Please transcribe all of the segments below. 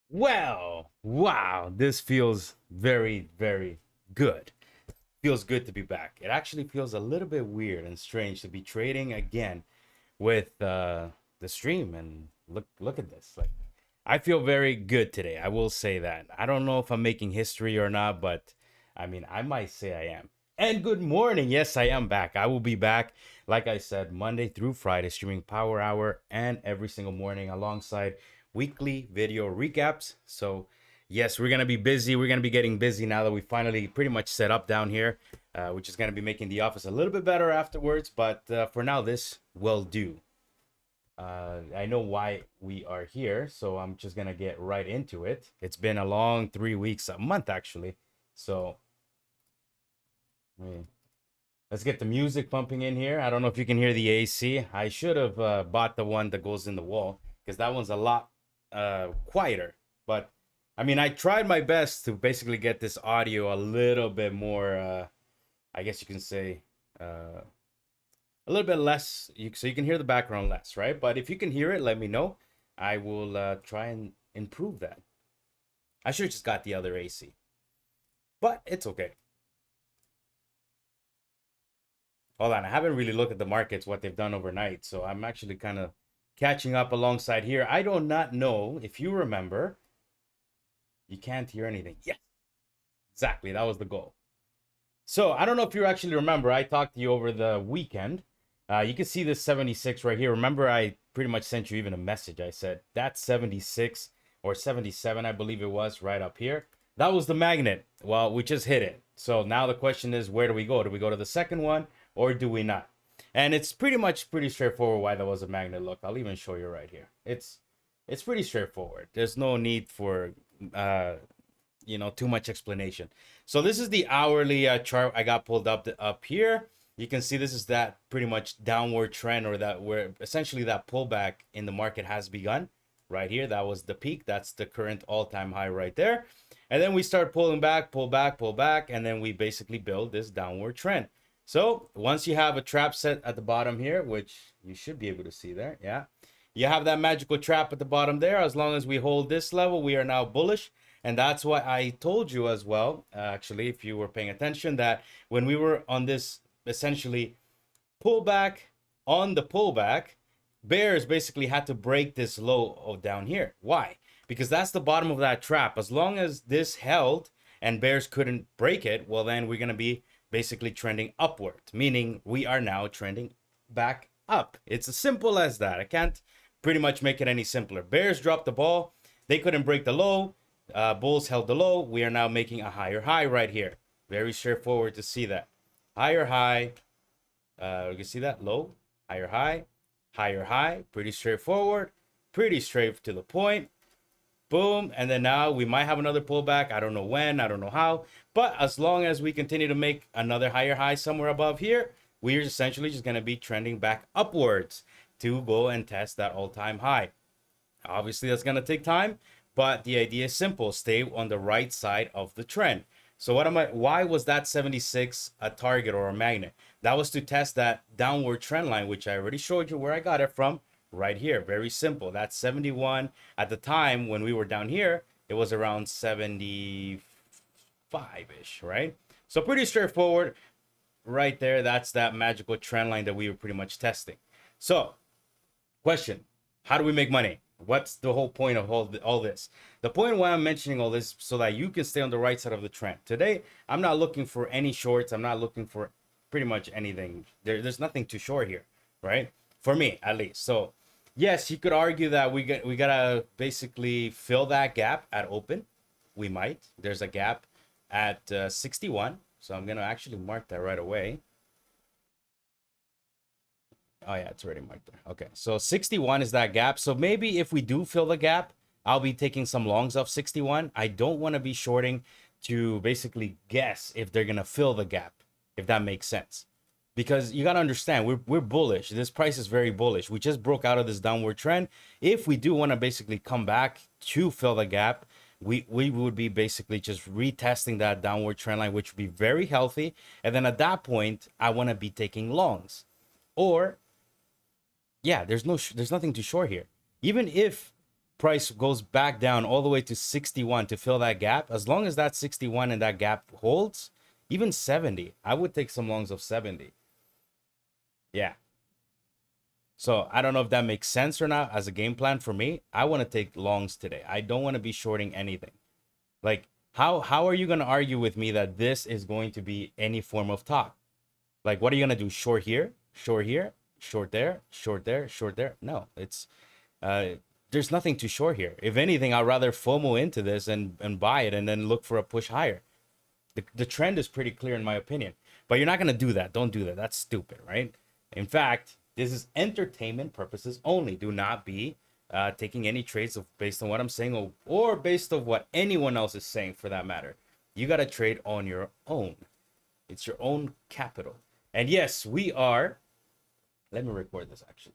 Well, wow, this feels very, very good. Feels good to be back. It actually feels a little bit weird and strange to be trading again with the stream. And look at this. Like, I feel very good today. I will say that. I don't know if I'm making history or not, but I mean, I might say I am. And good morning. Yes, I am back. I will be back, like I said, Monday through Friday, streaming Power Hour and every single morning alongside weekly video recaps. So, yes, we're going to be busy. We're going to be getting busy now that we finally pretty much set up down here, which is going to be making the office a little bit better afterwards. But for now, this will do. I know why we are here, so I'm just gonna get right into it. It's been a long 3 weeks, a month actually. So, let's get the music pumping in here. I don't know if you can hear the AC. I should have bought the one that goes in the wall because that one's a lot quieter. But I mean, I tried my best to basically get this audio a little bit more, I guess you can say, a little bit less, so you can hear the background less, right? But if you can hear it, let me know. I will try and improve that. I should have just got the other AC, but it's okay. Hold on, I haven't really looked at the markets, what they've done overnight, so I'm actually kind of catching up alongside here. I do not know if you remember. You can't hear anything. Yes, exactly. That was the goal. So I don't know if you actually remember. I talked to you over the weekend. You can see this 76 right here. Remember, I pretty much sent you even a message. I said, that's 76 or 77, I believe it was, right up here. That was the magnet. Well, we just hit it. So now the question is, where do we go? Do we go to the second one or do we not? And it's pretty straightforward why that was a magnet. Look, I'll even show you right here. It's pretty straightforward. There's no need for too much explanation. So this is the hourly chart I got pulled up here. You can see this is that pretty much downward trend, or that where essentially that pullback in the market has begun right here. That was the peak. That's the current all-time high right there. And then we start pulling back, pull back, pull back, and then we basically build this downward trend. So once you have a trap set at the bottom here, which you should be able to see there, yeah, you have that magical trap at the bottom there. As long as we hold this level, we are now bullish. And that's why I told you as well, actually, if you were paying attention, that when we were on this essentially pullback on the pullback, bears basically had to break this low down here. Why? Because that's the bottom of that trap. As long as this held and bears couldn't break it, well, then we're going to be basically trending upward, meaning we are now trending back up. It's as simple as that. I can't pretty much make it any simpler. Bears dropped the ball. They couldn't break the low. Bulls held the low. We are now making a higher high right here. Very straightforward to see that. Higher high. You can see that low, higher high. Pretty straightforward. Pretty straight to the point. Boom. And then now we might have another pullback. I don't know when. I don't know how. But as long as we continue to make another higher high somewhere above here, we're essentially just going to be trending back upwards to go and test that all-time high. Obviously, that's going to take time. But the idea is simple. Stay on the right side of the trend. So why was that 76 a target or a magnet? That was to test that downward trend line, which I already showed you where I got it from right here. Very simple. That's 71. At the time when we were down here, it was around 75-ish, right? So pretty straightforward right there. That's that magical trend line that we were pretty much testing. So question, how do we make money? What's the whole point of all this? The point why I'm mentioning all this so that you can stay on the right side of the trend. Today, I'm not looking for any shorts. I'm not looking for pretty much anything. There's nothing too short here, right? For me, at least. So, yes, you could argue that we gotta basically fill that gap at open. We might. There's a gap at 61. So I'm gonna actually mark that right away. Oh, yeah, it's already marked there. Okay, so 61 is that gap. So maybe if we do fill the gap, I'll be taking some longs off 61. I don't want to be shorting to basically guess if they're going to fill the gap, if that makes sense. Because you got to understand, we're bullish. This price is very bullish. We just broke out of this downward trend. If we do want to basically come back to fill the gap, we would be basically just retesting that downward trend line, which would be very healthy. And then at that point, I want to be taking longs. Or yeah, there's nothing to short here. Even if price goes back down all the way to 61 to fill that gap, as long as that 61 and that gap holds, even 70, I would take some longs of 70. Yeah. So I don't know if that makes sense or not as a game plan for me. I want to take longs today. I don't want to be shorting anything. Like, how are you going to argue with me that this is going to be any form of top? Like, what are you going to do? Short here, short there, short there, short there? No, it's there's nothing to short here. If anything, I'd rather FOMO into this and buy it and then look for a push higher. The trend is pretty clear in my opinion. But you're not going to do that. Don't do that. That's stupid, right? In fact, this is entertainment purposes only. Do not be taking any trades based on what I'm saying or based on what anyone else is saying for that matter. You got to trade on your own. It's your own capital. And yes, we are. Let me record this actually.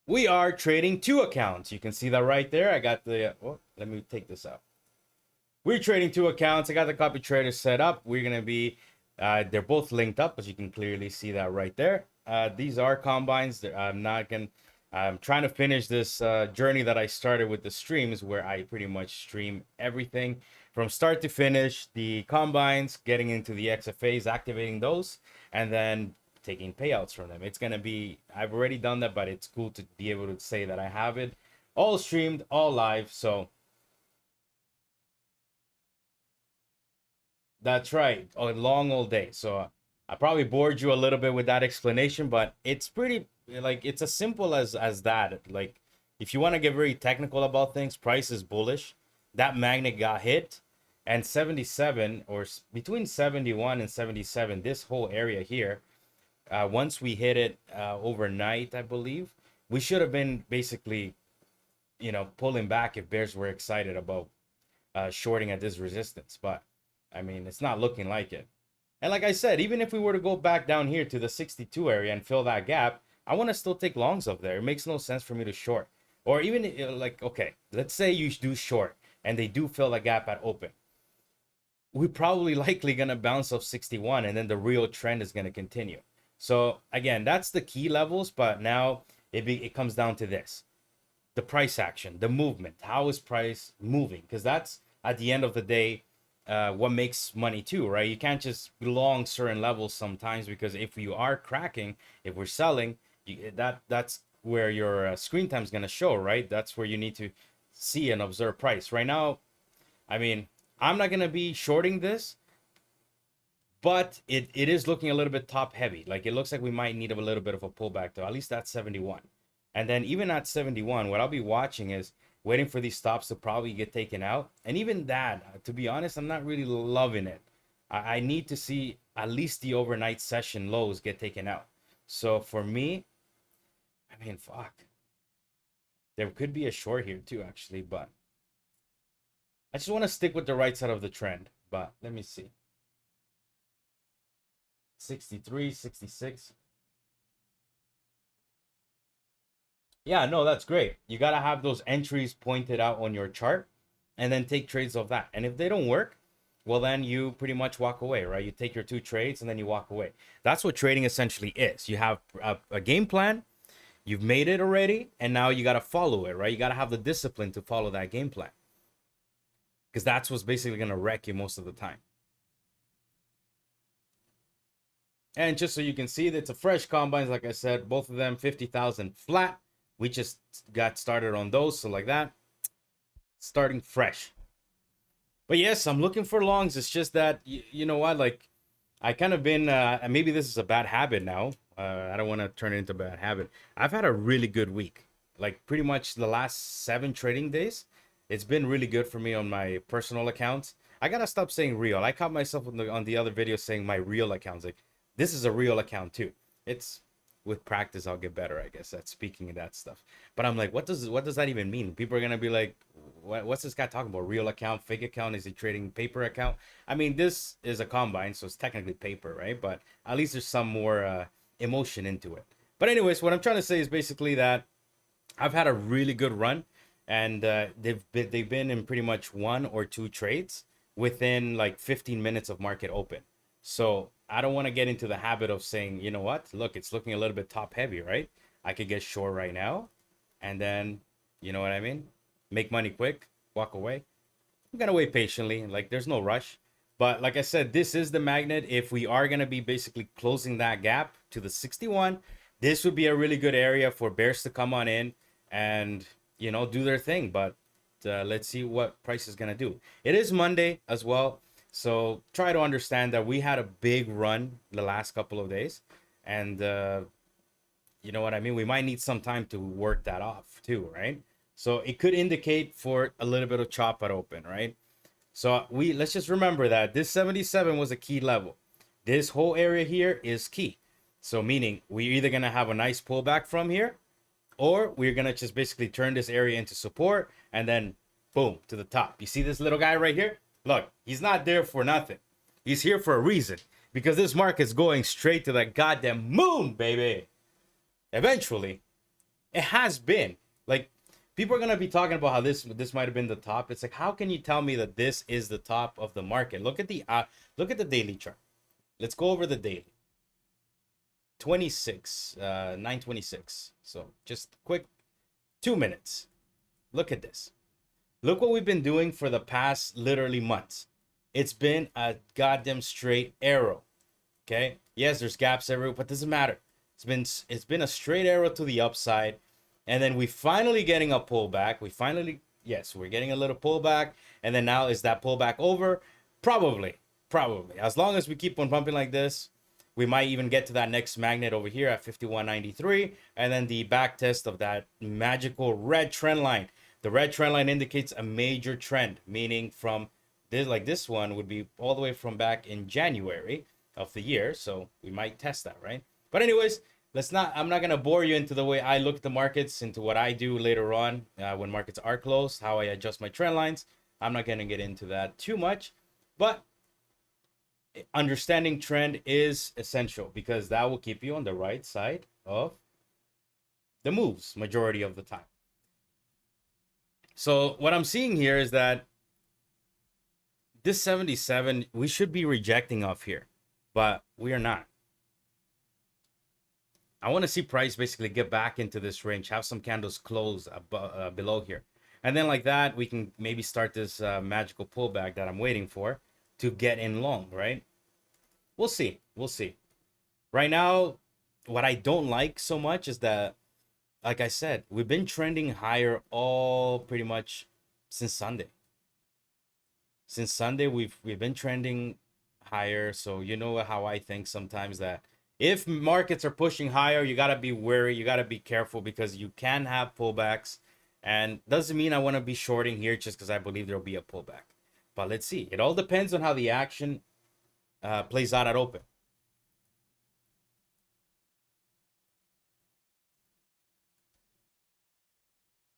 We are trading 2 accounts. You can see that right there. I got the, let me take this out. We're trading 2 accounts. I got the copy trader set up. We're going to be, they're both linked up, as you can clearly see that right there. These are combines. I'm trying to finish this journey that I started with the streams where I pretty much stream everything from start to finish, the combines, getting into the XFAs, activating those, and then taking payouts from them. It's going to be, I've already done that, but it's cool to be able to say that I have it all streamed, all live. So that's right, a long old day. So I probably bored you a little bit with that explanation, but it's pretty, like, it's as simple as that. Like, if you want to get very technical about things, price is bullish. That magnet got hit, and 77, or between 71 and 77, this whole area here, once we hit it overnight, I believe, we should have been basically, you know, pulling back if bears were excited about shorting at this resistance. But I mean, it's not looking like it. And like I said, even if we were to go back down here to the 62 area and fill that gap, I want to still take longs up there. It makes no sense for me to short. Or even like, okay, let's say you do short and they do fill the gap at open. We're probably likely going to bounce off 61, and then the real trend is going to continue. So again, that's the key levels, but now it comes down to this. The price action, the movement. How is price moving? Because that's, at the end of the day, what makes money too, right? You can't just long certain levels sometimes, because if you are cracking, if we're selling, that's where your screen time is going to show, right? That's where you need to see and observe price. Right now, I mean, I'm not going to be shorting this, but it is looking a little bit top heavy. Like, it looks like we might need a little bit of a pullback to at least at 71. And then even at 71, what I'll be watching is waiting for these stops to probably get taken out. And even that, to be honest, I'm not really loving it. I need to see at least the overnight session lows get taken out. So for me, I mean, fuck. There could be a short here too, actually, but I just want to stick with the right side of the trend. But let me see. 63, 66. Yeah, no, that's great. You got to have those entries pointed out on your chart and then take trades of that. And if they don't work, well, then you pretty much walk away, right? You take your 2 trades and then you walk away. That's what trading essentially is. You have a game plan, you've made it already, and now you got to follow it, right? You got to have the discipline to follow that game plan, because that's what's basically going to wreck you most of the time. And just so you can see, it's a fresh combines, like I said, both of them 50,000 flat. We just got started on those, so like that, starting fresh. But yes, I'm looking for longs. It's just that, you know what, like, I kind of been, maybe this is a bad habit now. I don't want to turn it into a bad habit. I've had a really good week. Like, pretty much the last 7 trading days, it's been really good for me on my personal accounts. I got to stop saying real. I caught myself on the other video saying my real accounts. Like, this is a real account too. It's, with practice, I'll get better, I guess, at speaking of that stuff. But I'm like, what does that even mean? People are gonna be like, what's this guy talking about? Real account, fake account? Is he trading paper account? I mean, this is a combine, so it's technically paper, right? But at least there's some more emotion into it. But anyways, what I'm trying to say is basically that I've had a really good run, and they've been in pretty much 1 or 2 trades within like 15 minutes of market open. So I don't want to get into the habit of saying, you know what, look, it's looking a little bit top heavy, right? I could get short right now, and then, you know what I mean? Make money quick, walk away. I'm gonna wait patiently. Like, there's no rush. But like I said, this is the magnet. If we are gonna be basically closing that gap to the 61, this would be a really good area for bears to come on in and, you know, do their thing. But let's see what price is gonna do. It is Monday as well, so try to understand that we had a big run the last couple of days, and you know what I mean? We might need some time to work that off too, right? So it could indicate for a little bit of chop at open, right? So let's just remember that this 77 was a key level. This whole area here is key. So meaning we're either gonna have a nice pullback from here, or we're gonna just basically turn this area into support and then boom to the top. You see this little guy right here? Look, he's not there for nothing. He's here for a reason, because this market's going straight to that goddamn moon, baby. Eventually, it has been. Like, people are gonna be talking about how this might have been the top. It's like, how can you tell me that this is the top of the market? Look at the daily chart. Let's go over the daily. 926. So just quick 2 minutes. Look at this. Look what we've been doing for the past literally months. It's been a goddamn straight arrow. Okay, yes, there's gaps everywhere, but it doesn't matter. It's been a straight arrow to the upside, and then we finally getting a pullback. We're getting a little pullback, and then now is that pullback over? Probably. As long as we keep on pumping like this, we might even get to that next magnet over here at 51.93, and then the back test of that magical red trend line. The red trend line indicates a major trend, meaning from this, like this one would be all the way from back in January of the year. So we might test that, right? But anyways, I'm not gonna bore you into the way I look at the markets, into what I do later on when markets are closed, how I adjust my trend lines. I'm not gonna get into that too much, but understanding trend is essential, because that will keep you on the right side of the moves majority of the time. So what I'm seeing here is that this 77, we should be rejecting off here, but we are not. I want to see price basically get back into this range, have some candles close below here. And then like that, we can maybe start this magical pullback that I'm waiting for to get in long, right? We'll see. Right now, what I don't like so much is that, like I said, we've been trending higher all pretty much since Sunday. Since Sunday, we've been trending higher. So you know how I think sometimes that if markets are pushing higher, you got to be wary. You got to be careful, because you can have pullbacks. And doesn't mean I want to be shorting here just because I believe there'll be a pullback. But let's see. It all depends on how the action plays out at open.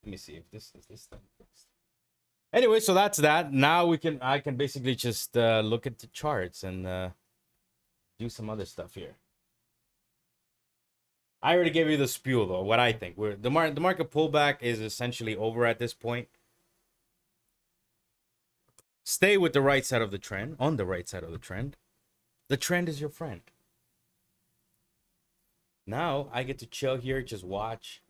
Let me see if this is this thing fixed. Anyway, so that's that. Now I can basically just look at the charts and do some other stuff here. I already gave you the spiel though, what I think. The market pullback is essentially over at this point. Stay with the right side of the trend, on the right side of the trend. The trend is your friend. Now I get to chill here, just watch.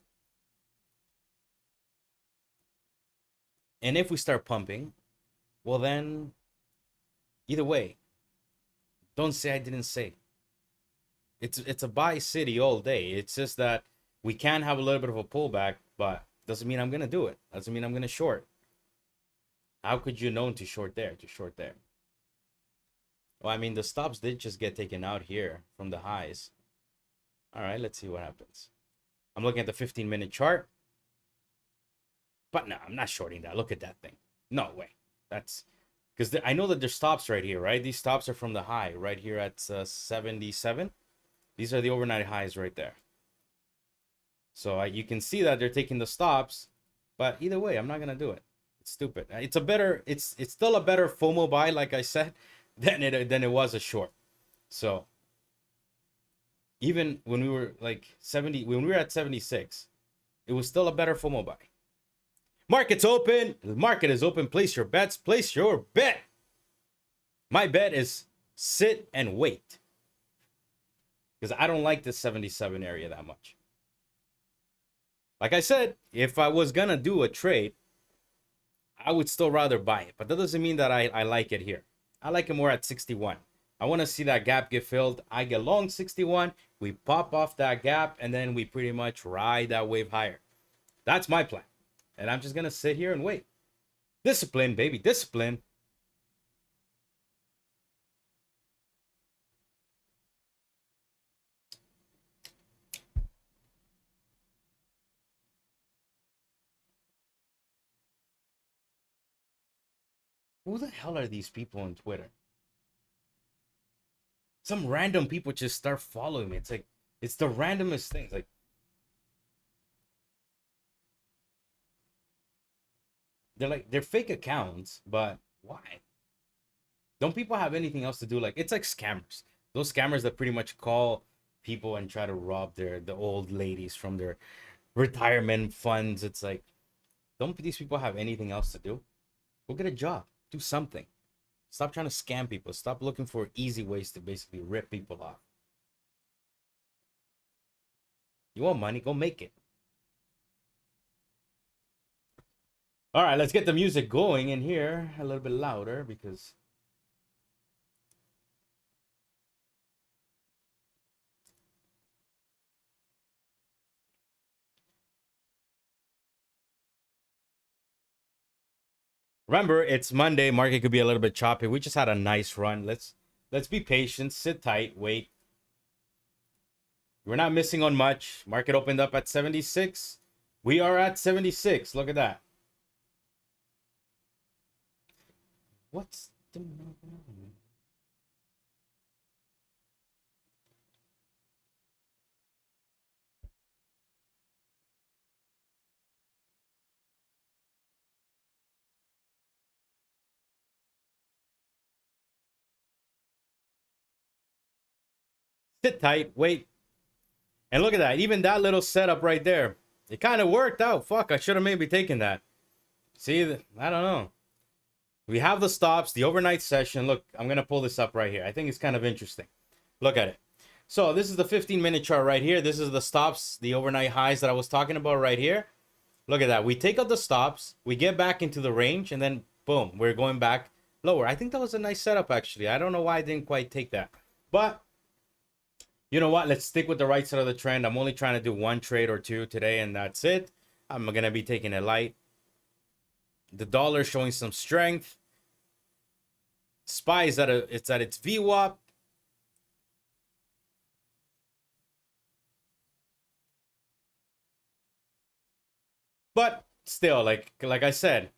And if we start pumping, well then, either way, don't say I didn't say. It's a buy city all day. It's just that we can have a little bit of a pullback, but doesn't mean I'm gonna do it. Doesn't mean I'm gonna short. How could you know to short there? Well, I mean, the stops did just get taken out here from the highs. All right, let's see what happens. I'm looking at the 15-minute chart. But no, I'm not shorting that. Look at that thing. No way. That's because I know that there's stops right here, right? These stops are from the high right here at 77. These are the overnight highs right there. So you can see that they're taking the stops, but either way, I'm not gonna do it. It's stupid. It's still a better FOMO buy, like I said, than it was a short. So even when we were like 70, when we were at 76, it was still a better FOMO buy. Market's open. The market is open. Place your bets. Place your bet. My bet is sit and wait, because I don't like this 77 area that much. Like I said, if I was gonna do a trade, I would still rather buy it. But that doesn't mean that I like it here. I like it more at 61. I want to see that gap get filled. I get long 61. We pop off that gap, and then we pretty much ride that wave higher. That's my plan. And I'm just going to sit here and wait. Discipline, baby, discipline. Who the hell are these people on Twitter? Some random people just start following me. It's like, it's the randomest things. Like, they're fake accounts, but why? Don't people have anything else to do? Like, it's like scammers. Those scammers that pretty much call people and try to rob the old ladies from their retirement funds. It's like, don't these people have anything else to do? Go get a job. Do something. Stop trying to scam people. Stop looking for easy ways to basically rip people off. You want money? Go make it. All right, let's get the music going in here a little bit louder because remember, it's Monday. Market could be a little bit choppy. We just had a nice run. Let's be patient, sit tight, wait. We're not missing on much. Market opened up at 76. We are at 76. Look at that. What's the sit tight, wait. And look at that. Even that little setup right there. It kind of worked out. Fuck, I should have maybe taken that. See, I don't know. We have the stops, the overnight session. Look, I'm going to pull this up right here. I think it's kind of interesting. Look at it. So this is the 15-minute chart right here. This is the stops, the overnight highs that I was talking about right here. Look at that. We take out the stops. We get back into the range. And then, boom, we're going back lower. I think that was a nice setup, actually. I don't know why I didn't quite take that. But you know what? Let's stick with the right side of the trend. I'm only trying to do one trade or two today, and that's it. I'm going to be taking it light. The dollar showing some strength. SPY is it's at its VWAP. But still, like I said,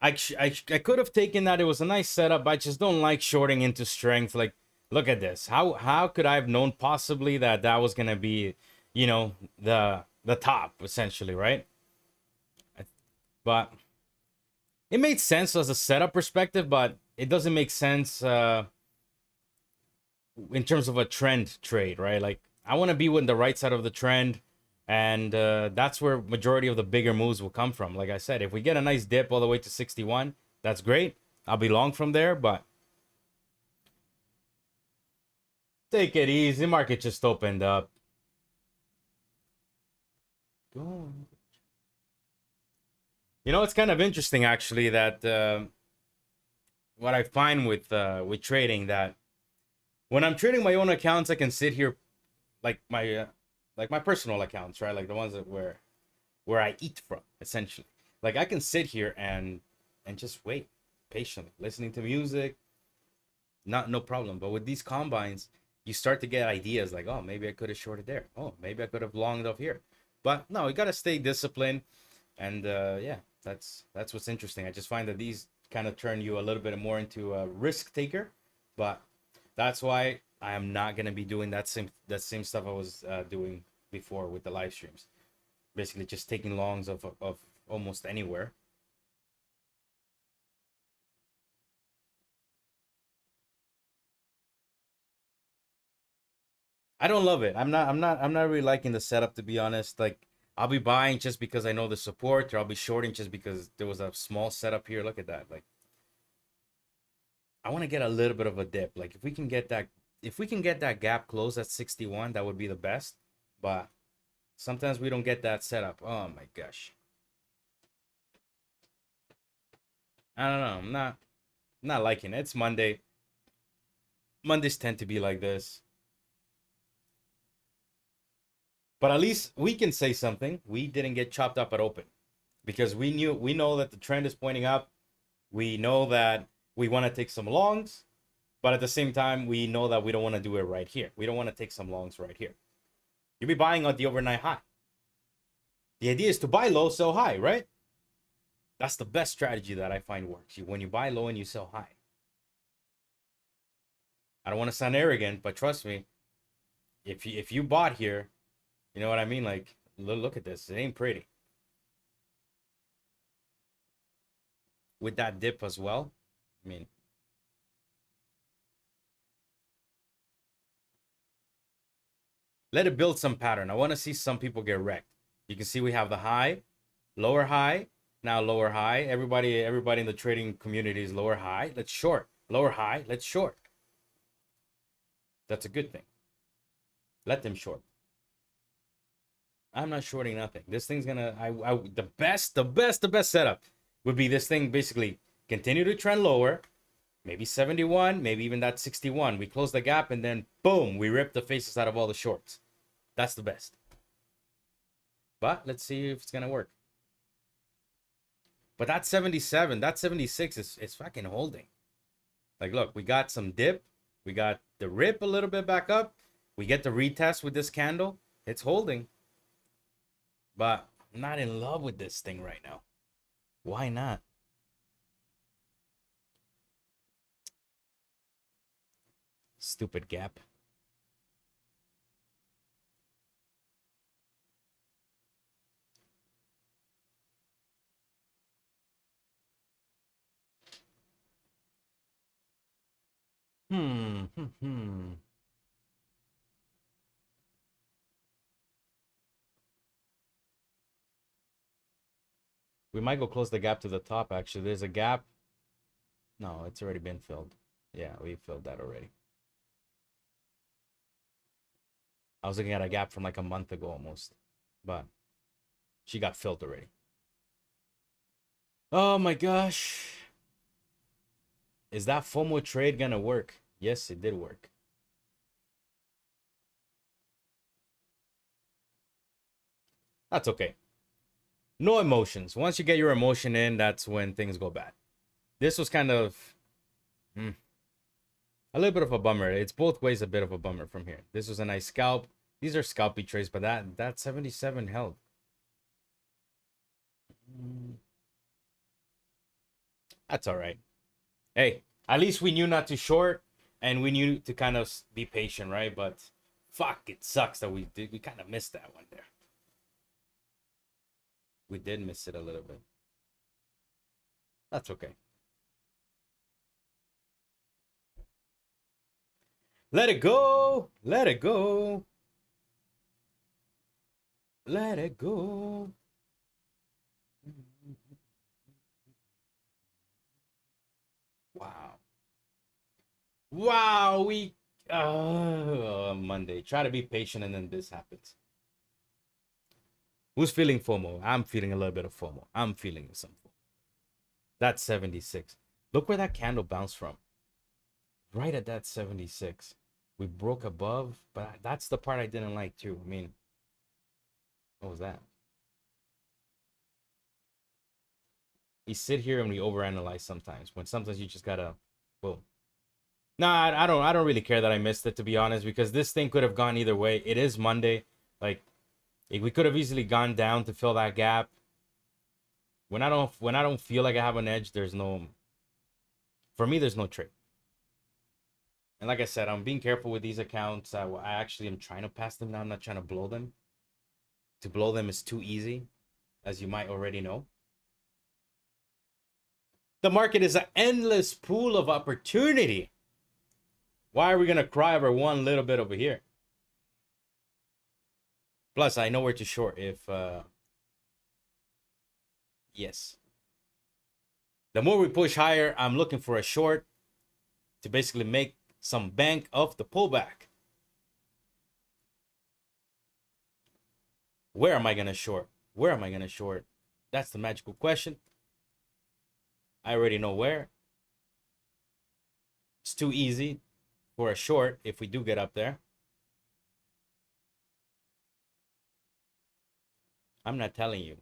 I could have taken that. It was a nice setup, but I just don't like shorting into strength. Like, look at this. How could I have known possibly that that was gonna be, you know, the top essentially, right? But it made sense as a setup perspective, but it doesn't make sense in terms of a trend trade, right? Like, I want to be with the right side of the trend, and that's where majority of the bigger moves will come from. Like I said, if we get a nice dip all the way to 61, that's great. I'll be long from there, but take it easy. The market just opened up. Go. You know, it's kind of interesting actually that what I find with trading, that when I'm trading my own accounts, I can sit here like my personal accounts, right? Like the ones that where I eat from, essentially. Like I can sit here and just wait patiently, listening to music, no problem. But with these combines, you start to get ideas like, oh, maybe I could have shorted there. Oh, maybe I could have longed off here. But no, you gotta stay disciplined, and yeah, that's what's interesting. I just find that these kind of turn you a little bit more into a risk taker, but that's why I am not gonna be doing that same stuff I was doing before with the live streams. Basically, just taking longs of almost anywhere. I don't love it. I'm not really liking the setup, to be honest. Like, I'll be buying just because I know the support, or I'll be shorting just because there was a small setup here. Look at that. Like, I want to get a little bit of a dip. Like, if we can get that gap closed at 61, that would be the best. But Sometimes we don't get that setup. Oh my gosh. I don't know. I'm not liking it. It's Monday. Mondays tend to be like this. But at least we can say something. We didn't get chopped up at open because we know that the trend is pointing up. We know that we want to take some longs, but at the same time, we know that we don't want to do it right here. We don't want to take some longs right here. You'll be buying on the overnight high. The idea is to buy low, sell high, right? That's the best strategy that I find works. When you buy low and you sell high. I don't want to sound arrogant, but trust me, if you bought here, you know what I mean? Like, look at this. It ain't pretty. With that dip as well. I mean, let it build some pattern. I want to see some people get wrecked. You can see we have the high, lower high, now lower high. Everybody in the trading community is lower high. Let's short. Lower high, let's short. That's a good thing. Let them short. I'm not shorting nothing. This thing's gonna the best setup would be this thing basically continue to trend lower, maybe 71, maybe even that 61. We close the gap and then boom, we rip the faces out of all the shorts. That's the best. But let's see if it's gonna work. But that 77, that 76 is fucking holding. Like, look, we got some dip. We got the rip a little bit back up. We get the retest with this candle. It's holding. But I'm not in love with this thing right now. Why not? Stupid gap. We might go close the gap to the top, actually. There's a gap. No, it's already been filled. Yeah, we filled that already. I was looking at a gap from like a month ago almost. But she got filled already. Oh my gosh. Is that FOMO trade gonna work? Yes, it did work. That's okay. No emotions. Once you get your emotion in, that's when things go bad. This was kind of a little bit of a bummer. It's both ways a bit of a bummer from here. This was a nice scalp. These are scalpy trades, but that 77 held. That's all right. Hey, at least we knew not to short and we knew to kind of be patient, right? But fuck, it sucks that we kind of missed that one there. We did miss it a little bit. That's okay. Let it go. Let it go. Let it go. Wow. Wow, we Monday. Try to be patient and then this happens. Who's feeling FOMO? I'm feeling a little bit of FOMO. I'm feeling some FOMO. That's 76. Look where that candle bounced from. Right at that 76. We broke above, but that's the part I didn't like too. I mean, what was that? We sit here and we overanalyze sometimes. When sometimes you just gotta, boom. Nah, I don't really care that I missed it, to be honest, because this thing could have gone either way. It is Monday. Like, we could have easily gone down to fill that gap. When I don't feel like I have an edge, there's no, for me, there's no trade. And like I said, I'm being careful with these accounts. I actually am trying to pass them down. I'm not trying to blow them. To blow them is too easy, as you might already know. The market is an endless pool of opportunity. Why are we going to cry over one little bit over here? Plus, I know where to short if... yes. The more we push higher, I'm looking for a short to basically make some bank off the pullback. Where am I going to short? Where am I going to short? That's the magical question. I already know where. It's too easy for a short if we do get up there. I'm not telling you.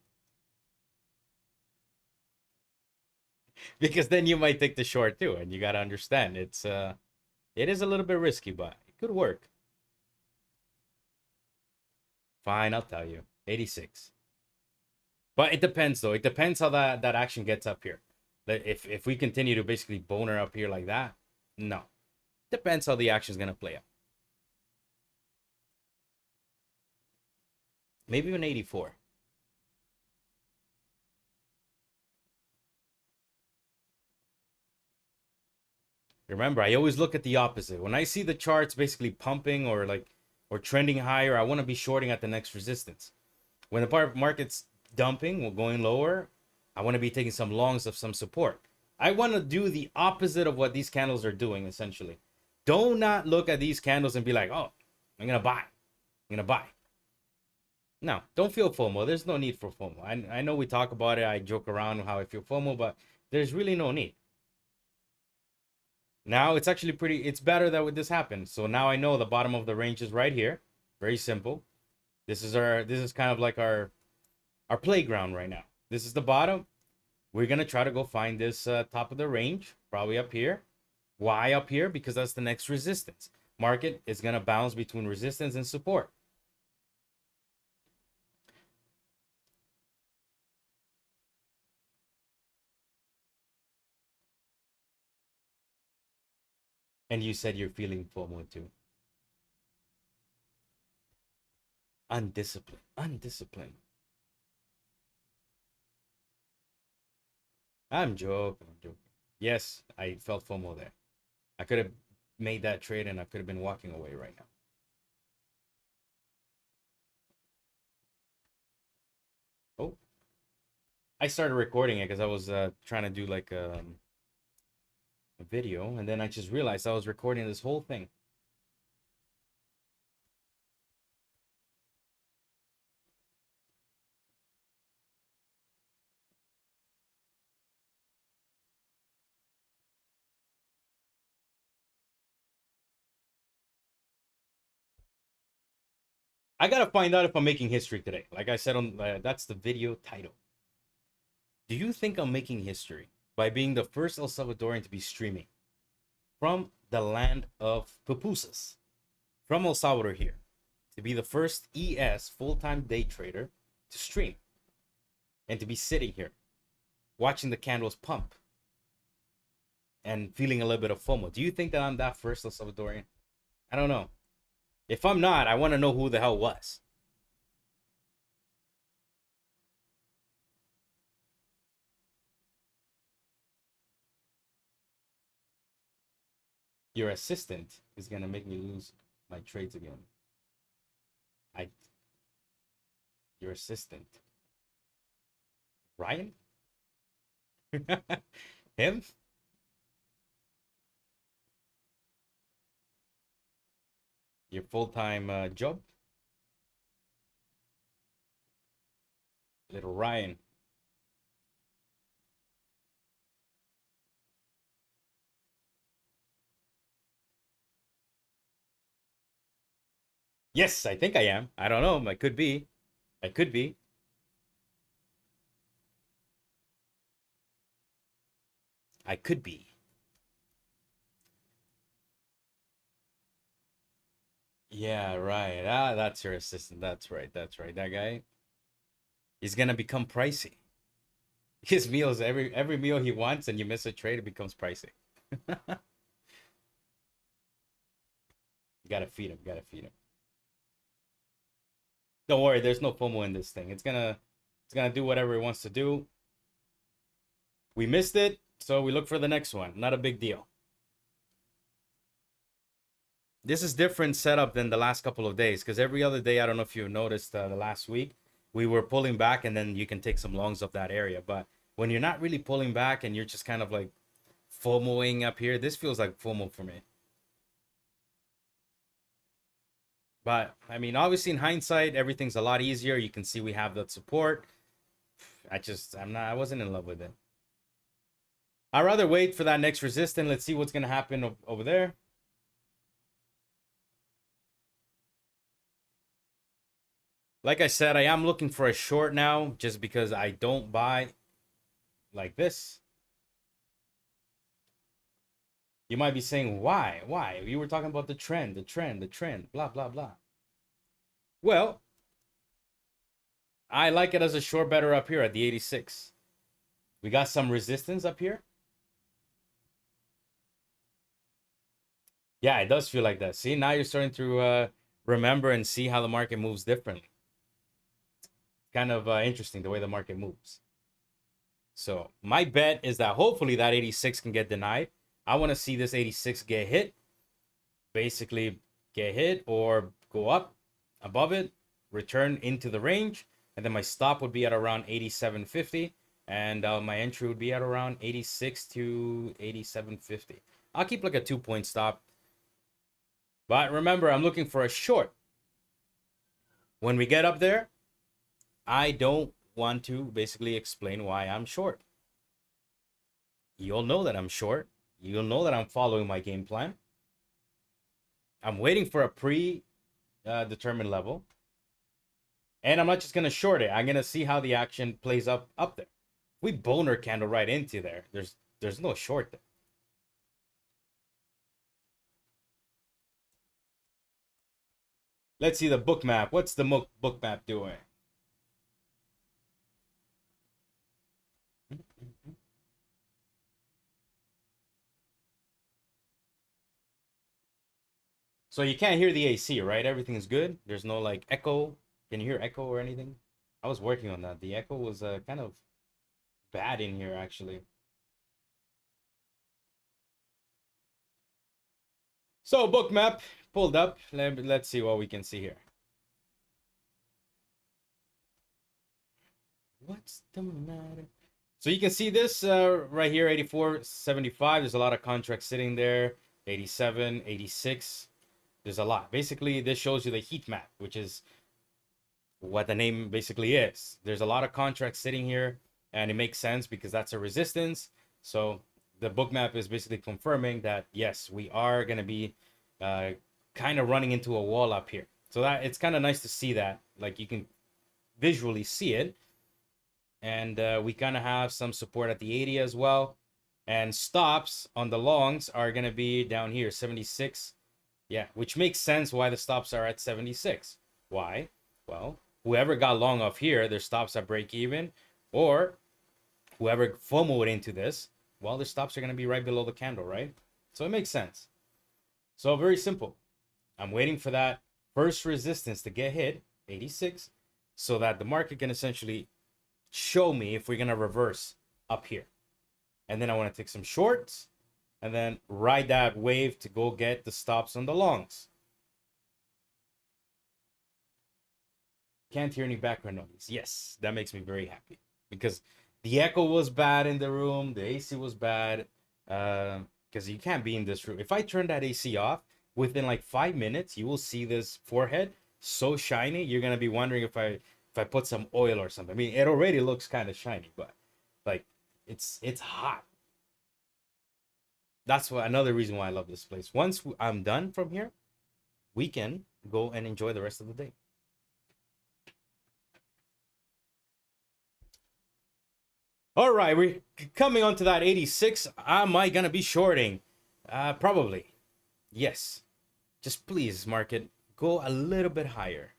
Because then you might take the short too, and you got to understand it is a little bit risky, but it could work. Fine, I'll tell you. 86. But it depends though. It depends how that action gets up here. If we continue to basically boner up here like that, no. Depends how the action's gonna play out. Maybe even 84. Remember, I always look at the opposite. When I see the charts basically pumping or trending higher, I want to be shorting at the next resistance. When the market's dumping or going lower, I want to be taking some longs of some support. I want to do the opposite of what these candles are doing, essentially. Do not look at these candles and be like, oh, I'm going to buy. I'm going to buy. No, don't feel FOMO. There's no need for FOMO. I know we talk about it. I joke around how I feel FOMO, but there's really no need. Now it's actually it's better that this happened. So now I know the bottom of the range is right here. Very simple. This is kind of like our playground right now. This is the bottom. We're going to try to go find this top of the range, probably up here. Why up here? Because that's the next resistance. Market is going to bounce between resistance and support. And you said you're feeling FOMO too. Undisciplined. Undisciplined. I'm joking. I'm joking. Yes, I felt FOMO there. I could have made that trade and I could have been walking away right now. Oh. I started recording it because I was trying to do like a video, and then I just realized I was recording this whole thing. I gotta find out if I'm making history today. Like I said, on that's the video title. Do you think I'm making history by being the first El Salvadorian to be streaming from the land of pupusas, from El Salvador here, to be the first ES full-time day trader to stream and to be sitting here watching the candles pump and feeling a little bit of FOMO? Do you think that I'm that first El Salvadorian? I don't know. If I'm not, I want to know who the hell was. Your assistant is going to make me lose my trades again. Your assistant. Ryan? Him? Your full-time job? Little Ryan. Yes, I think I am. I don't know. I could be. I could be. I could be. Yeah, right. Ah, that's your assistant. That's right. That's right. That guy. He's gonna become pricey. His meals, every meal he wants, and you miss a trade, it becomes pricey. You gotta feed him. Gotta feed him. Don't worry. There's no FOMO in this thing. It's gonna do whatever it wants to do. We missed it, so we look for the next one. Not a big deal. This is different setup than the last couple of days, because every other day, I don't know if you noticed the last week, we were pulling back and then you can take some longs of that area. But when you're not really pulling back and you're just kind of like FOMOing up here, this feels like FOMO for me. But I mean, obviously in hindsight, everything's a lot easier. You can see we have that support. I wasn't in love with it. I'd rather wait for that next resistance. Let's see what's going to happen over there. Like I said, I am looking for a short now just because I don't buy like this. You might be saying, why? Why? You were talking about the trend, blah, blah, blah. Well, I like it as a short better up here at the 86. We got some resistance up here. Yeah, it does feel like that. See, now you're starting to remember and see how the market moves differently. Kind of interesting the way the market moves. So my bet is that hopefully that 86 can get denied. I want to see this 86 get hit, basically get hit or go up above it, return into the range, and then my stop would be at around 87.50, and my entry would be at around 86 to 87.50. I'll keep like a 2-point stop. But remember, I'm looking for a short. When we get up there, I don't want to basically explain why I'm short. You'll know that I'm short. You'll know that I'm following my game plan. I'm waiting for a pre-determined level. And I'm not just going to short it. I'm going to see how the action plays up there. We boner candle right into there. There's no short there. Let's see the book map. What's the book map doing? So you can't hear the AC, right? Everything's good. There's no like echo. Can you hear echo or anything? I was working on that. The echo was kind of bad in here, actually. So book map pulled up. Let's see what we can see here. What's the matter? So you can see this right here, 84.75. There's a lot of contracts sitting there. 87, 86. There's a lot. Basically, this shows you the heat map, which is what the name basically is. There's a lot of contracts sitting here, and it makes sense because that's a resistance. So the book map is basically confirming that, yes, we are going to be kind of running into a wall up here. So that it's kind of nice to see that. Like, you can visually see it. And we kind of have some support at the 80 as well. And stops on the longs are going to be down here, 76. Yeah, which makes sense why the stops are at 76. Why? Well, whoever got long off here, their stops at break even, or whoever FOMO'd into this, well, their stops are going to be right below the candle, right? So it makes sense. So very simple. I'm waiting for that first resistance to get hit, 86, so that the market can essentially show me if we're going to reverse up here. And then I want to take some shorts and then ride that wave to go get the stops on the longs. Can't hear any background noise. Yes, that makes me very happy because the echo was bad in the room. The AC was bad because you can't be in this room. If I turn that AC off, within like 5 minutes, you will see this forehead so shiny. You're going to be wondering if I put some oil or something. I mean, it already looks kind of shiny, but like it's hot. That's another reason why I love this place. Once I'm done from here, we can go and enjoy the rest of the day. All right, we're coming on to that 86. Am I gonna be shorting? Probably. Yes. Just please, market, go a little bit higher.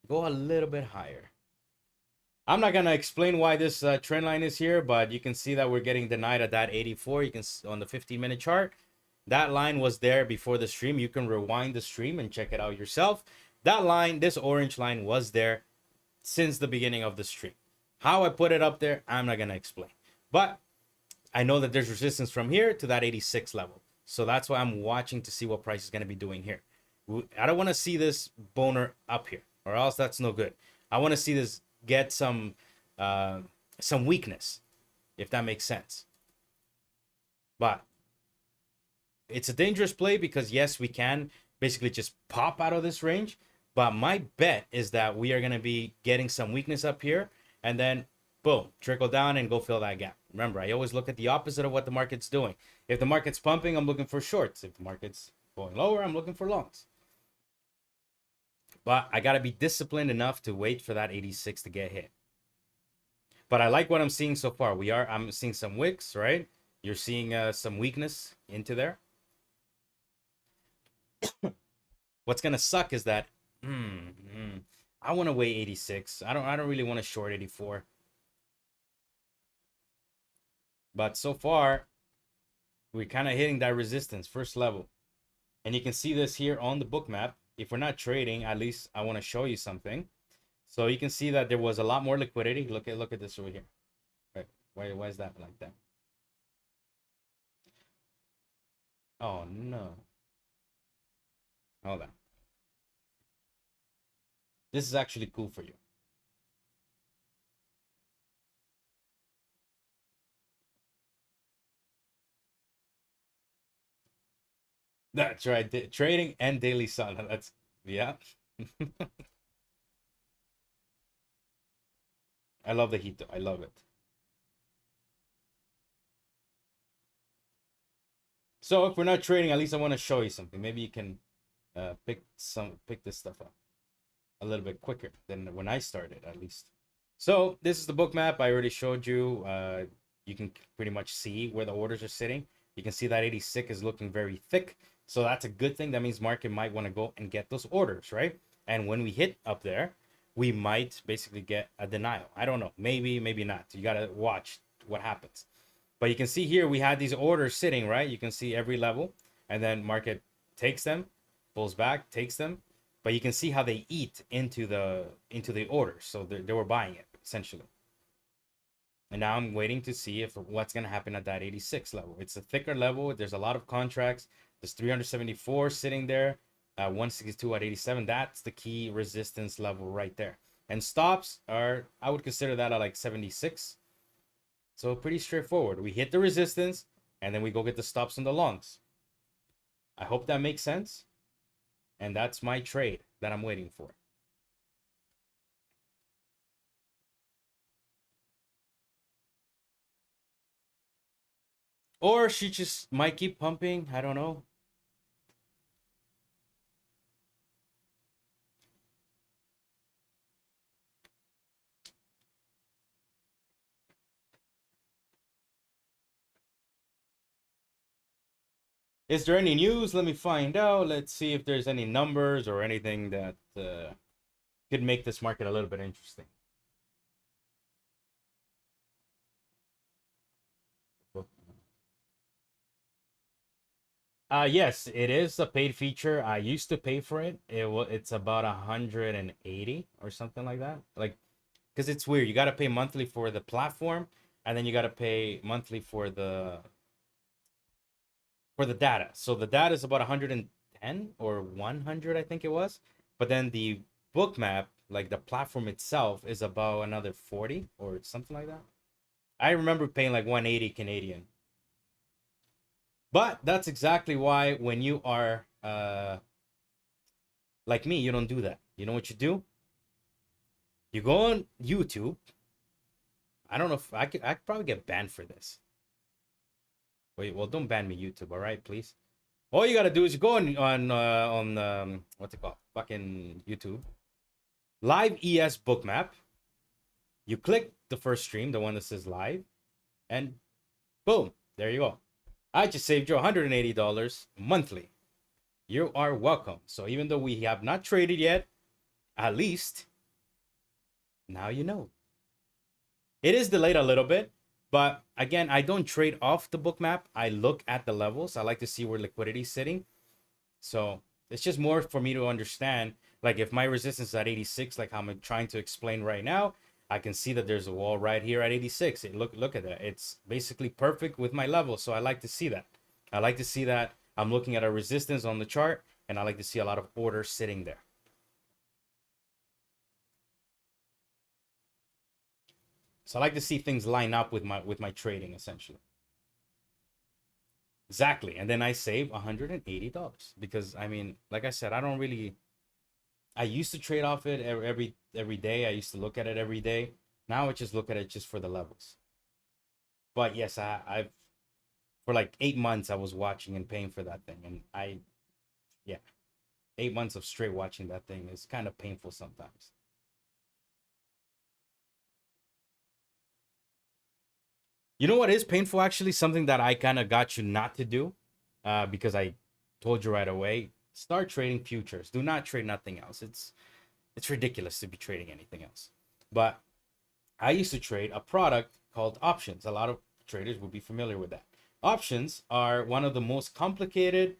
Go a little bit higher. I'm not gonna explain why this trend line is here, but you can see that we're getting denied at that 84. You can on the 15-minute chart. That line was there before the stream. You can rewind the stream and check it out yourself. That line, this orange line, was there since the beginning of the stream. How I put it up there, I'm not gonna explain. But I know that there's resistance from here to that 86 level. So that's why I'm watching to see what price is gonna be doing here. I don't want to see this boner up here, or else that's no good. I want to see this get some weakness, if that makes sense. But it's a dangerous play because yes, we can basically just pop out of this range. But my bet is that we are going to be getting some weakness up here and then boom, trickle down and go fill that gap. Remember, I always look at the opposite of what the market's doing. If the market's pumping, I'm looking for shorts. If the market's going lower, I'm looking for longs. But I got to be disciplined enough to wait for that 86 to get hit. But I like what I'm seeing so far. I'm seeing some wicks, right? You're seeing some weakness into there. What's gonna suck is that I want to wait 86. I don't really want to short 84. But so far, we're kind of hitting that resistance, first level. And you can see this here on the book map. If we're not trading, at least I want to show you something. So you can see that there was a lot more liquidity. Look at this over here. Right. Why is that like that? Oh no. Hold on. This is actually cool for you. That's right. Trading and daily sun. That's yeah. I love the heat though. I love it. So if we're not trading, at least I want to show you something. Maybe you can pick this stuff up a little bit quicker than when I started, at least. So this is the book map. I already showed you. You can pretty much see where the orders are sitting. You can see that 86 is looking very thick. So that's a good thing. That means market might want to go and get those orders, right? And when we hit up there, we might basically get a denial. I don't know. Maybe, maybe not. You got to watch what happens. But you can see here we had these orders sitting, right? You can see every level. And then market takes them, pulls back, takes them. But you can see how they eat into the orders. So they were buying it, essentially. And now I'm waiting to see if what's going to happen at that 86 level. It's a thicker level. There's a lot of contracts. There's 374 sitting there. 162 at 87. That's the key resistance level right there. And stops are, I would consider that at like 76. So pretty straightforward. We hit the resistance and then we go get the stops on the longs. I hope that makes sense. And that's my trade that I'm waiting for. Or she just might keep pumping. I don't know. Is there any news? Let me find out. Let's see if there's any numbers or anything that could make this market a little bit interesting. Yes, it is a paid feature. I used to pay for it. It's about 180 or something like that. Like, because it's weird. You got to pay monthly for the platform, and then you got to pay monthly for the data. So the data is about 110 or 100, I think it was. But then the book map, like the platform itself, is about another 40 or something like that. I remember paying like 180 Canadian. But that's exactly why when you are like me, you don't do that. You know what you do? You go on YouTube. I don't know if I could probably get banned for this. Wait, well, don't ban me, YouTube, all right, please. All you gotta do is you go on what's it called? Fucking YouTube. Live ES bookmap. You click the first stream, the one that says live, and boom, there you go. I just saved you $180 monthly. You are welcome. So even though we have not traded yet, at least now you know. It is delayed a little bit, but again, I don't trade off the book map. I look at the levels. I like to see where liquidity is sitting. So it's just more for me to understand. Like if my resistance is at 86, like I'm trying to explain right now, I can see that there's a wall right here at 86. Look at that. It's basically perfect with my level. So I like to see that. I like to see that I'm looking at a resistance on the chart, and I like to see a lot of orders sitting there. So I like to see things line up with my trading, essentially. Exactly. And then I save $180 because I mean, like I said, I used to trade off it every day. I used to look at it every day. Now I just look at it just for the levels. But yes, I've for like 8 months I was watching and paying for that thing. And yeah, 8 months of straight watching that thing is kind of painful sometimes. You know what is painful actually? Something that I kind of got you not to do, because I told you right away. Start trading futures. Do not trade nothing else. It's ridiculous to be trading anything else. But I used to trade a product called options. A lot of traders will be familiar with that. Options are one of the most complicated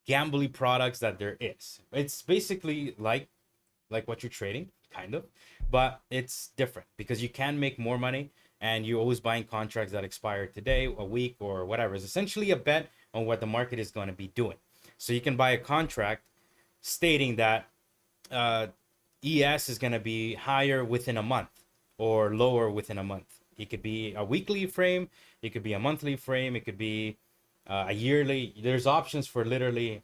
gambly products that there is. It's basically like what you're trading, kind of, but it's different because you can make more money and you're always buying contracts that expire today, a week, or whatever. It's essentially a bet on what the market is going to be doing. So you can buy a contract stating that ES is going to be higher within a month or lower within a month. It could be a weekly frame, it could be a monthly frame, it could be a yearly. There's options for literally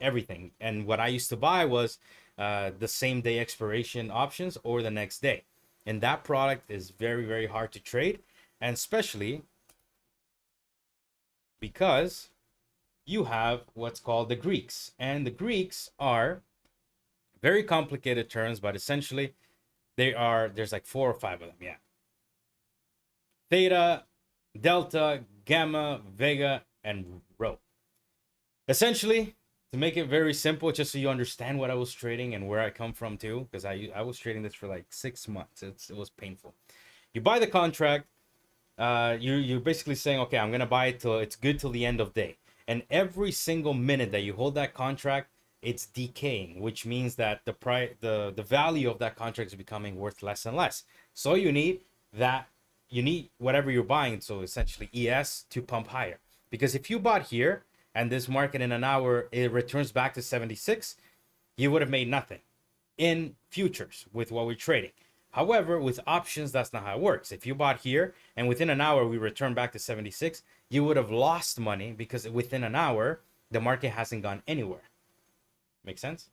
everything. And what I used to buy was the same day expiration options or the next day. And that product is very, very hard to trade. And especially because you have what's called the Greeks. And the Greeks are very complicated terms, but essentially there's like 4 or 5 of them. Yeah. Theta, delta, gamma, vega, and rho. Essentially, to make it very simple, just so you understand what I was trading and where I come from too, because I was trading this for like 6 months. It was painful. You buy the contract, you're basically saying, okay, I'm gonna buy it till it's good till the end of day. And every single minute that you hold that contract, it's decaying, which means that the value of that contract is becoming worth less and less. So you need whatever you're buying, so essentially ES, to pump higher. Because if you bought here and this market in an hour it returns back to 76, you would have made nothing in futures with what we're trading. However, with options, that's not how it works. If you bought here and within an hour we return back to 76, you would have lost money because within an hour the market hasn't gone anywhere. Make sense?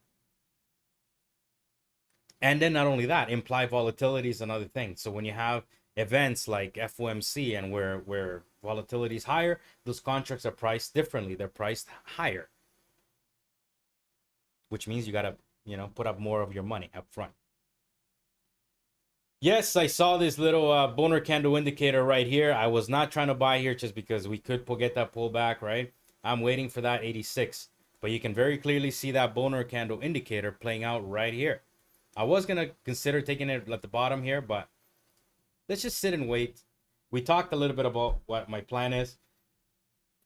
And then not only that, implied volatility is another thing. So when you have events like FOMC and where volatility is higher, those contracts are priced differently. They're priced higher, which means you gotta, put up more of your money up front. Yes, I saw this little boner candle indicator right here. I was not trying to buy here just because we could get that pullback, right? I'm waiting for that 86, but you can very clearly see that boner candle indicator playing out right here. I was gonna consider taking it at the bottom here, but let's just sit and wait. We talked a little bit about what my plan is.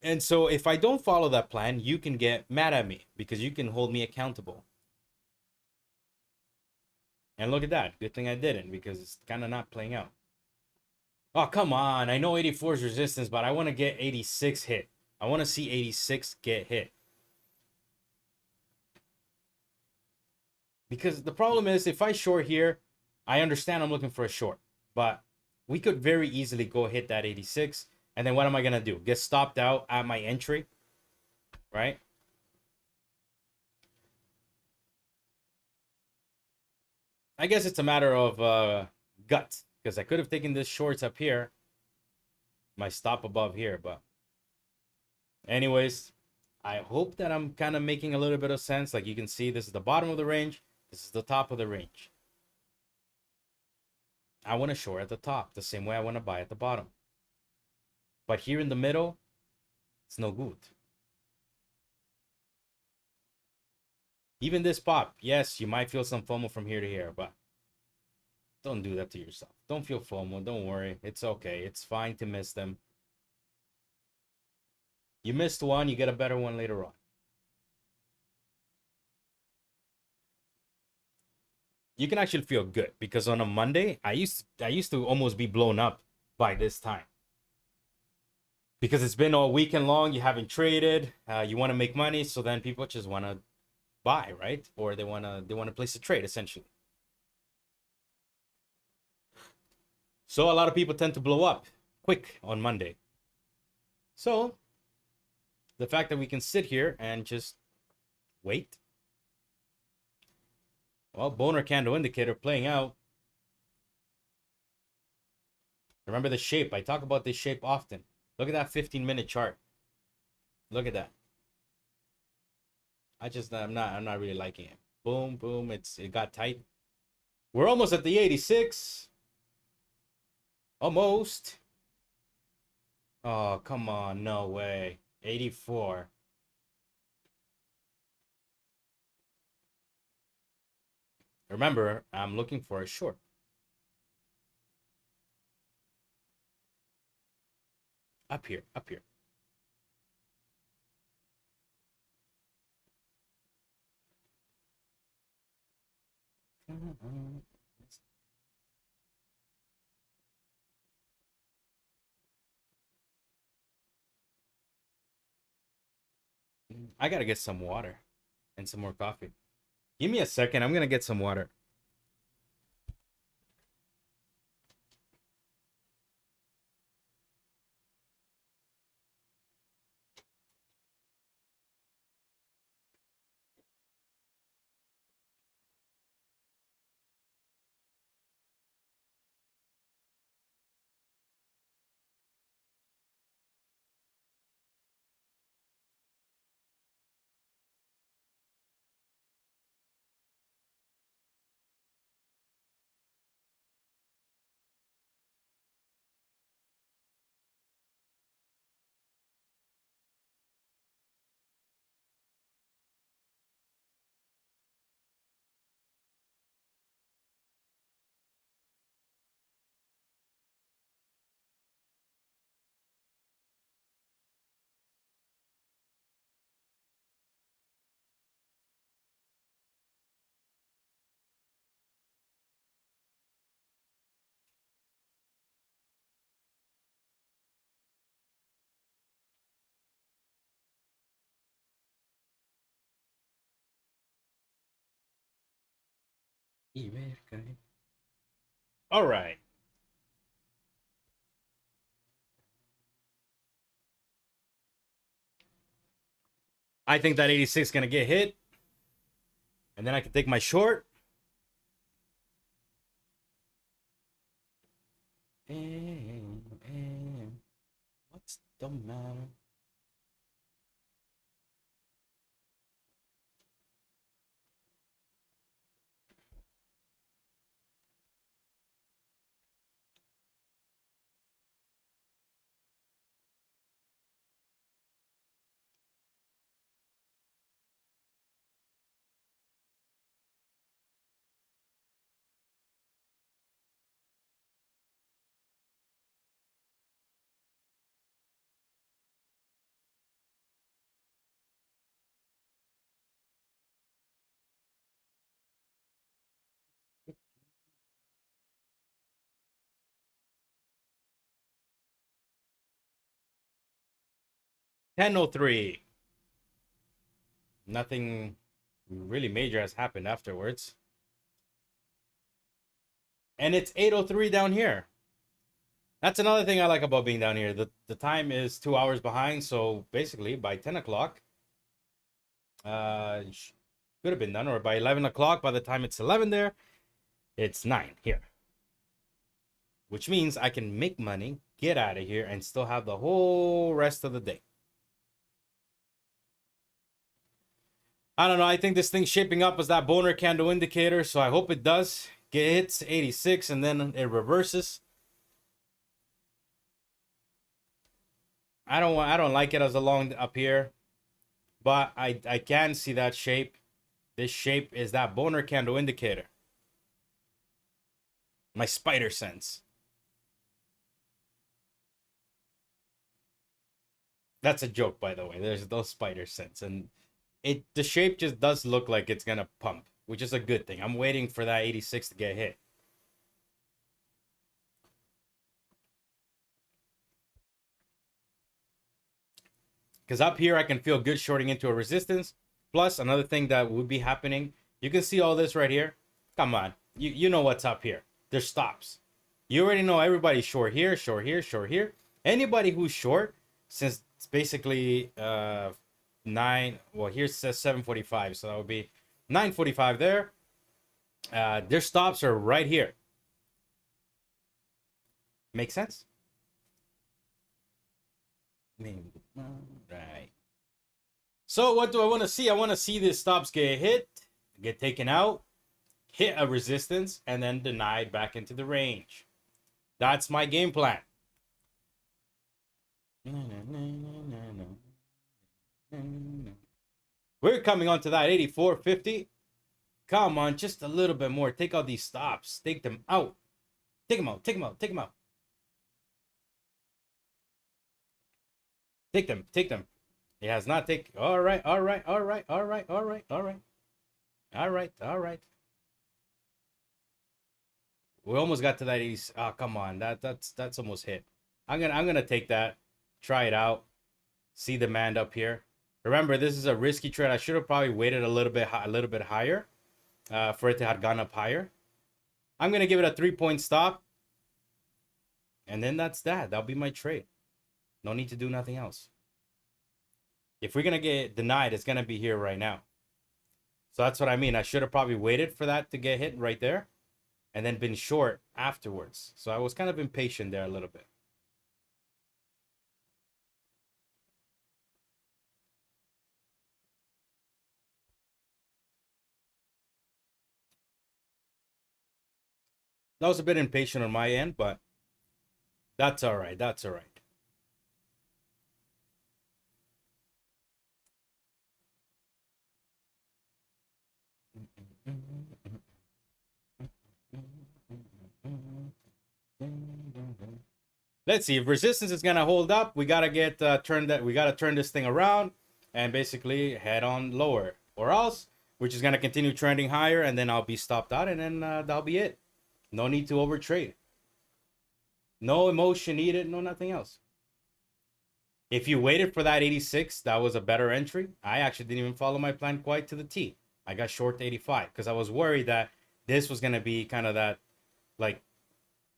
And so if I don't follow that plan, you can get mad at me because you can hold me accountable. And look at that. Good thing I didn't because it's kind of not playing out. Oh, come on. I know 84 is resistance, but I want to get 86 hit. I want to see 86 get hit. Because the problem is if I short here, I understand I'm looking for a short. But we could very easily go hit that 86. And then what am I going to do? Get stopped out at my entry? Right? I guess it's a matter of gut. Because I could have taken this shorts up here. My stop above here. But anyways, I hope that I'm kind of making a little bit of sense. Like you can see, this is the bottom of the range. This is the top of the range. I want to short at the top the same way I want to buy at the bottom. But here in the middle, it's no good. Even this pop, yes, you might feel some FOMO from here to here, but don't do that to yourself. Don't feel FOMO. Don't worry. It's okay. It's fine to miss them. You missed one, you get a better one later on. You can actually feel good because on a Monday, I used to almost be blown up by this time. Because it's been all weekend long, you haven't traded, you want to make money, so then people just want to buy, right? Or they want to place a trade essentially. So a lot of people tend to blow up quick on Monday. So the fact that we can sit here and just wait. Well, boner candle indicator playing out. Remember the shape. I talk about this shape often. Look at that 15-minute chart. Look at that. I'm not really liking it. Boom, boom. It got tight. We're almost at the 86. Almost. Oh, come on. No way. 84. Remember, I'm looking for a short. Up here, up here. I gotta get some water and some more coffee. Give me a second. I'm gonna get some water. All right. I think that 86 is gonna get hit, and then I can take my short. And what's the matter? $10.03. Nothing really major has happened afterwards. And it's 8:03 down here. That's another thing I like about being down here. The time is 2 hours behind, so basically by 10 o'clock, could have been done, or by 11 o'clock, by the time it's 11 there, it's 9 here. Which means I can make money, get out of here, and still have the whole rest of the day. I don't know. I think this thing's shaping up as that boner candle indicator, so I hope it does. Get hits 86 and then it reverses. I don't like it as a long up here, but I can see that shape. This shape is that boner candle indicator. My spider sense. That's a joke, by the way. There's no spider sense, and the shape just does look like it's gonna pump, which is a good thing. I'm waiting for that 86 to get hit. Because up here, I can feel good shorting into a resistance. Plus, another thing that would be happening, you can see all this right here. Come on. You know what's up here. There's stops. You already know everybody's short here, short here, short here. Anybody who's short, since It's basically 9. Well, here it says 7:45, so that would be 9:45 there. Their stops are right here. Make sense? Right. So what do I want to see? I want to see these stops get hit, get taken out, hit a resistance, and then denied back into the range. That's my game plan. We're coming onto that 84.50. Come on, just a little bit more. Take out these stops. Take them out. Take them out. Take them out. Take them out. Take them. Take them. It has not taken. All right. All right. All right. All right. All right. All right. All right. All right. We almost got to that 80. Oh, come on. That's almost hit. I'm gonna take that. Try it out. See demand up here. Remember, this is a risky trade. I should have probably waited a little bit higher for it to have gone up higher. I'm gonna give it a 3-point stop, and then that's that. That'll be my trade. No need to do nothing else. If we're gonna get denied, it's gonna be here right now. So that's what I mean. I should have probably waited for that to get hit right there, and then been short afterwards. So I was kind of impatient there a little bit. That was a bit impatient on my end, but that's all right. That's all right. Let's see if resistance is gonna hold up. We gotta get we gotta turn this thing around and basically head on lower, or else we're just gonna continue trending higher, and then I'll be stopped out, and then that'll be it. No need to overtrade. No emotion needed. No nothing else. If you waited for that 86, that was a better entry. I actually didn't even follow my plan quite to the T. I got short 85 because I was worried that this was gonna be kind of that, like,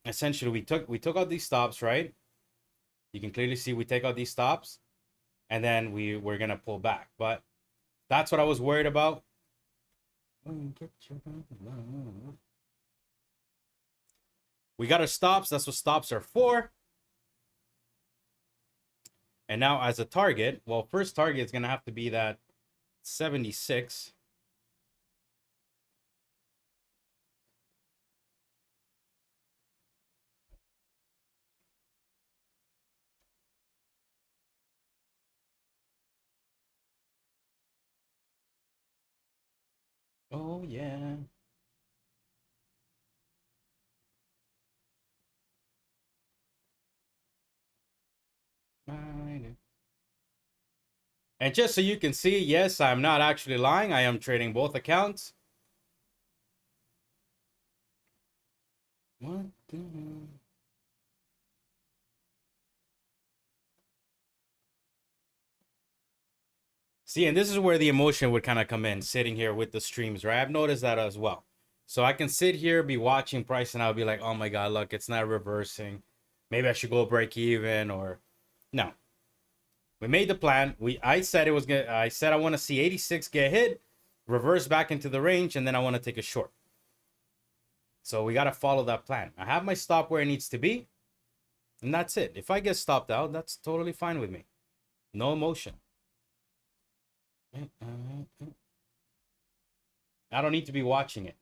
essentially we took out these stops, right? You can clearly see we take out these stops, and then we're gonna pull back. But that's what I was worried about. We got our stops. That's what stops are for. And now as a target, well, first target is gonna have to be that 76. Oh yeah. And just so you can see, yes, I'm not actually lying. I am trading both accounts. What the hell? See, and this is where the emotion would kind of come in, sitting here with the streams, right? I've noticed that as well. So I can sit here, be watching price, and I'll be like, oh my God, look, it's not reversing. Maybe I should go break even, or no. We made the plan. I said I want to see 86 get hit, reverse back into the range, and then I want to take a short. So we got to follow that plan. I have my stop where it needs to be, and that's it. If I get stopped out, that's totally fine with me. No emotion. I don't need to be watching it.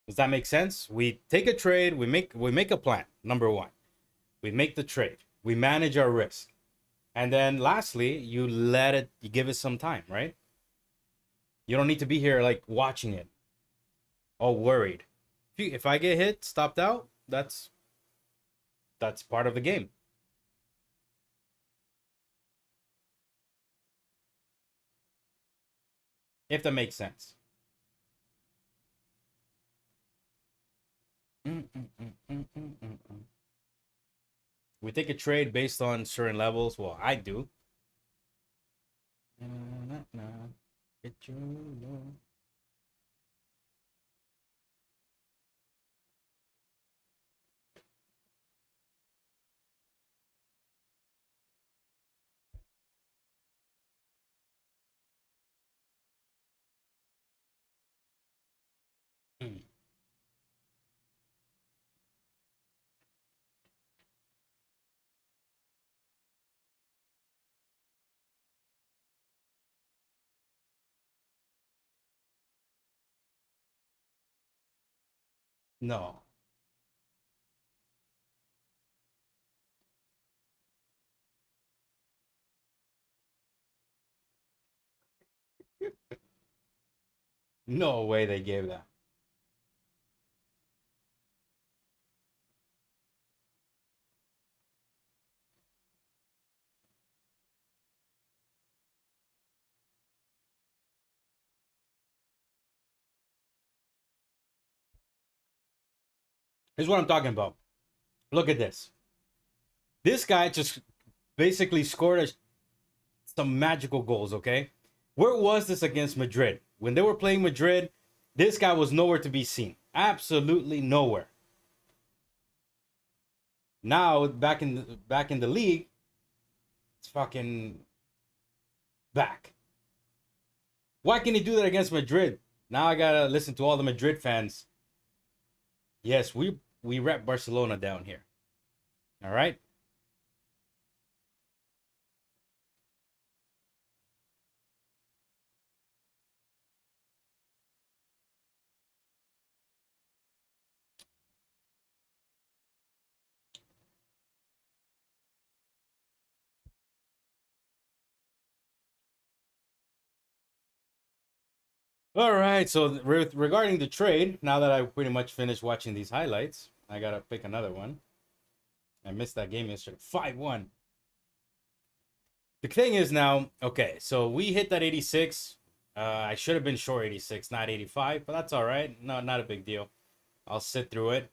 Does that make sense? We take a trade, we make a plan. Number one, we make the trade, we manage our risk, and then lastly, you give it some time, right? You don't need to be here like watching it, all worried. If I get hit, stopped out, that's part of the game. If that makes sense. We take a trade based on certain levels. Well, I do. No. No way they gave that. Here's what I'm talking about. Look at this. This guy just basically scored some magical goals, okay? Where was this against Madrid? When they were playing Madrid, this guy was nowhere to be seen. Absolutely nowhere. Now back in the league, it's fucking back. Why can he do that against Madrid? Now I gotta listen to all the Madrid fans. Yes, we rep Barcelona down here. All right. All right. So regarding the trade, now that I pretty much finished watching these highlights, I gotta pick another one. I missed that game yesterday. 5-1. The thing is now, okay, so we hit that 86. I should have been short 86, not 85, but that's all right. No, not a big deal. I'll sit through it.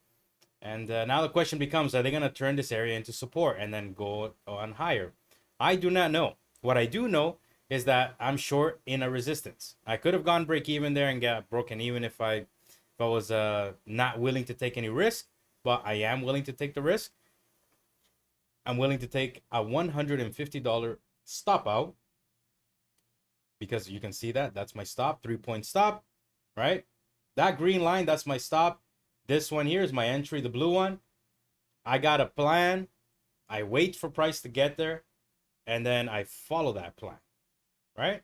And now the question becomes, are they going to turn this area into support and then go on higher? I do not know. What I do know is that I'm short in a resistance. I could have gone break even there and got broken even if I was not willing to take any risk, but I am willing to take the risk. I'm willing to take a $150 stop out because you can see that's my stop, 3-point stop, right? That green line, that's my stop. This one here is my entry, the blue one. I got a plan. I wait for price to get there, and then I follow that plan, right?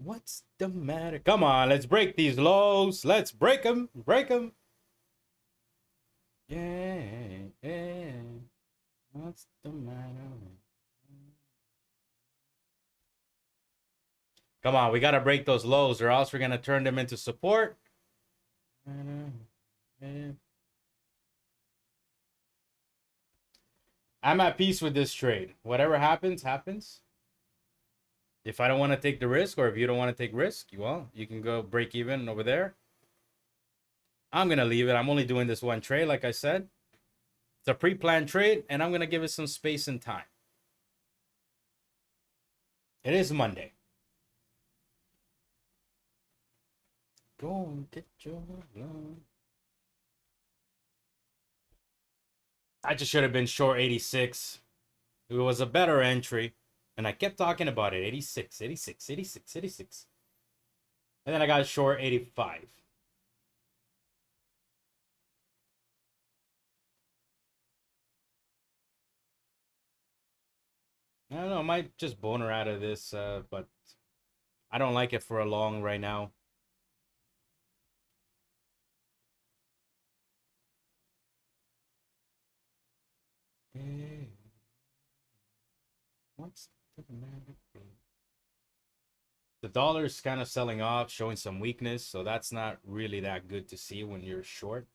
What's the matter? Come on, let's break these lows. Let's break them. Break them. Yeah, yeah. What's the matter? Come on, we got to break those lows or else we're going to turn them into support. I'm at peace with this trade. Whatever happens, happens. If I don't want to take the risk, or if you don't want to take risk, well, you can go break even over there. I'm going to leave it. I'm only doing this one trade, like I said. It's a pre-planned trade, and I'm going to give it some space and time. It is Monday. Go and get your blood. I just should have been short 86. It was a better entry. And I kept talking about it. 86, 86, 86, 86. And then I got short 85. I don't know. I might just boner out of this, but I don't like it for a long right now. Hey, what's the matter? The dollar's kind of selling off, showing some weakness, so that's not really that good to see when you're short.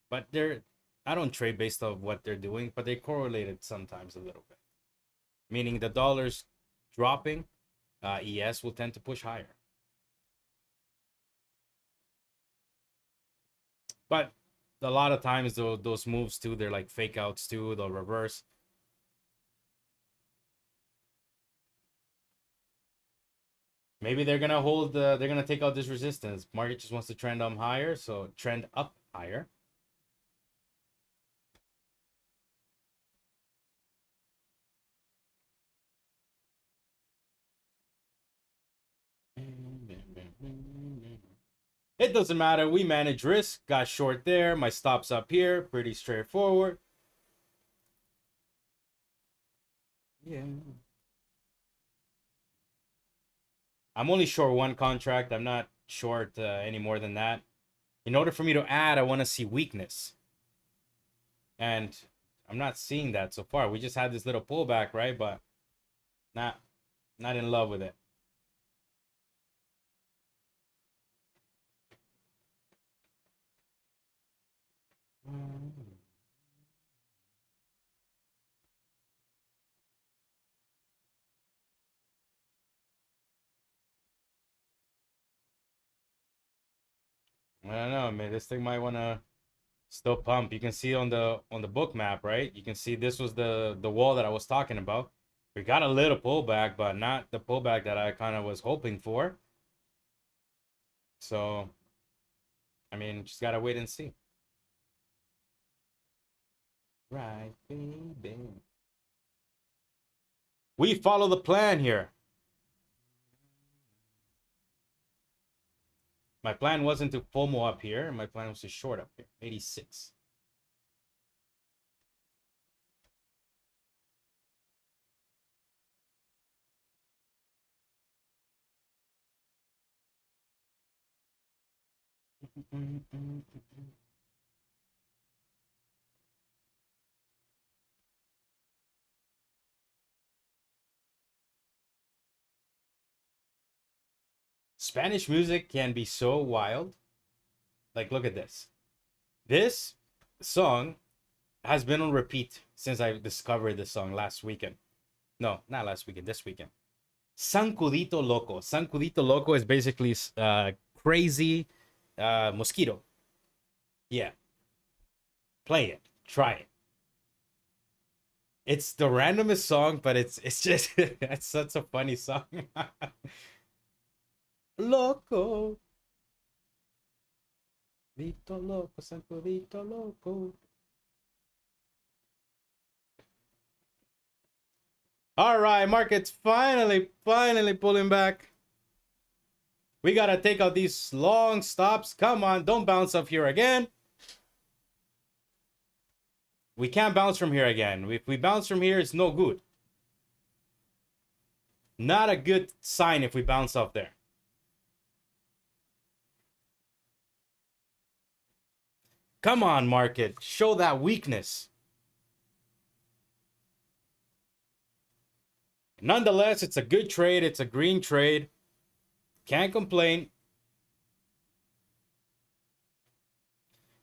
But I don't trade based on what they're doing, but they correlated sometimes a little bit. Meaning the dollar's dropping, ES will tend to push higher. But a lot of times those moves too, they're like fake outs too, they'll reverse. Maybe they're gonna hold. They're gonna take out this resistance. Market just wants to trend higher, so trend up higher. It doesn't matter. We manage risk. Got short there. My stop's up here. Pretty straightforward. Yeah. I'm only short one contract. I'm not short any more than that. In order for me to add, I want to see weakness. And I'm not seeing that so far. We just had this little pullback, right? But not in love with it. I don't know, man. This thing might want to still pump. You can see on the book map, right? You can see this was the wall that I was talking about. We got a little pullback, but not the pullback that I kind of was hoping for. So, I mean, just gotta wait and see. Right, baby. We follow the plan here. My plan wasn't to FOMO up here. My plan was to short up here. 86. Spanish music can be so wild. Like, look at this. This song has been on repeat since I discovered this song last weekend. No, not last weekend, this weekend. Sancudito Loco. Sancudito Loco is basically crazy mosquito. Yeah. Play it. Try it. It's the randomest song, but it's just it's such a funny song. Loco. Vito Loco, Sancudito Loco. All right, market's finally pulling back. We got to take out these long stops. Come on, don't bounce up here again. We can't bounce from here again. If we bounce from here, it's no good. Not a good sign if we bounce up there. Come on, market. Show that weakness. Nonetheless, it's a good trade. It's a green trade. Can't complain.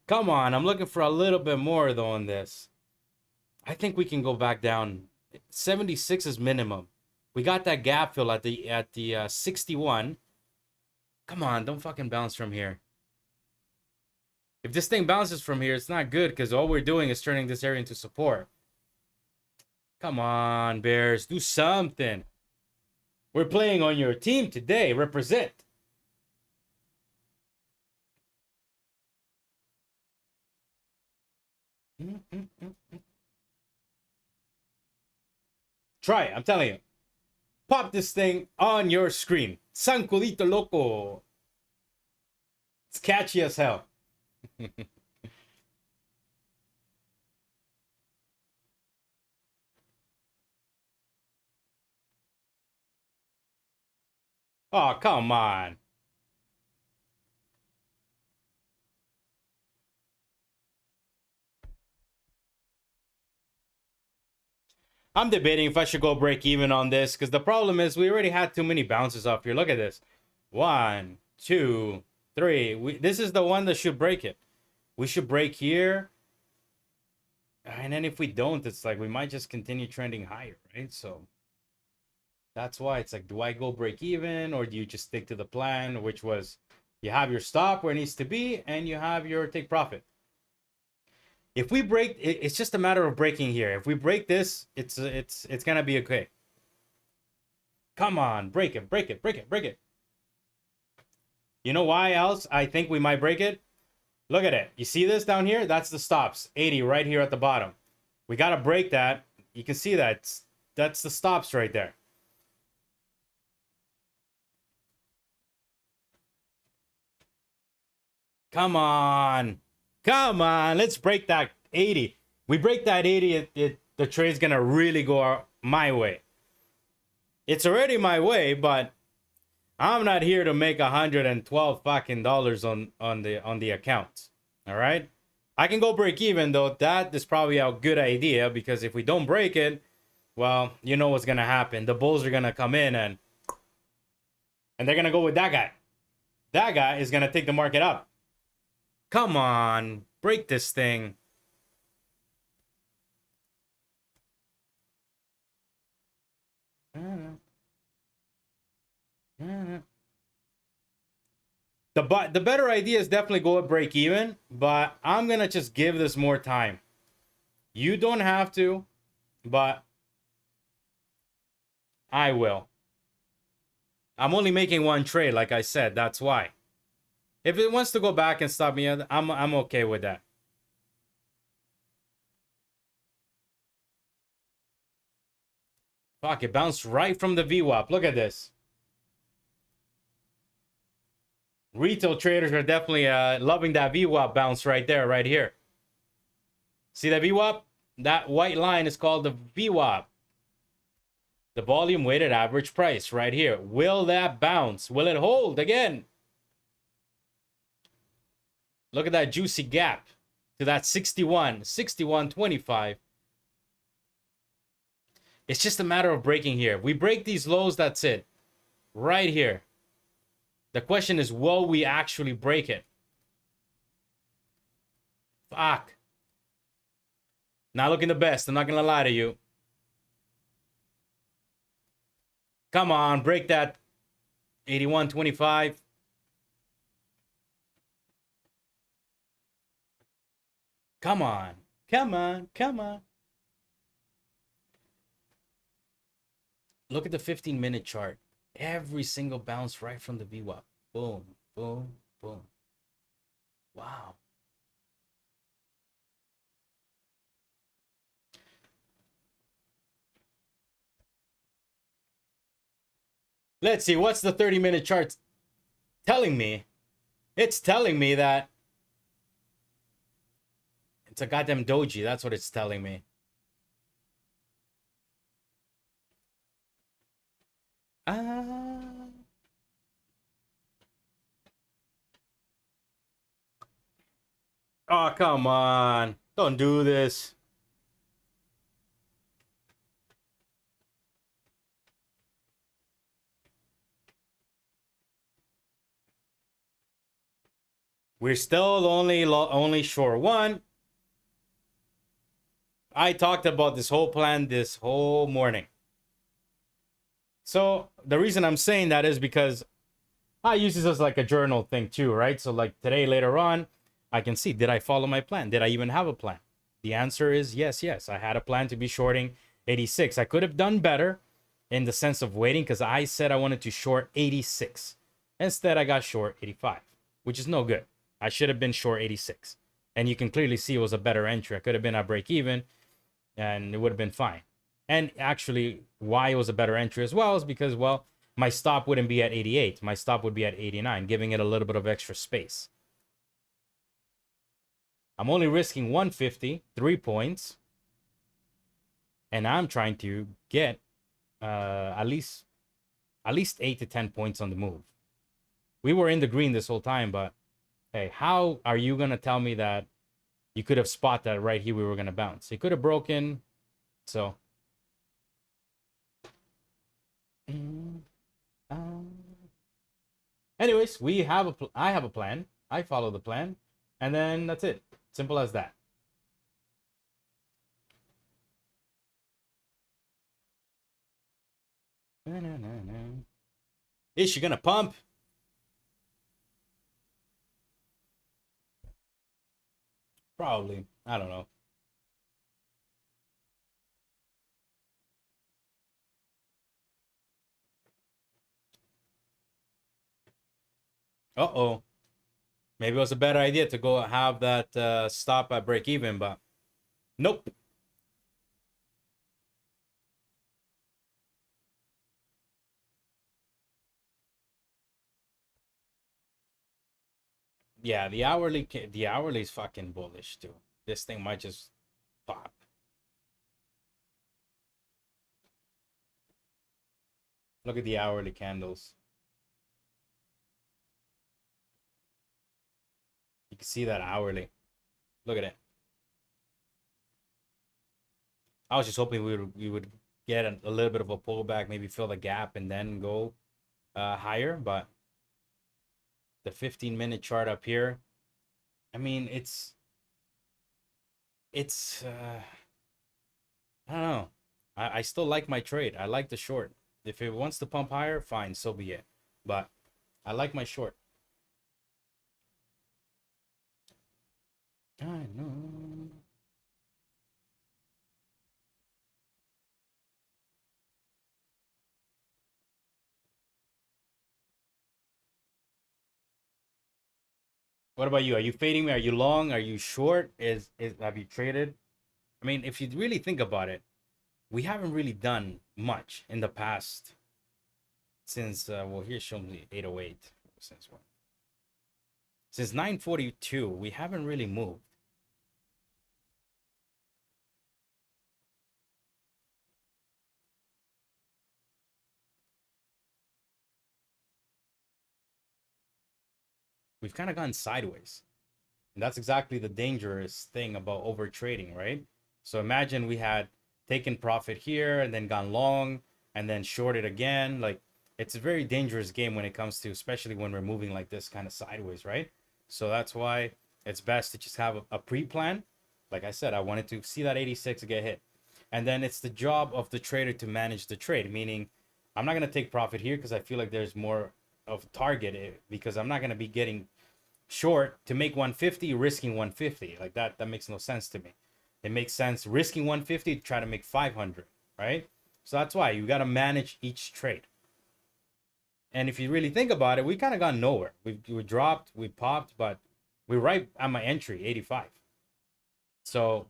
Come on, I'm looking for a little bit more though on this. I think we can go back down. 76 is minimum. We got that gap fill at the 61. Come on, don't fucking bounce from here. If this thing bounces from here, it's not good because all we're doing is turning this area into support. Come on, Bears, do something. We're playing on your team today. Represent. Try it, I'm telling you. Pop this thing on your screen. Sancudito Loco. It's catchy as hell. Oh, come on. I'm debating if I should go break even on this because the problem is we already had too many bounces off here. Look at this. 1, 2, 3. This is the one that should break it. We should break here. And then if we don't, it's like we might just continue trending higher, right? So that's why it's like, do I go break even or do you just stick to the plan, which was you have your stop where it needs to be and you have your take profit. If we break, it's just a matter of breaking here. If we break this, it's gonna be okay. Come on, break it, break it, break it, break it. You know why else I think we might break it? Look at it. You see this down here? That's the stops. 80 right here at the bottom. We got to break that. You can see that. That's the stops right there. Come on. Come on. Let's break that 80. We break that 80, the trade's going to really go my way. It's already my way, but I'm not here to make $112 fucking dollars on the account. All right? I can go break even, though. That is probably a good idea, because if we don't break it, well, you know what's going to happen. The bulls are going to come in and they're going to go with that guy. That guy is going to take the market up. Come on. Break this thing. The better idea is definitely go at break even, but I'm going to just give this more time. You don't have to, but I will. I'm only making one trade, like I said. That's why. If it wants to go back and stop me, I'm okay with that. Fuck, it bounced right from the VWAP. Look at this. Retail traders are definitely loving that VWAP bounce right there, right here. See that VWAP? That white line is called the VWAP. The volume weighted average price right here. Will that bounce? Will it hold again? Look at that juicy gap to that 61.25. It's just a matter of breaking here. If we break these lows, that's it. Right here. The question is, will we actually break it? Fuck. Not looking the best. I'm not going to lie to you. Come on, break that 81.25. Come on. Come on. Come on. Look at the 15-minute chart. Every single bounce right from the VWAP. Boom, boom, boom. Wow. Let's see, what's the 30-minute chart telling me? It's telling me that it's a goddamn doji. That's what it's telling me. Oh, come on. Don't do this. We're still only short one. I talked about this whole plan this whole morning. So the reason I'm saying that is because I use this as like a journal thing too, right? So like today, later on, I can see, did I follow my plan? Did I even have a plan? The answer is yes. I had a plan to be shorting 86. I could have done better in the sense of waiting, because I said I wanted to short 86. Instead, I got short 85, which is no good. I should have been short 86. And you can clearly see it was a better entry. I could have been at break even and it would have been fine. And actually, why it was a better entry as well is because, well, my stop wouldn't be at 88. My stop would be at 89, giving it a little bit of extra space. I'm only risking 150, 3 points. And I'm trying to get at least 8 to 10 points on the move. We were in the green this whole time, but hey, how are you going to tell me that you could have spotted that right here we were going to bounce? It could have broken. So anyways, I have a plan. I follow the plan, and then that's it. Simple as that. Is she gonna pump? Probably. I don't know. Uh-oh. Maybe it was a better idea to go have that stop at break even, but nope. Yeah, the hourly is fucking bullish too. This thing might just pop. Look at the hourly candles. You can see that hourly. Look at it. I was just hoping we would get a little bit of a pullback, maybe fill the gap and then go higher, but the 15-minute chart up here, I mean, it's I don't know. I still like my trade. I like the short. If it wants to pump higher, fine, so be it. But I like my short. I know. What about you? Are you fading me? Are you long? Are you short? Is have you traded? I mean, if you really think about it, we haven't really done much in the past since well, here shows me 808. Since when? Since 942, we haven't really moved. We've kind of gone sideways. And that's exactly the dangerous thing about over trading, right? So imagine we had taken profit here and then gone long and then shorted again. Like, it's a very dangerous game when it comes to, especially when we're moving like this kind of sideways, right? So that's why it's best to just have a pre-plan. Like I said, I wanted to see that 86 get hit. And then it's the job of the trader to manage the trade, meaning I'm not going to take profit here because I feel like there's more of target, because I'm not going to be getting short to make 150, risking 150. Like that makes no sense to me. It makes sense risking 150 to try to make 500, right? So that's why you got to manage each trade. And if you really think about it, we kind of gone nowhere. We dropped, we popped, but we're right at my entry, 85. So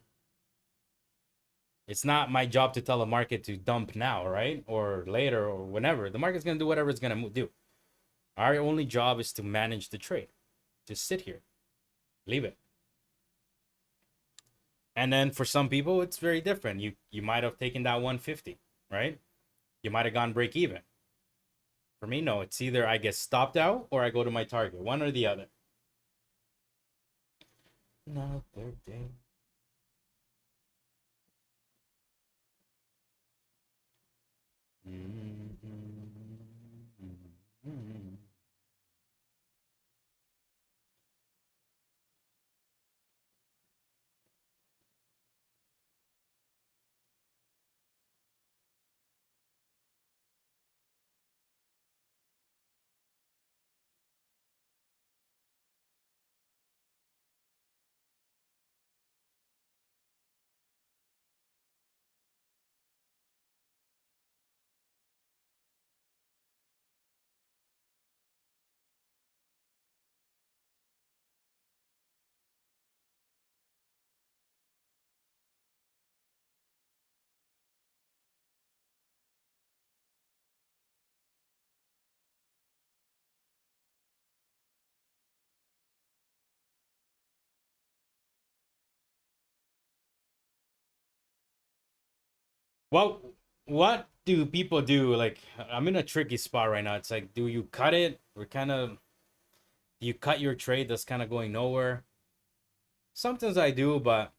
it's not my job to tell the market to dump now, right? Or later or whenever. The market's going to do whatever it's going to do. Our only job is to manage the trade. Just sit here. Leave it. And then for some people, it's very different. You might have taken that 150, right? You might have gone break even. For me, no. It's either I get stopped out or I go to my target. One or the other. Another day. Well, what do people do? Like, I'm in a tricky spot right now. It's like, do you cut it? We're kind of, do you cut your trade that's kind of going nowhere? Sometimes I do, but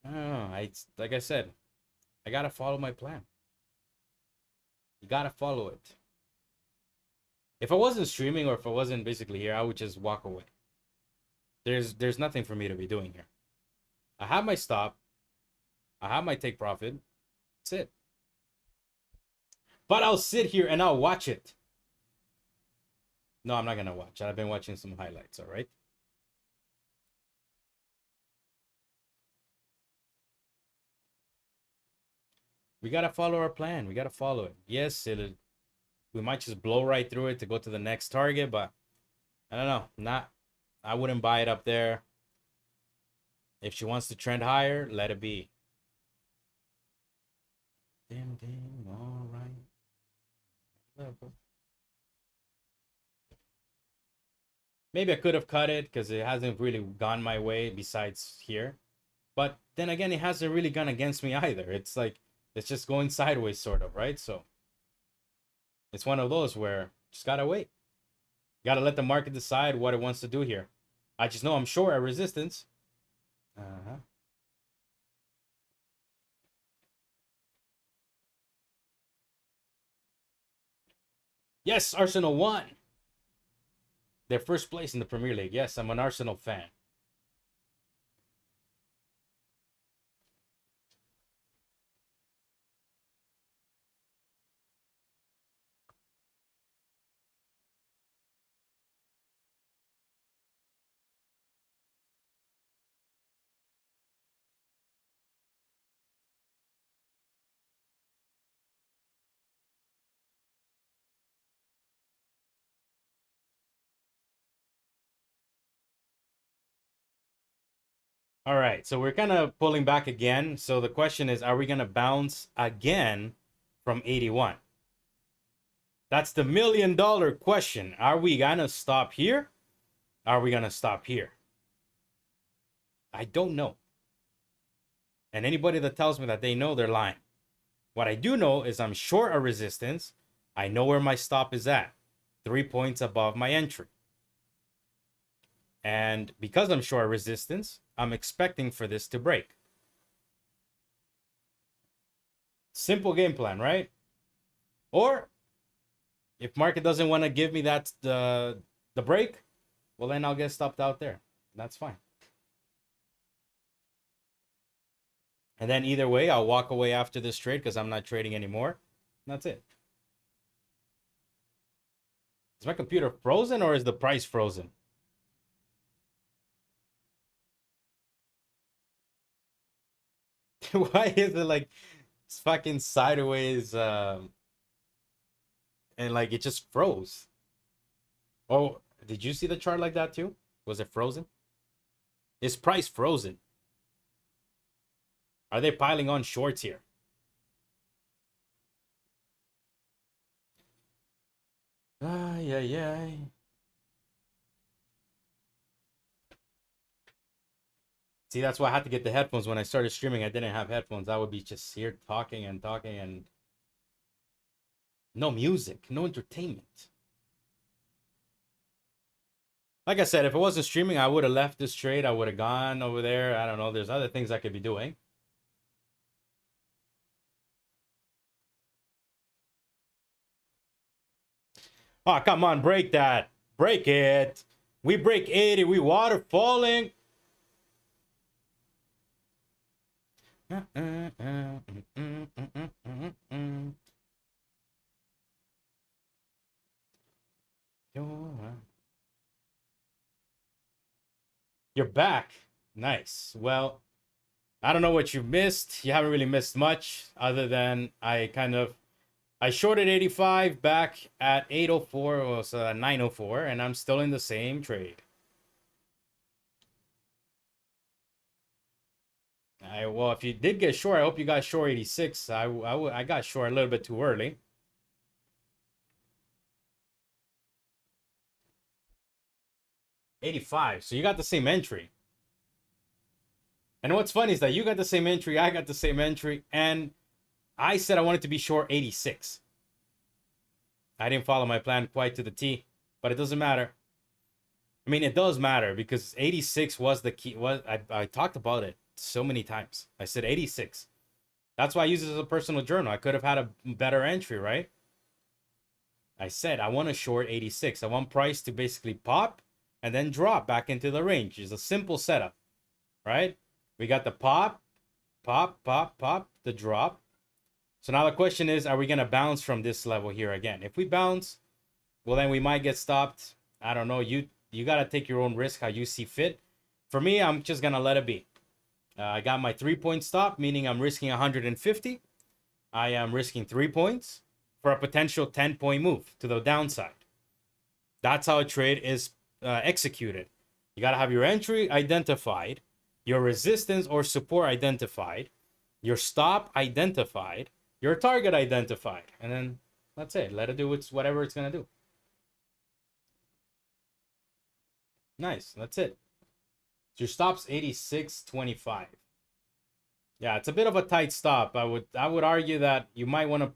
I don't know. Like I said, I gotta follow my plan. You gotta follow it. If I wasn't streaming or if I wasn't basically here, I would just walk away. There's nothing for me to be doing here. I have my stop. I have my take profit. That's it. But I'll sit here and I'll watch it. No, I'm not gonna watch it. I've been watching some highlights, all right? We gotta follow our plan. We gotta follow it. Yes, We might just blow right through it to go to the next target, but I don't know. I wouldn't buy it up there. If she wants to trend higher, let it be. Ding, ding, all right. Maybe I could have cut it because it hasn't really gone my way besides here. But then again, it hasn't really gone against me either. It's like, it's just going sideways sort of, right? So it's one of those where just gotta wait. Gotta let the market decide what it wants to do here. I just know I'm short at resistance. Yes, Arsenal won. They're first place in the Premier League. Yes, I'm an Arsenal fan. All right, so we're kind of pulling back again. So the question is, are we going to bounce again from 81? That's the $1 million question. Are we going to stop here? Are we going to stop here? I don't know. And anybody that tells me that they know, they're lying. What I do know is I'm short a resistance. I know where my stop is at. 3 points above my entry. And because I'm short resistance, I'm expecting for this to break. Simple game plan, right? Or if market doesn't want to give me that the break, well, then I'll get stopped out there. That's fine. And then either way, I'll walk away after this trade because I'm not trading anymore. That's it. Is my computer frozen or is the price frozen? Why is it like it's fucking sideways and like it just froze? Oh, did you see the chart like that too? Was it frozen? Is price frozen? Are they piling on shorts here? Ay, ay, ay. See, that's why I had to get the headphones. When I started streaming, I didn't have headphones. I would be just here talking and talking and no music, no entertainment. Like I said, if I wasn't streaming, I would have left this trade. I would have gone over there. I don't know. There's other things I could be doing. Oh, come on. Break that. Break it. We break 80. We water falling. You're back. Nice. Well, I don't know what you missed. You haven't really missed much other than I shorted 85 back at 804, it was 904, and I'm still in the same trade. Well, if you did get short, I hope you got short 86. I got short a little bit too early. $85. So you got the same entry. And what's funny is that you got the same entry, I got the same entry, and I said I wanted to be short 86. I didn't follow my plan quite to the T, but it doesn't matter. I mean, it does matter because 86 was the key. I talked about it so many times. I said 86. That's why I use it as a personal journal. I could have had a better entry, right? I said I want to short 86. I want price to basically pop and then drop back into the range. It's a simple setup, right? We got the pop, pop, pop, pop, the drop. So now the question is, are we going to bounce from this level here again? If we bounce, well, then we might get stopped. I don't know. You got to take your own risk how you see fit. For me, I'm just going to let it be. I got my 3-point stop, meaning I'm risking 150. I am risking 3 points for a potential 10-point move to the downside. That's how a trade is executed. You got to have your entry identified, your resistance or support identified, your stop identified, your target identified, and then that's it. Let it do whatever it's going to do. Nice. That's it. So your stop's 86.25. Yeah, it's a bit of a tight stop. I would argue that you might want to,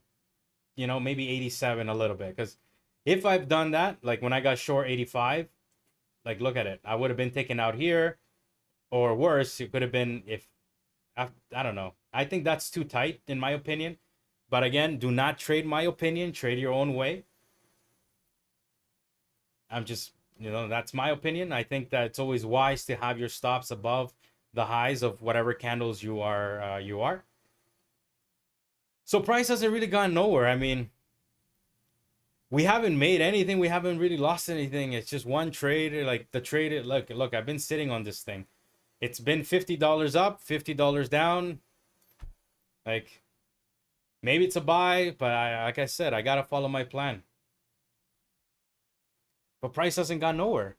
you know, maybe 87 a little bit, because if I've done that, like when I got short 85, like look at it, I would have been taken out here, or worse, it could have been if I don't know. I think that's too tight in my opinion. But again, do not trade my opinion. Trade your own way. I'm just, you know, that's my opinion. I think that it's always wise to have your stops above the highs of whatever candles you are. So price hasn't really gone nowhere. I mean, we haven't made anything. We haven't really lost anything. It's just one trade. Like the trade, look, I've been sitting on this thing. It's been $50 up, $50 down. Like, maybe it's a buy, but like I said, I got to follow my plan. But price hasn't gone nowhere.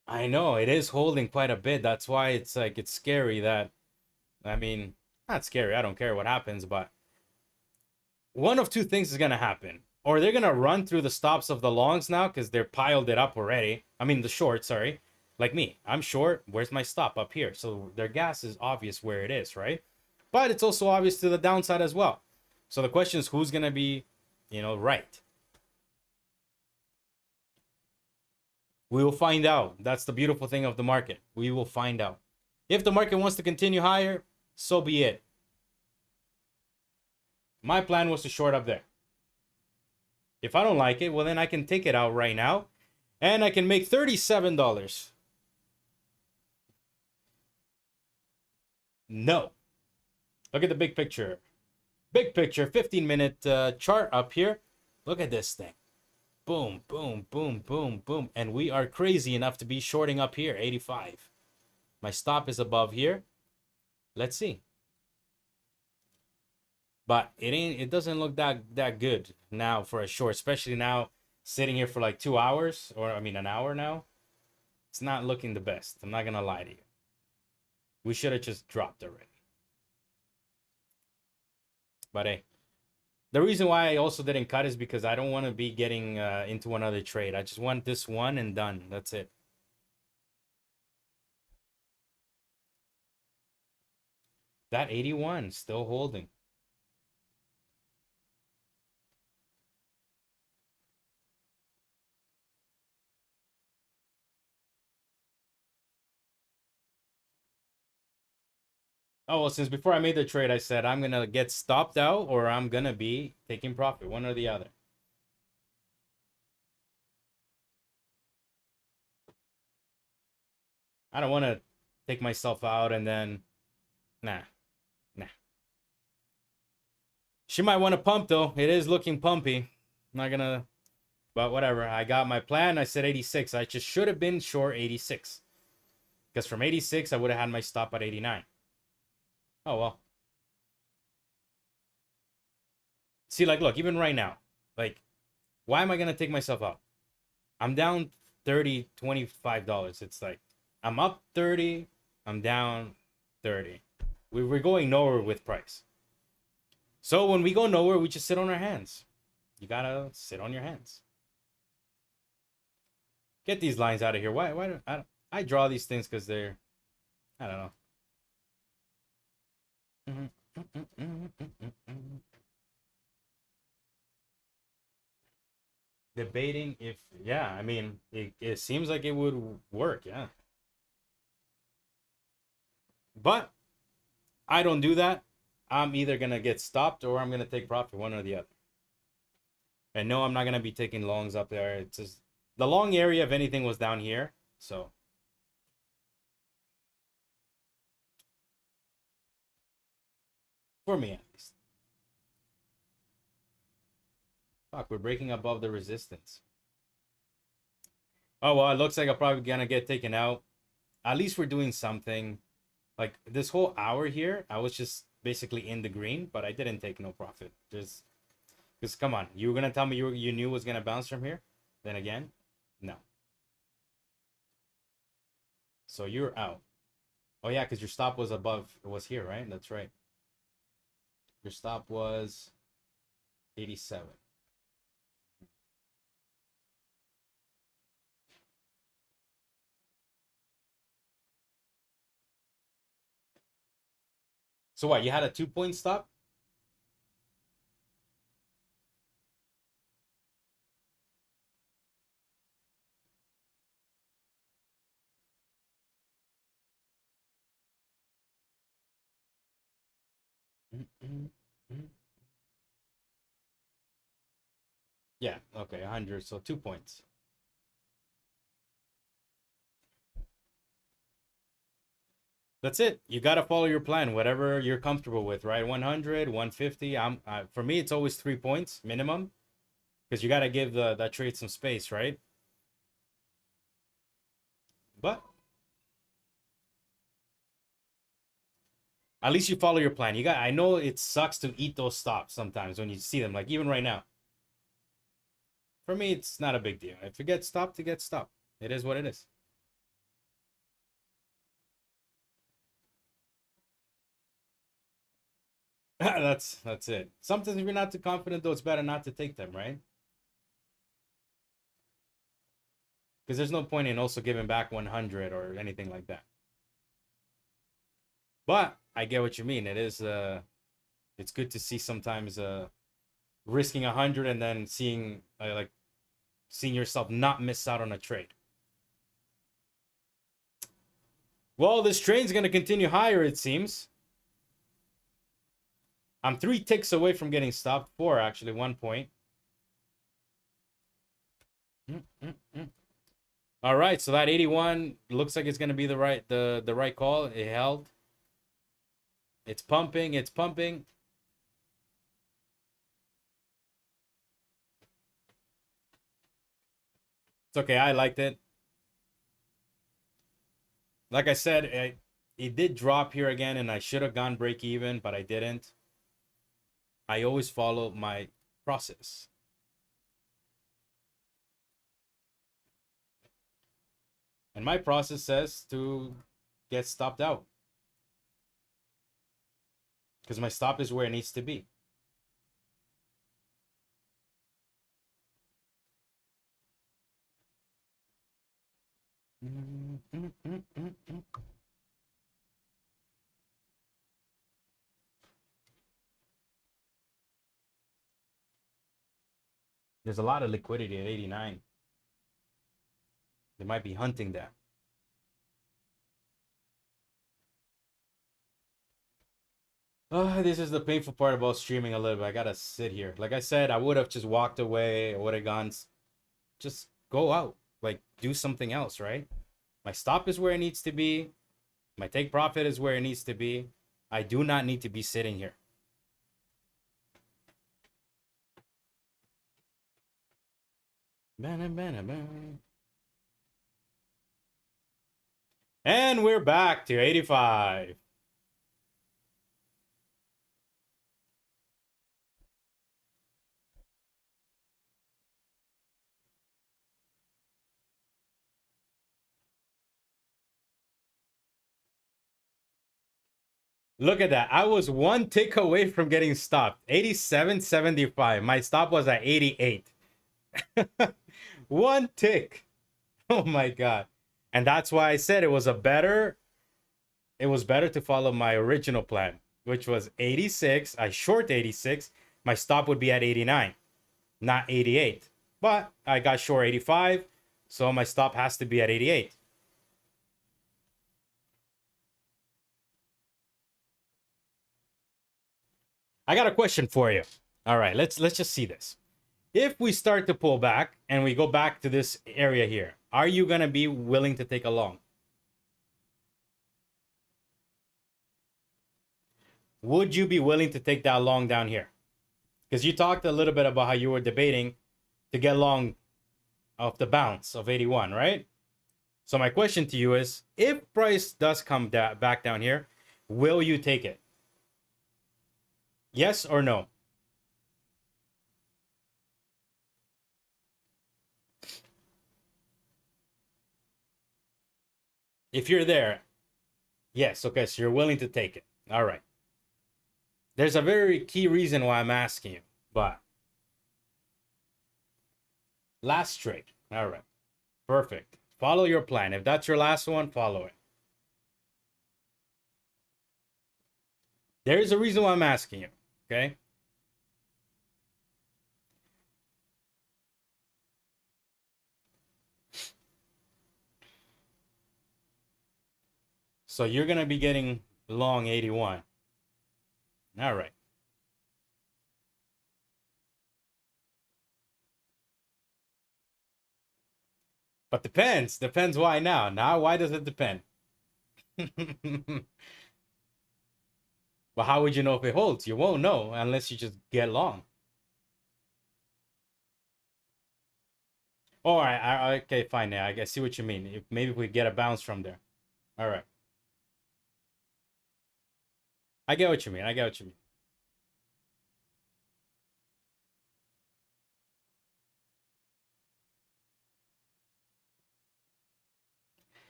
I know, it is holding quite a bit. That's why it's like, it's scary that, I mean, not scary. I don't care what happens, but one of two things is going to happen. Or they're going to run through the stops of the longs now because they're piled it up already. I mean, the short, sorry. Like me, I'm short. Where's my stop? Up here. So their gas is obvious where it is, right? But it's also obvious to the downside as well. So the question is, who's going to be, you know, right? We will find out. That's the beautiful thing of the market. We will find out. If the market wants to continue higher, so be it. My plan was to short up there. If I don't like it, well, then I can take it out right now. And I can make $37. No. Look at the big picture. Big picture, 15-minute chart up here. Look at this thing. Boom, boom, boom, boom, boom. And we are crazy enough to be shorting up here, 85. My stop is above here. Let's see. But it doesn't look that good now for a short, especially now sitting here for like 2 hours, or I mean an hour now. It's not looking the best. I'm not going to lie to you. We should have just dropped already. But hey, the reason why I also didn't cut is because I don't want to be getting into another trade. I just want this one and done. That's it. That 81 still holding. Oh, well, since before I made the trade, I said I'm going to get stopped out or I'm going to be taking profit, one or the other. I don't want to take myself out and then, nah. She might want to pump, though. It is looking pumpy. I'm not going to, but whatever. I got my plan. I said 86. I just should have been short 86. Because from 86, I would have had my stop at 89. Oh, well. See, like, look, even right now, like, why am I going to take myself out? I'm down $30, $25. It's like, I'm up 30, I'm down 30. We're going nowhere with price. So when we go nowhere, we just sit on our hands. You got to sit on your hands. Get these lines out of here. Why do I draw these things because they're, I don't know. Debating if, yeah, I mean, it seems like it would work, yeah. But I don't do that. I'm either going to get stopped or I'm going to take profit, one or the other. And no, I'm not going to be taking longs up there. It's just, the long area, if anything, was down here. So for me, at least. Fuck, we're breaking above the resistance. Oh, well, it looks like I'm probably going to get taken out. At least we're doing something. Like this whole hour here, I was just basically in the green, but I didn't take no profit. Just because, come on, you were gonna tell me you knew it was gonna bounce from here. Then again, no. So you're out. Oh yeah, because your stop was above. It was here, right? That's right. Your stop was 87. So what? You had a 2-point stop? Yeah. Okay. 100. So 2 points. That's it. You got to follow your plan, whatever you're comfortable with, right? 100, 150. For me, it's always 3 points minimum because you got to give that trade some space, right? But at least you follow your plan. I know it sucks to eat those stops sometimes when you see them, like even right now. For me, it's not a big deal. If you get stopped, you get stopped. It is what it is. That's it. Sometimes if you're not too confident, though, it's better not to take them, right? Because there's no point in also giving back 100 or anything like that. But I get what you mean. It is it's good to see sometimes risking 100 and then seeing yourself not miss out on a trade. Well, this train's gonna continue higher, it seems. I'm 3 ticks away from getting stopped. 4 actually, 1 point. All right, so that 81 looks like it's gonna be the right call. It held. It's pumping. It's pumping. It's okay. I liked it. Like I said, it did drop here again, and I should have gone break even, but I didn't. I always follow my process. And my process says to get stopped out. Because my stop is where it needs to be. There's a lot of liquidity at 89. They might be hunting that. This is the painful part about streaming a little bit. I gotta sit here. Like I said, I would have just walked away. I would have gone. Just go out. Like, do something else, right? My stop is where it needs to be. My take profit is where it needs to be. I do not need to be sitting here. And we're back to 85. Look at that. I was 1 tick away from getting stopped. 87.75. My stop was at 88. 1 tick. Oh my God. And that's why I said it was better to follow my original plan, which was 86. I short 86. My stop would be at 89, not 88. But I got short 85, so my stop has to be at 88. I got a question for you. All right, let's just see this. If we start to pull back and we go back to this area here, are you going to be willing to take a long? Would you be willing to take that long down here? Because you talked a little bit about how you were debating to get long off the bounce of 81, right? So my question to you is, if price does come back down here, will you take it? Yes or no? If you're there, yes. Okay, so you're willing to take it. All right. There's a very key reason why I'm asking you, but last trade. All right. Perfect. Follow your plan. If that's your last one, follow it. There is a reason why I'm asking you, okay? So you're going to be getting long 81. All right. But depends. Depends why now. Now, why does it depend? But how would you know if it holds? You won't know unless you just get long. Oh, all right. Okay, fine. Yeah, I see what you mean. Maybe we get a bounce from there. All right. I get what you mean. I get what you mean.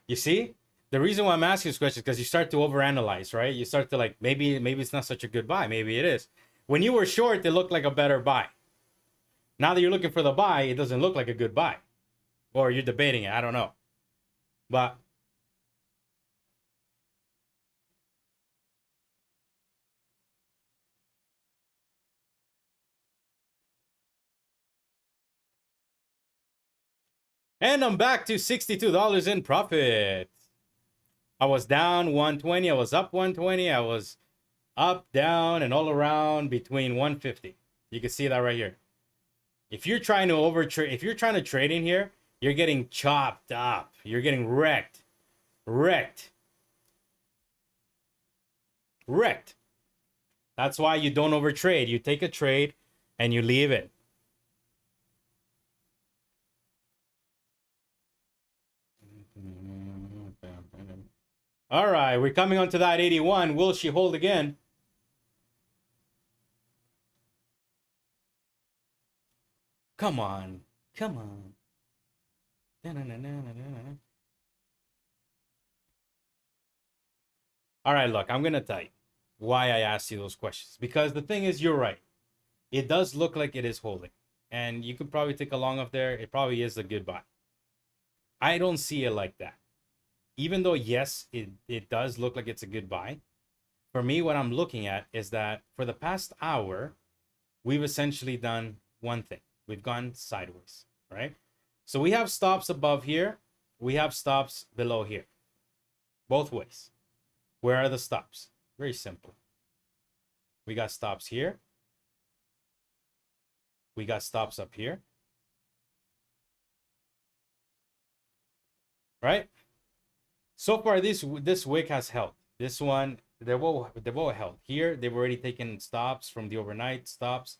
You see? The reason why I'm asking this question is because you start to overanalyze, right? You start to like, maybe it's not such a good buy. Maybe it is. When you were short, it looked like a better buy. Now that you're looking for the buy, it doesn't look like a good buy. Or you're debating it. I don't know. But and I'm back to $62 in profit. I was down 120. I was up 120. I was up, down, and all around between 150. You can see that right here. If you're trying to overtrade, if you're trying to trade in here, you're getting chopped up. You're getting wrecked. Wrecked. Wrecked. That's why you don't overtrade. You take a trade and you leave it. All right, we're coming on to that 81. Will she hold again? Come on. Come on. All right, look, I'm going to tell you why I asked you those questions. Because the thing is, you're right. It does look like it is holding. And you could probably take a long up there. It probably is a good buy. I don't see it like that. Even though, yes, it does look like it's a good buy. For me, what I'm looking at is that for the past hour, we've essentially done one thing. We've gone sideways, right? So we have stops above here. We have stops below here. Both ways. Where are the stops? Very simple. We got stops here. We got stops up here. Right? So far, this wick has held. This one, they've all held. Here, they've already taken stops from the overnight stops.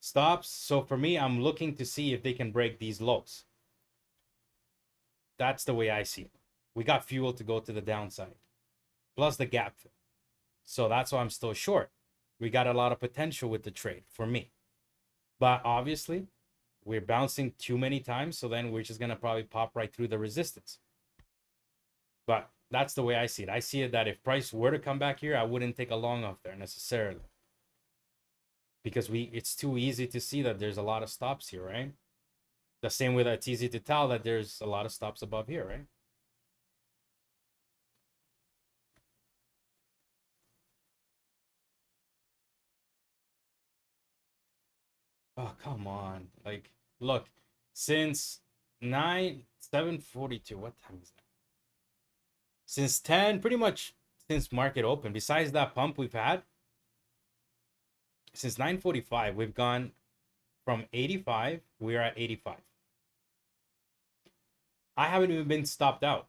So for me, I'm looking to see if they can break these lows. That's the way I see it. We got fuel to go to the downside. Plus the gap fill. So that's why I'm still short. We got a lot of potential with the trade for me. But obviously, we're bouncing too many times. So then we're just going to probably pop right through the resistance. But that's the way I see it. I see it that if price were to come back here, I wouldn't take a long off there necessarily. Because it's too easy to see that there's a lot of stops here, right? The same way that it's easy to tell that there's a lot of stops above here, right? Oh, come on. Like, look, since 7:42, what time is that? Since 10, pretty much since market open, besides that pump we've had, since 9:45, we've gone from 85, we're at 85. I haven't even been stopped out.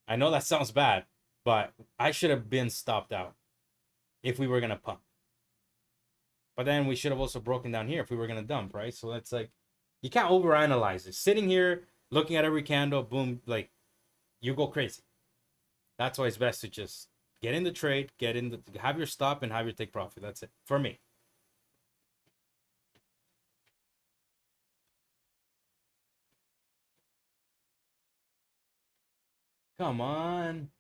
I know that sounds bad, but I should have been stopped out if we were going to pump. But then we should have also broken down here if we were going to dump, right? So it's like, you can't overanalyze it. Sitting here, looking at every candle, boom, like, you go crazy. That's why it's best to just get in the trade, have your stop, and have your take profit. That's it for me. Come on.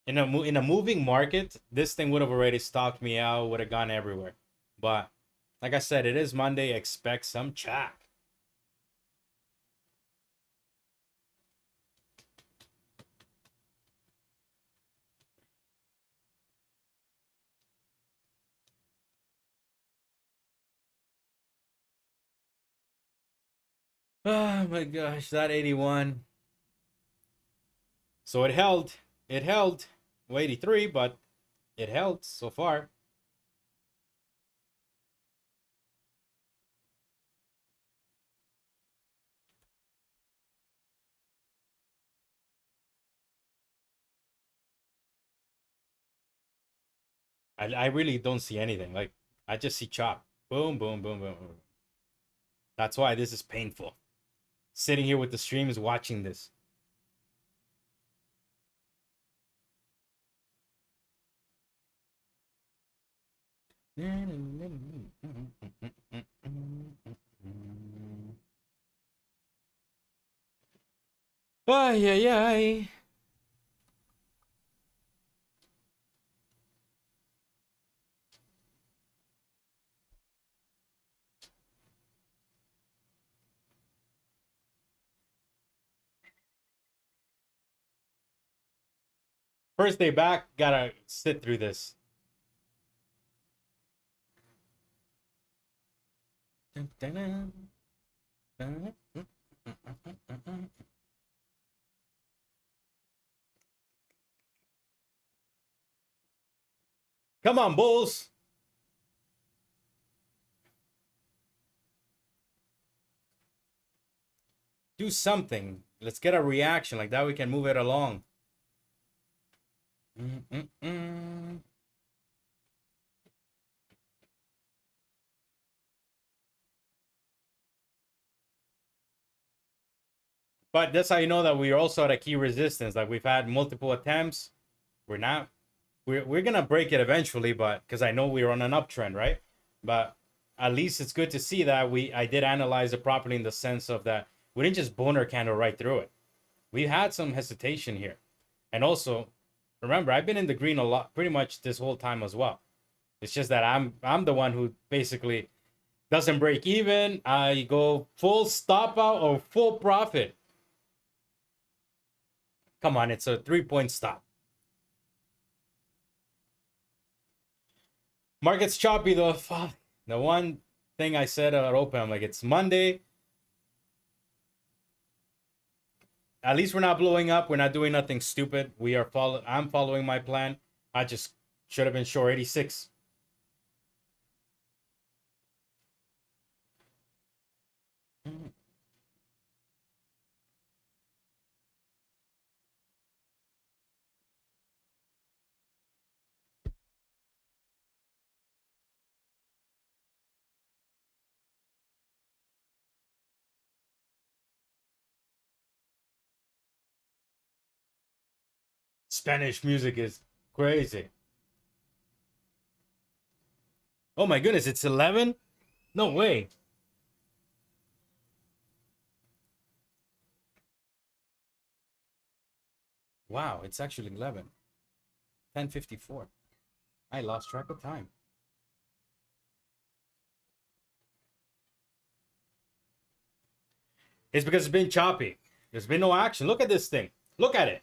In a moving market, this thing would have already stalked me out, would have gone everywhere. But like I said, it is Monday. Expect some chat. Oh my gosh, that 81. So it held. It held. 83, but it held so far. I really don't see anything. Like, I just see chop. Boom, boom, boom, boom, boom. That's why this is painful. Sitting here with the streams watching this. Ay, ay, ay. First day back, gotta sit through this. Come on, Bulls. Do something. Let's get a reaction. Like that, we can move it along. But that's how you know that we're also at a key resistance. Like we've had multiple attempts. We're gonna break it eventually, but because I know we're on an uptrend, right? But at least it's good to see that I did analyze it properly in the sense of that we didn't just boner candle right through it. We had some hesitation here. And also, remember, I've been in the green a lot, pretty much this whole time as well. It's just that I'm the one who basically doesn't break even. I go full stop out or full profit. Come on, it's a 3-point stop. Market's choppy though. Fuck. The one thing I said at open, I'm like, it's Monday. At least we're not blowing up. We're not doing nothing stupid. I'm following my plan. I just should have been short 86. Spanish music is crazy. Oh my goodness, it's 11? No way. Wow, it's actually 11. 10:54. I lost track of time. It's because it's been choppy. There's been no action. Look at this thing. Look at it.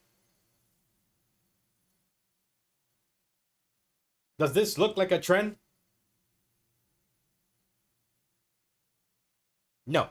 Does this look like a trend? No.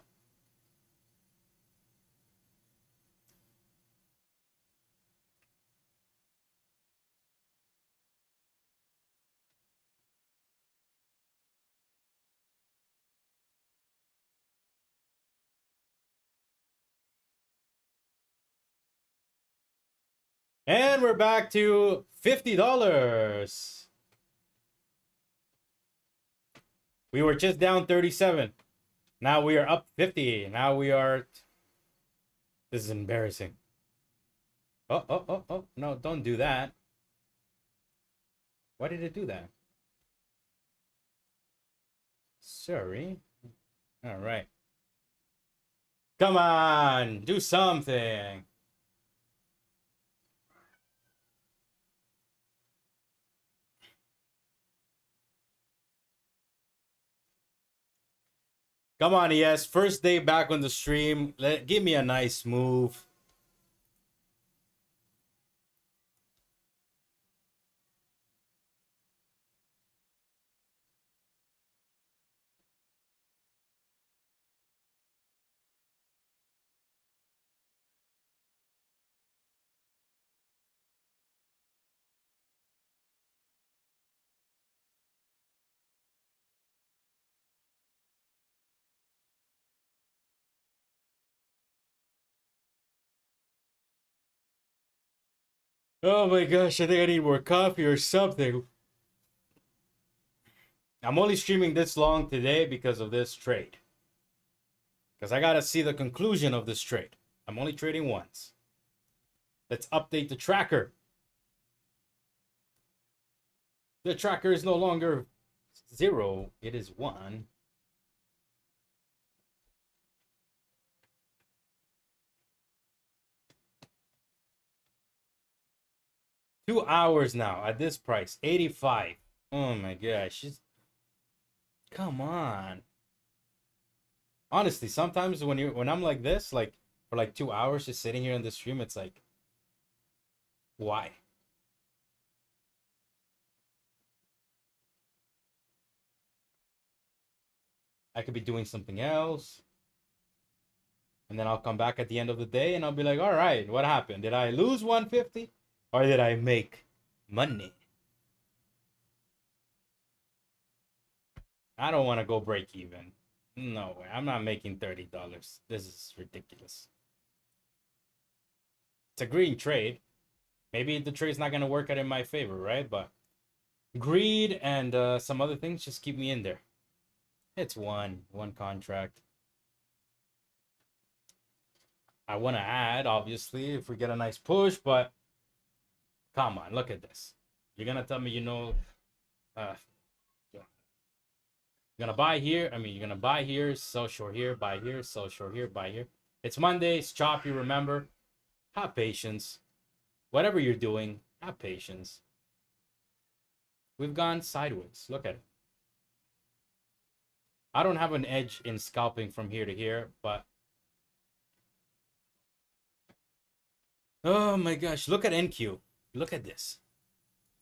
And we're back to $50. We were just down 37. Now we are up 50. Now we are... This is embarrassing. Oh. No, don't do that. Why did it do that? Sorry. All right. Come on, do something. Come on, yes. First day back on the stream. Give me a nice move. Oh my gosh, I think I need more coffee or something. I'm only streaming this long today because of this trade. Because I gotta see the conclusion of this trade. I'm only trading once. Let's update the tracker. The tracker is no longer 0. It is 1. $2 now at this price. 85. Oh my gosh. Come on. Honestly, sometimes when I'm like this, like for like 2 hours just sitting here in the stream, it's like, why? I could be doing something else. And then I'll come back at the end of the day and I'll be like, all right, what happened? Did I lose 150 or did I make money? I don't want to go break even. No way. I'm not making $30. This is ridiculous. It's a green trade. Maybe the trade's not going to work out in my favor, right? But greed and some other things just keep me in there. It's one contract. I want to add, obviously, if we get a nice push, but come on, look at this. You're going to tell me, you're going to buy here. I mean, you're going to buy here, sell short here, buy here, sell short here, buy here. It's Monday. It's choppy, remember. Have patience. Whatever you're doing, have patience. We've gone sideways. Look at it. I don't have an edge in scalping from here to here, but... Oh my gosh, look at NQ. Look at this.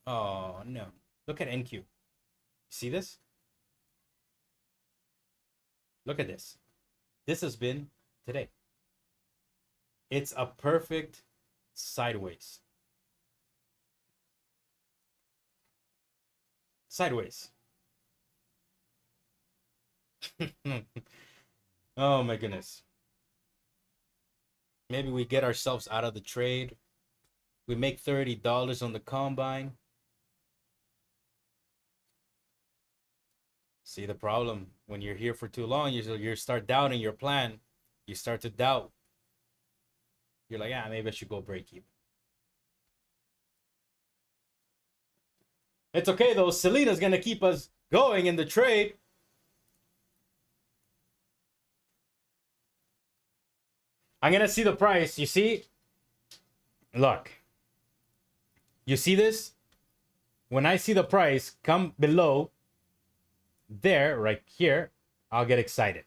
Oh no. Look at NQ. See this? Look at this. This has been today. It's a perfect sideways. Sideways. Oh my goodness. Maybe we get ourselves out of the trade. We make $30 on the combine. See the problem? When you're here for too long, you start doubting your plan. You start to doubt. You're like, maybe I should go break even. It's okay though. Selena's gonna keep us going in the trade. I'm gonna see the price. You see? Look. You see this? When I see the price come below there, right here, I'll get excited.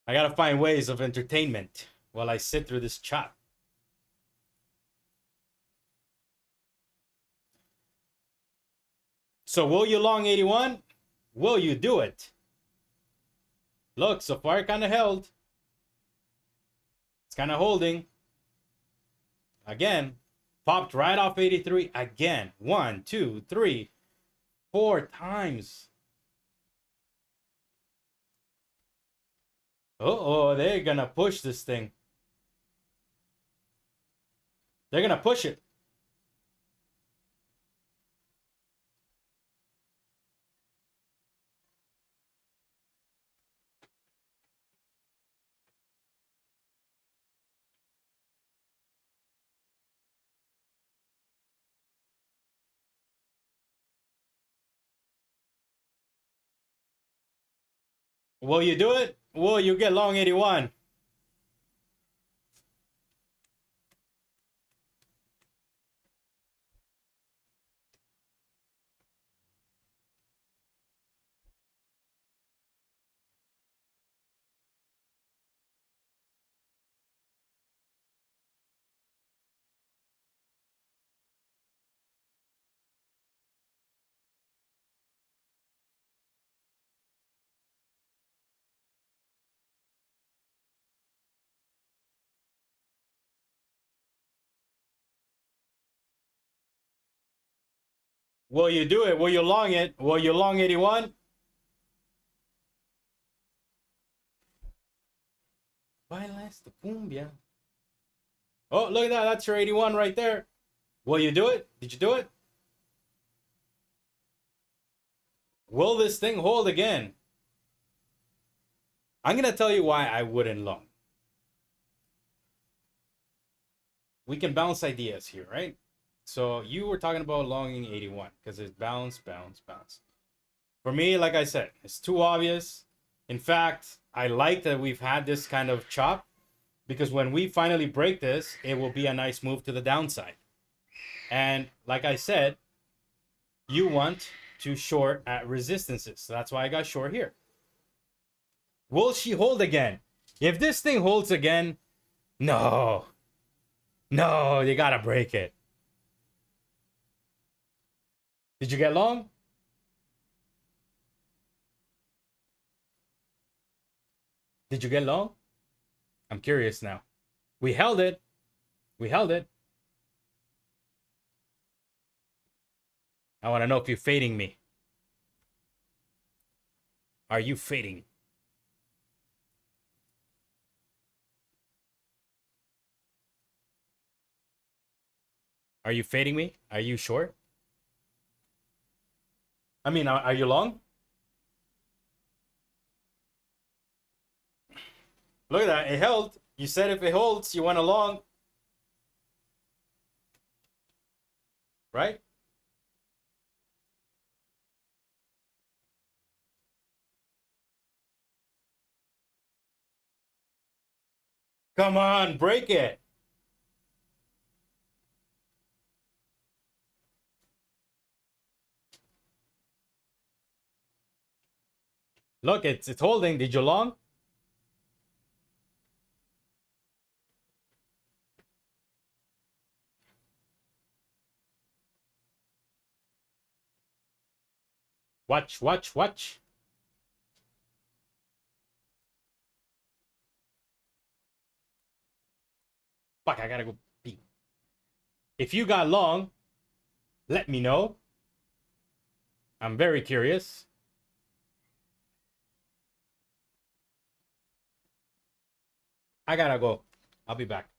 I gotta find ways of entertainment while I sit through this chop. So will you long 81? Will you do it? Look, so far it kind of held. It's kind of holding. Again, popped right off 83. Again, 1, 2, 3, 4 times. Uh-oh, they're gonna push this thing. They're gonna push it. Will you do it? Will you get long 81? Will you do it? Will you long it? Will you long 81? Bailas the cumbia. Oh, look at that. That's your 81 right there. Will you do it? Did you do it? Will this thing hold again? I'm going to tell you why I wouldn't long. We can bounce ideas here, right? So you were talking about longing 81 because it's bounce, bounce, bounce. For me, like I said, it's too obvious. In fact, I like that we've had this kind of chop because when we finally break this, it will be a nice move to the downside. And like I said, you want to short at resistances. So that's why I got short here. Will she hold again? If this thing holds again, no. No, you gotta break it. Did you get long? Did you get long? I'm curious now. We held it. We held it. I want to know if you're fading me. Are you fading? Are you fading me? Are you short? I mean, are you long? Look at that. It held. You said if it holds, you want a long. Right? Come on, break it. Look, it's holding. Did you long? Watch, watch, watch. Fuck, I gotta go pee. If you got long, let me know. I'm very curious. I gotta go. I'll be back.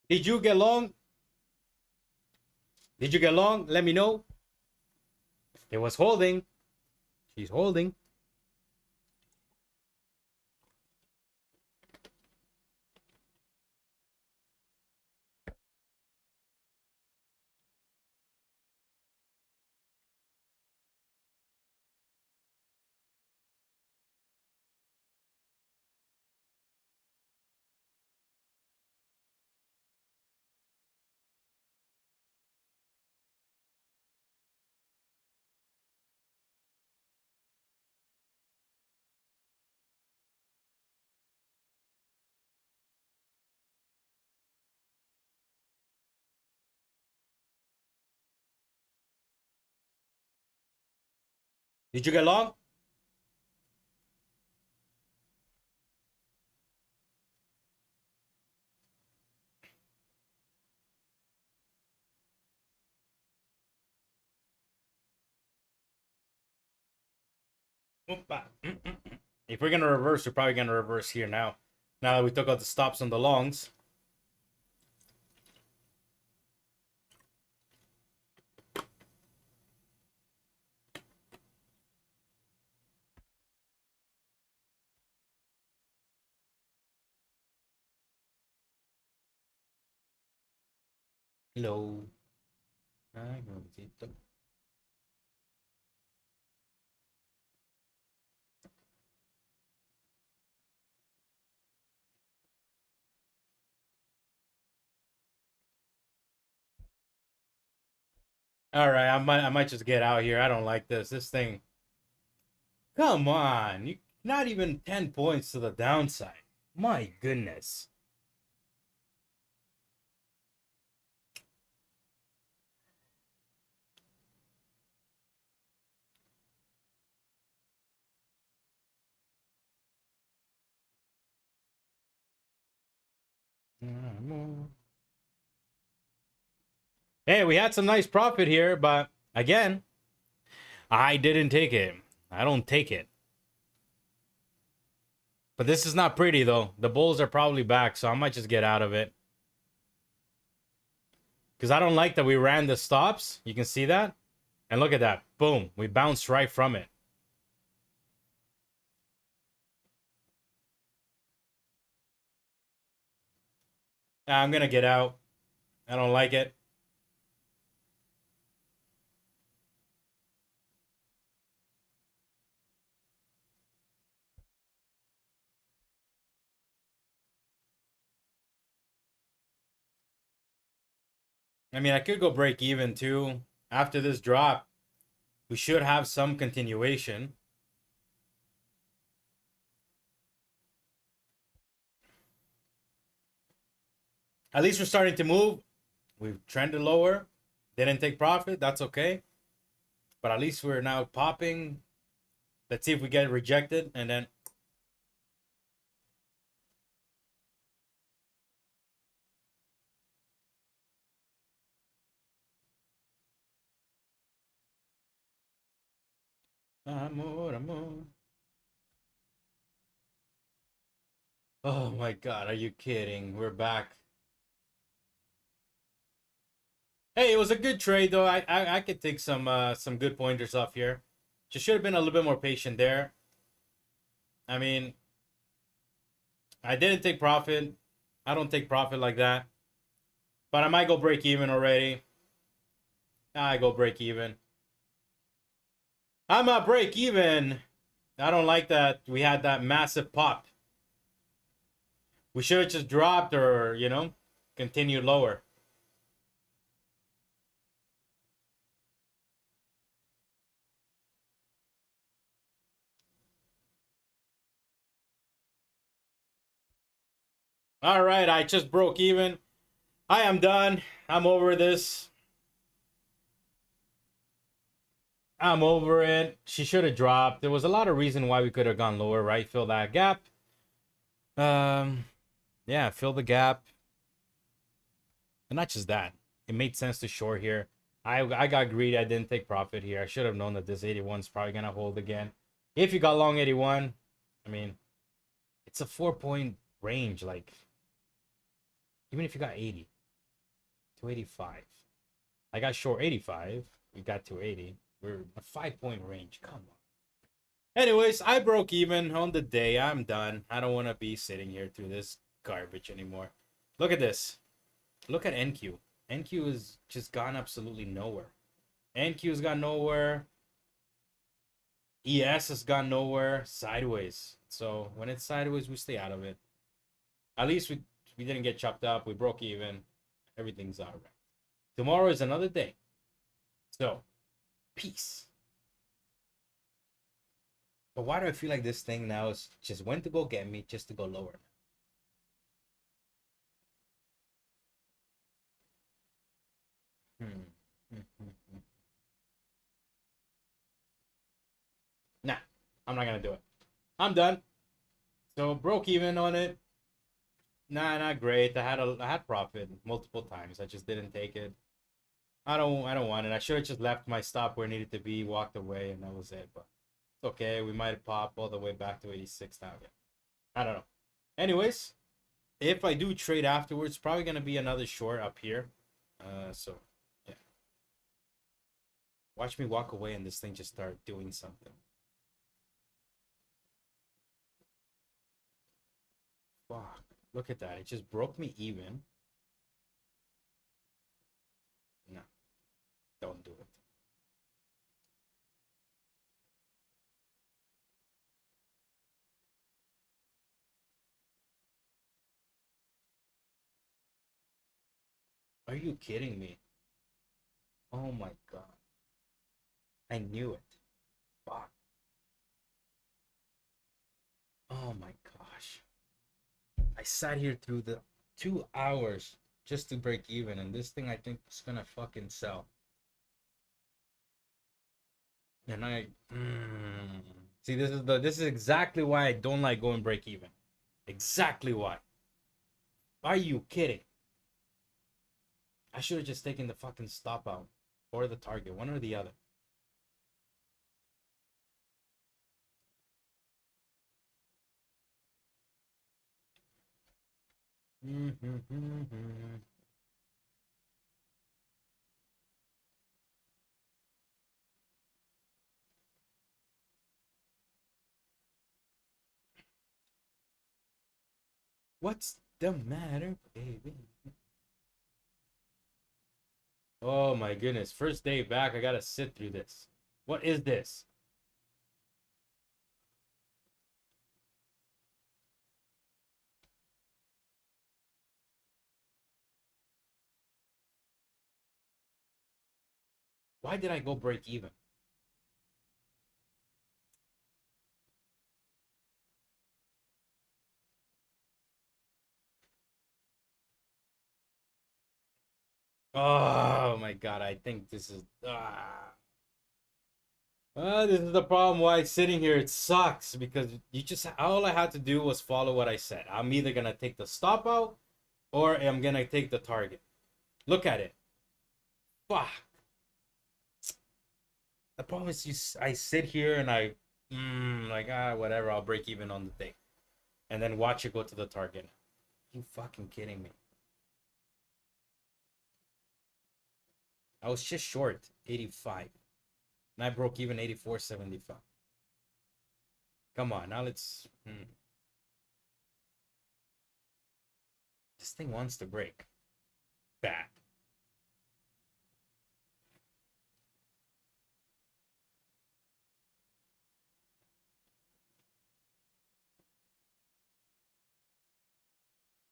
Did you get long? Did you get long? Let me know. It was holding. She's holding. Did you get long? If we're gonna reverse, we're probably gonna reverse here now. Now that we took out the stops on the longs. Hello. All right, I might just get out here. I don't like this. This thing. Come on, you not even 10 points to the downside. My goodness. Hey, we had some nice profit here, but again, I didn't take it. I don't take it. But this is not pretty though. The bulls are probably back, so I might just get out of it. Because I don't like that we ran the stops. You can see that. And look at that. Boom. We bounced right from it. I'm going to get out. I don't like it. I mean, I could go break even too. After this drop, we should have some continuation. At least we're starting to move. We've trended lower. Didn't take profit. That's okay. But at least we're now popping. Let's see if we get rejected. And then... Amor, amor. Oh my God, are you kidding? We're back. Hey, it was a good trade though. I could take some good pointers off here. Just should have been a little bit more patient there. I mean, I didn't take profit. I don't take profit like that. But I might go break even already. I go break even. I'm at break even. I don't like that we had that massive pop. We should have just dropped or, you know, continued lower. All right, I just broke even. I am done. I'm over this. I'm over it. She should have dropped. There was a lot of reason why we could have gone lower, right? Fill that gap. Yeah, fill the gap. And not just that. It made sense to short here. I got greedy. I didn't take profit here. I should have known that this 81 is probably going to hold again. If you got long 81, I mean, it's a 4-point range. Like, even if you got 80 to 85. I got short 85. We got to 80. We're a 5-point range. Come on. Anyways, I broke even on the day. I'm done. I don't want to be sitting here through this garbage anymore. Look at this. Look at NQ. NQ has just gone absolutely nowhere. NQ's gone nowhere. ES has gone nowhere. Sideways. So when it's sideways, we stay out of it. At least we didn't get chopped up. We broke even. Everything's all right. Tomorrow is another day. So, peace. But why do I feel like this thing now is just went to go get me just to go lower? Nah, I'm not gonna do it. I'm done. So broke even on it. Nah, not great. I had profit multiple times. I just didn't take it. I don't want it. I should have just left my stop where it needed to be, walked away, and that was it. But it's okay. We might pop all the way back to 86 now again. I don't know. Anyways, if I do trade afterwards, probably gonna be another short up here. So yeah. Watch me walk away and this thing just start doing something. Fuck. Look at that. It just broke me even. No. Don't do it. Are you kidding me? Oh my god. I knew it. Fuck. Oh my gosh. I sat here through the 2 hours just to break even, and this thing I think is gonna fucking sell. And see, this is exactly why I don't like going break even. Exactly why. Are you kidding? I should have just taken the fucking stop out or the target, one or the other. What's the matter, baby? Oh my goodness. First day back, I gotta sit through this. What is this? Why did I go break even? Oh my god, I think this is this is the problem why sitting here it sucks, because you just all I had to do was follow what I said. I'm either gonna take the stop out or I'm gonna take the target. Look at it. Fuck. The problem is I sit here and I like whatever, I'll break even on the thing. And then watch it go to the target. You fucking kidding me? I was just short 85. And I broke even 84.75. Come on, now let's This thing wants to break. Bad.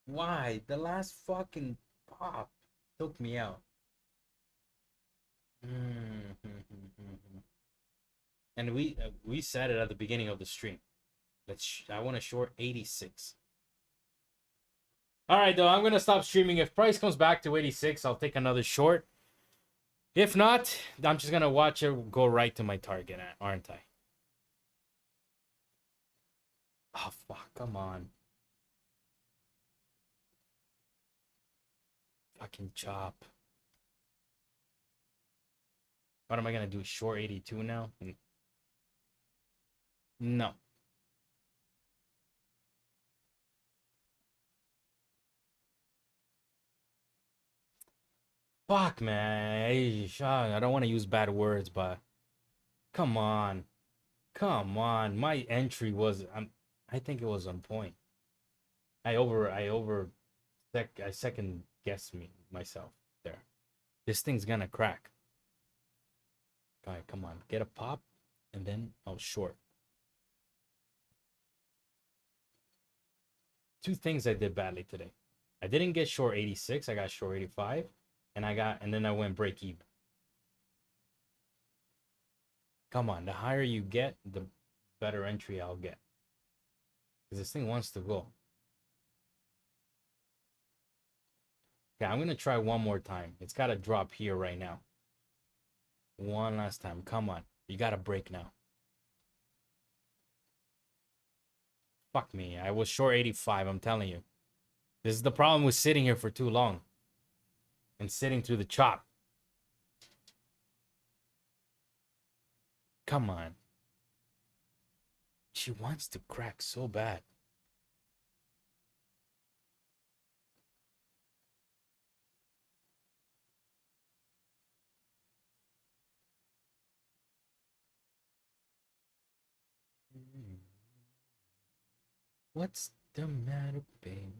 Why? The last fucking pop took me out. And we said it at the beginning of the stream. I want to short 86. All right, though, I'm gonna stop streaming. If price comes back to 86, I'll take another short. If not, I'm just gonna watch it go right to my target, aren't I? Oh fuck! Come on. Fucking chop. What am I gonna do? Short 82 now? No. Fuck, man. I don't want to use bad words, but Come on. Come on. My entry was I think it was on point. I second guessed myself there. This thing's gonna crack. Guy, come on. Get a pop and then I'll short. Two things I did badly today. I didn't get short 86, I got short 85, and then I went break even. Come on, the higher you get, the better entry I'll get. Because this thing wants to go. Okay, I'm gonna try one more time. It's gotta drop here right now. One last time. Come on. You gotta break now. Fuck me. I was short 85, I'm telling you. This is the problem with sitting here for too long. And sitting through the chop. Come on. She wants to crack so bad. What's the matter, babe?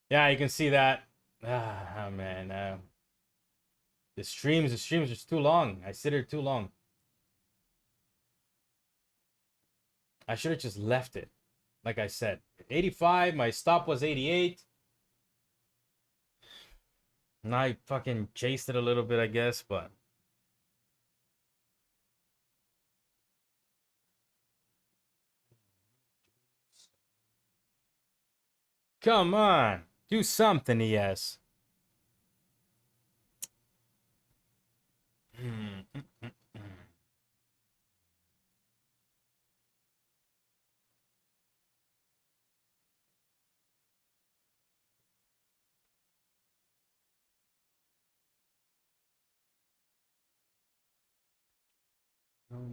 Yeah, you can see that. Ah, man. The streams are too long. I sit here too long. I should have just left it. Like I said, 85, my stop was 88. And I fucking chased it a little bit, I guess, but come on. Do something, ES.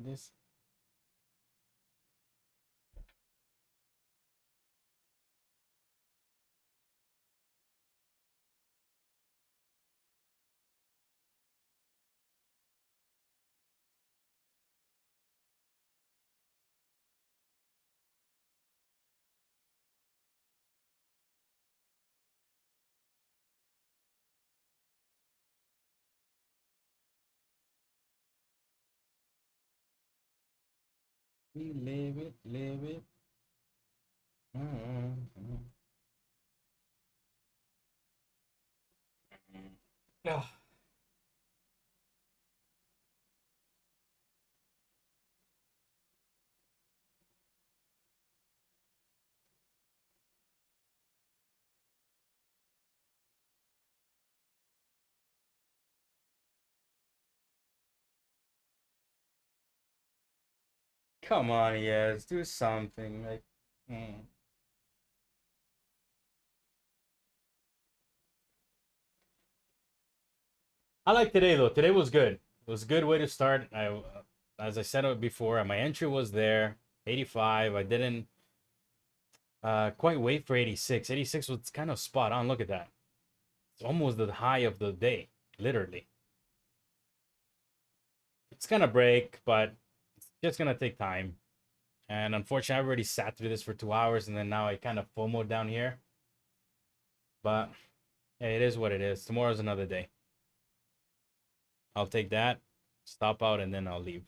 This. We live it, live it. Oh. Come on, ES. Do something. Like, I like today though. Today was good. It was a good way to start. As I said it before, my entry was there, 85. I didn't quite wait for 86. 86 was kind of spot on. Look at that. It's almost the high of the day, literally. It's gonna break, but it's just gonna take time. And unfortunately, I've already sat through this for 2 hours, and then now I kind of FOMO down here. But hey, it is what it is. Tomorrow's another day. I'll take that, stop out, and then I'll leave.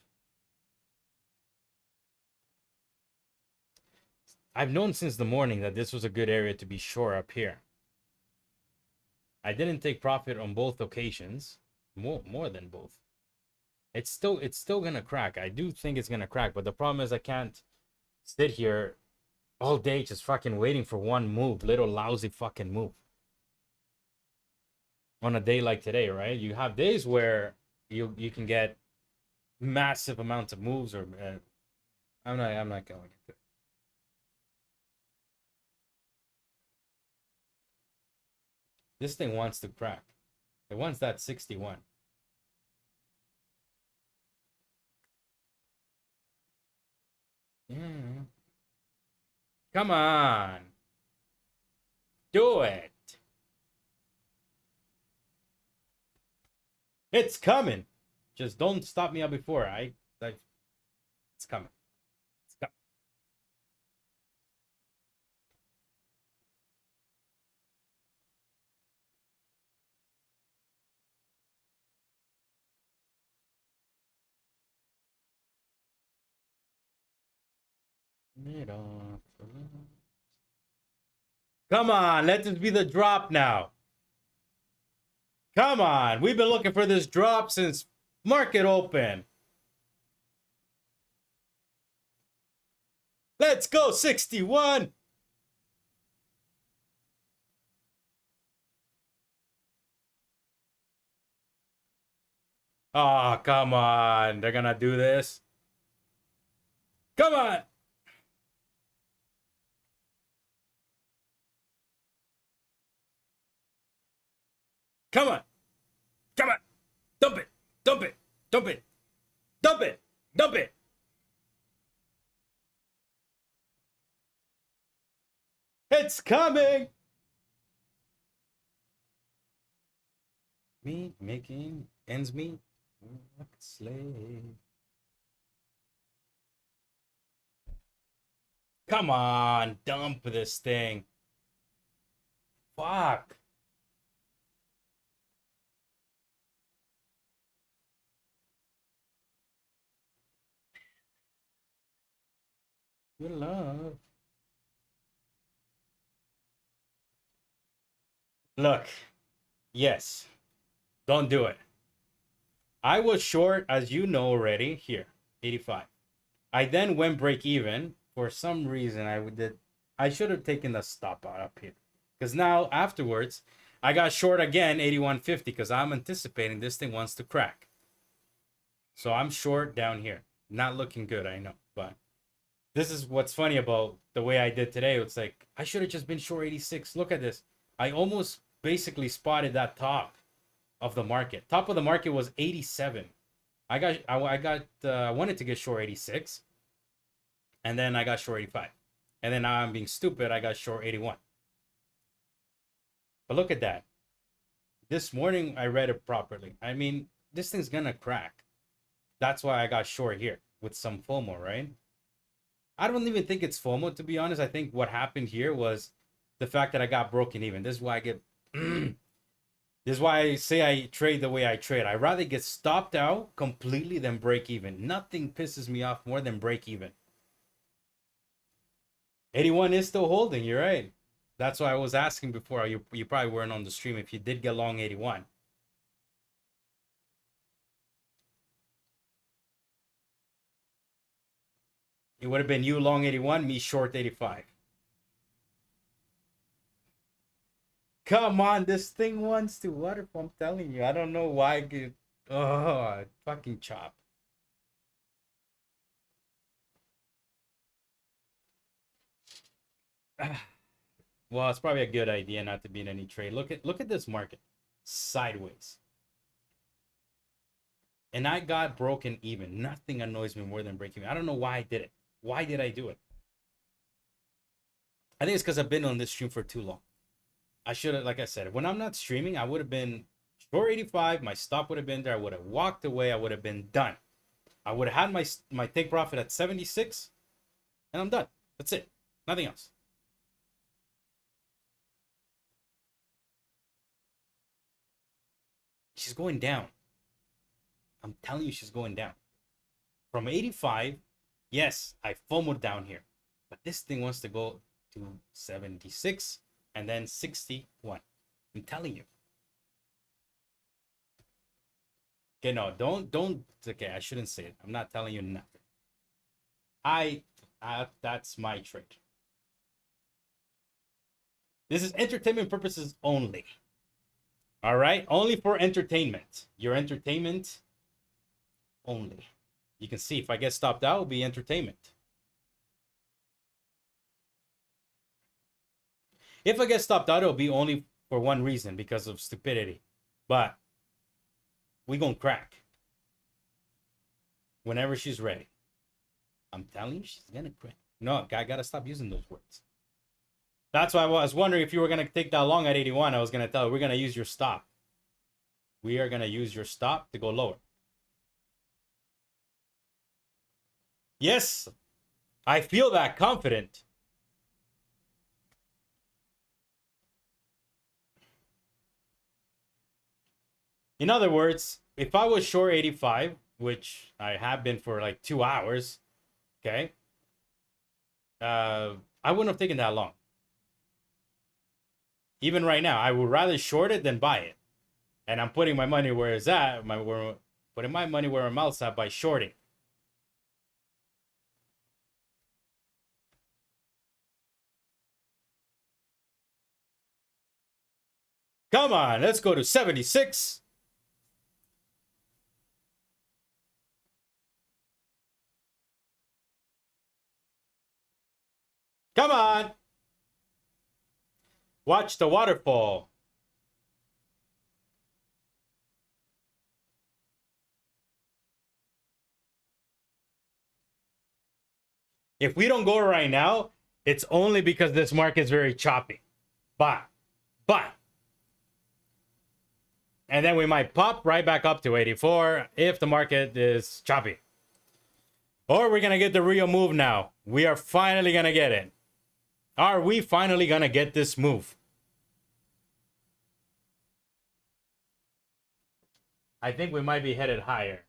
I've known since the morning that this was a good area to be short up here. I didn't take profit on both occasions, more than both. It's still gonna crack. I do think it's gonna crack, but the problem is I can't sit here all day just fucking waiting for one move, little lousy fucking move. On a day like today, right? You have days where you can get massive amounts of moves, or I'm not going into it. This thing wants to crack. It wants that 61. Yeah. Come on. Do it. It's coming. Just don't stop me up before. It's coming. It's coming. Come on, let this be the drop now. Come on, we've been looking for this drop since market open. Let's go, 61. Oh, come on. They're gonna do this. Come on. Come on. Come on. Dump it. Dump it. Dump it. Dump it. Dump it. It's coming. Me making ends meet. Like a slave. Come on. Dump this thing. Fuck. Good love. Look. Yes. Don't do it. I was short, as you know already, here, 85. I then went break even. For some reason, I should have taken the stop out up here. Because now, afterwards, I got short again, 81.50, because I'm anticipating this thing wants to crack. So I'm short down here. Not looking good, I know. But this is what's funny about the way I did today. It's like, I should have just been short 86. Look at this. I almost basically spotted that top of the market. Top of the market was 87. I wanted to get short 86, and then I got short 85, and then now I'm being stupid. I got short 81. But look at that. This morning I read it properly. I mean, this thing's gonna crack. That's why I got short here with some FOMO, right? I don't even think it's FOMO, to be honest. I think what happened here was the fact that I got broken even. This is why I get. This is why I say I trade the way I trade. I'd rather get stopped out completely than break even. Nothing pisses me off more than break even. 81 is still holding. You're right. That's why I was asking before. You probably weren't on the stream if you did get long 81. It would have been you long 81, me short 85. Come on, this thing wants to waterfall. I'm telling you. I don't know why I get... Oh, fucking chop. Well, it's probably a good idea not to be in any trade. Look at this market. Sideways. And I got broken even. Nothing annoys me more than breaking even. I don't know why I did it. Why did I do it? I think it's because I've been on this stream for too long. I should have, like I said, when I'm not streaming, I would have been short 85. My stop would have been there. I would have walked away. I would have been done. I would have had my take profit at 76, and I'm done. That's it. Nothing else. She's going down. I'm telling you, she's going down. From 85, yes, I FOMO'd down here. But this thing wants to go to 76 and then 61. I'm telling you. Okay, no, don't. Okay, I shouldn't say it. I'm not telling you nothing. That's my trade. This is entertainment purposes only. All right, only for entertainment. Your entertainment only. You can see if I get stopped out, it'll be entertainment. If I get stopped out, it'll be only for one reason, because of stupidity. But we gonna crack whenever she's ready. I'm telling you, she's gonna crack. No, I gotta stop using those words. That's why I was wondering if you were gonna take that long at 81. I was gonna tell you, we're gonna use your stop. We are gonna use your stop to go lower. Yes, I feel that confident. In other words, if I was short 85, which I have been for like 2 hours, okay, I wouldn't have taken that long. Even right now, I would rather short it than buy it. And I'm putting my money where it's at, putting my money where my mouth's at by shorting. Come on, let's go to 76. Come on. Watch the waterfall. If we don't go right now, it's only because this market is very choppy. But. And then we might pop right back up to 84 if the market is choppy. Or we're going to get the real move now. We are finally going to get it. Are we finally going to get this move? I think we might be headed higher.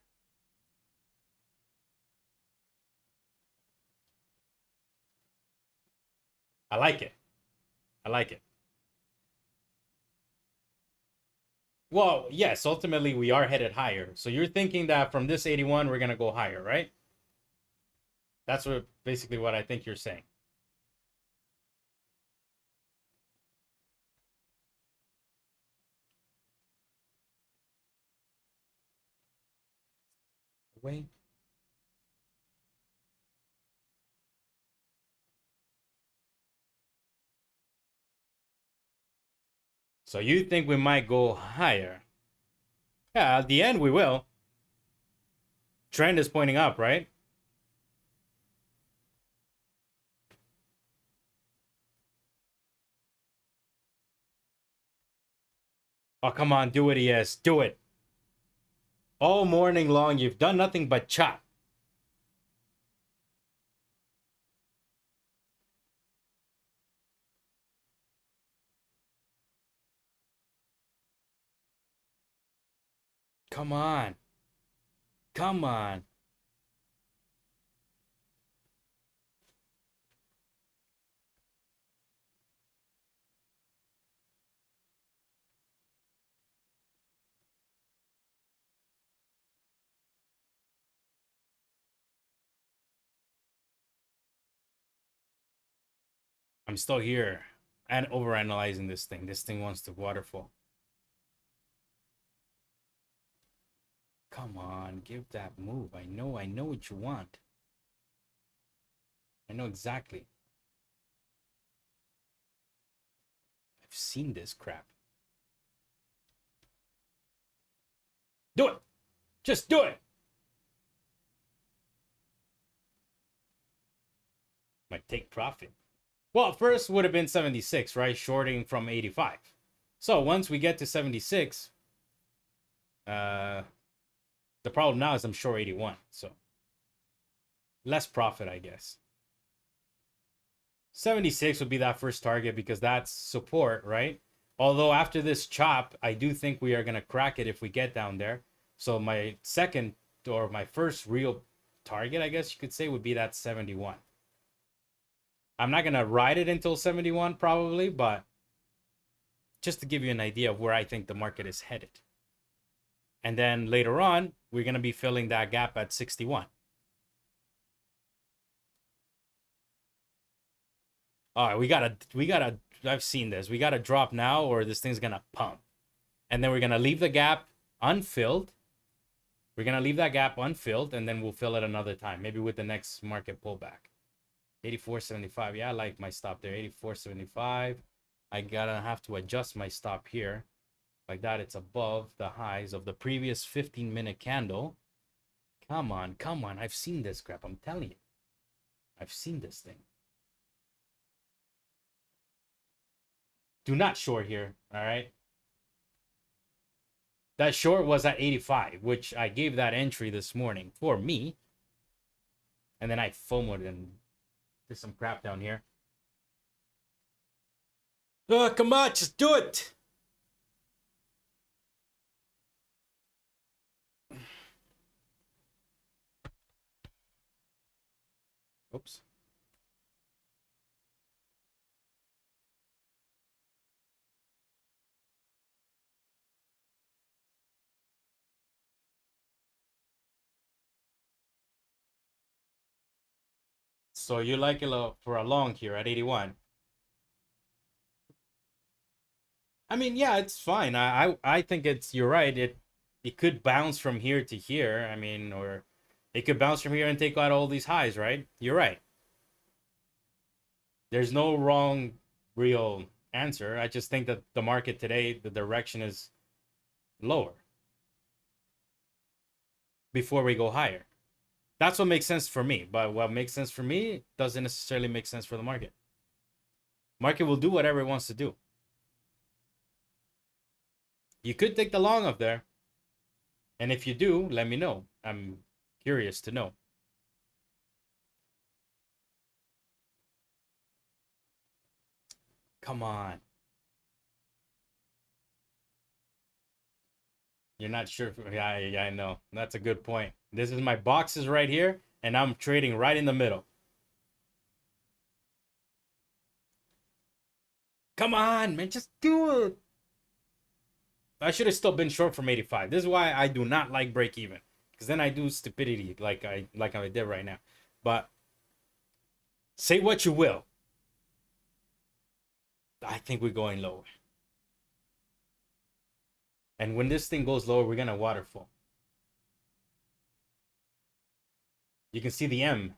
I like it. I like it. Well, yes, ultimately we are headed higher. So you're thinking that from this 81, we're going to go higher, right? That's basically what I think you're saying. Wait. So you think we might go higher? Yeah, at the end we will. Trend is pointing up, right? Oh, come on, do it, ES. Do it. All morning long, you've done nothing but chop. Come on. Come on. I'm still here and overanalyzing this thing. This thing wants to waterfall. Come on, give that move. I know what you want. I know exactly. I've seen this crap. Do it. Just do it. Might take profit. Well, first would have been 76, right? Shorting from 85. So once we get to 76, the problem now is I'm short 81. So less profit, I guess. 76 would be that first target because that's support, right? Although after this chop, I do think we are going to crack it if we get down there. So my second or my first real target, I guess you could say, would be that 71. I'm not going to ride it until 71 probably, but just to give you an idea of where I think the market is headed. And then later on, we're going to be filling that gap at 61. All right, we gotta, I've seen this. We gotta drop now or this thing's gonna pump. And then we're gonna leave the gap unfilled. We're gonna leave that gap unfilled and then we'll fill it another time. Maybe with the next market pullback. 84.75. Yeah, I like my stop there. 84.75. I gotta have to adjust my stop here. Like that, it's above the highs of the previous 15-minute candle. Come on, come on. I've seen this crap. I'm telling you. I've seen this thing. Do not short here, all right? That short was at 85, which I gave that entry this morning for me. And then I FOMO'd and did some crap down here. Oh, come on, just do it. Oops. So you like it for a long here at 81. I mean, yeah, it's fine. I think you're right. It could bounce from here to here. I mean, or it could bounce from here and take out all these highs, right? You're right. There's no wrong real answer. I just think that the market today, the direction is lower before we go higher. That's what makes sense for me. But what makes sense for me doesn't necessarily make sense for the market. Market will do whatever it wants to do. You could take the long up there. And if you do, let me know. I'm curious to know. Come on. You're not sure. Yeah, I know. That's a good point. This is my boxes right here, and I'm trading right in the middle. Come on, man. Just do it. I should have still been short from 85. This is why I do not like break even. Because then I do stupidity like I did right now. But say what you will. I think we're going lower. And when this thing goes lower, we're going to waterfall. You can see the M.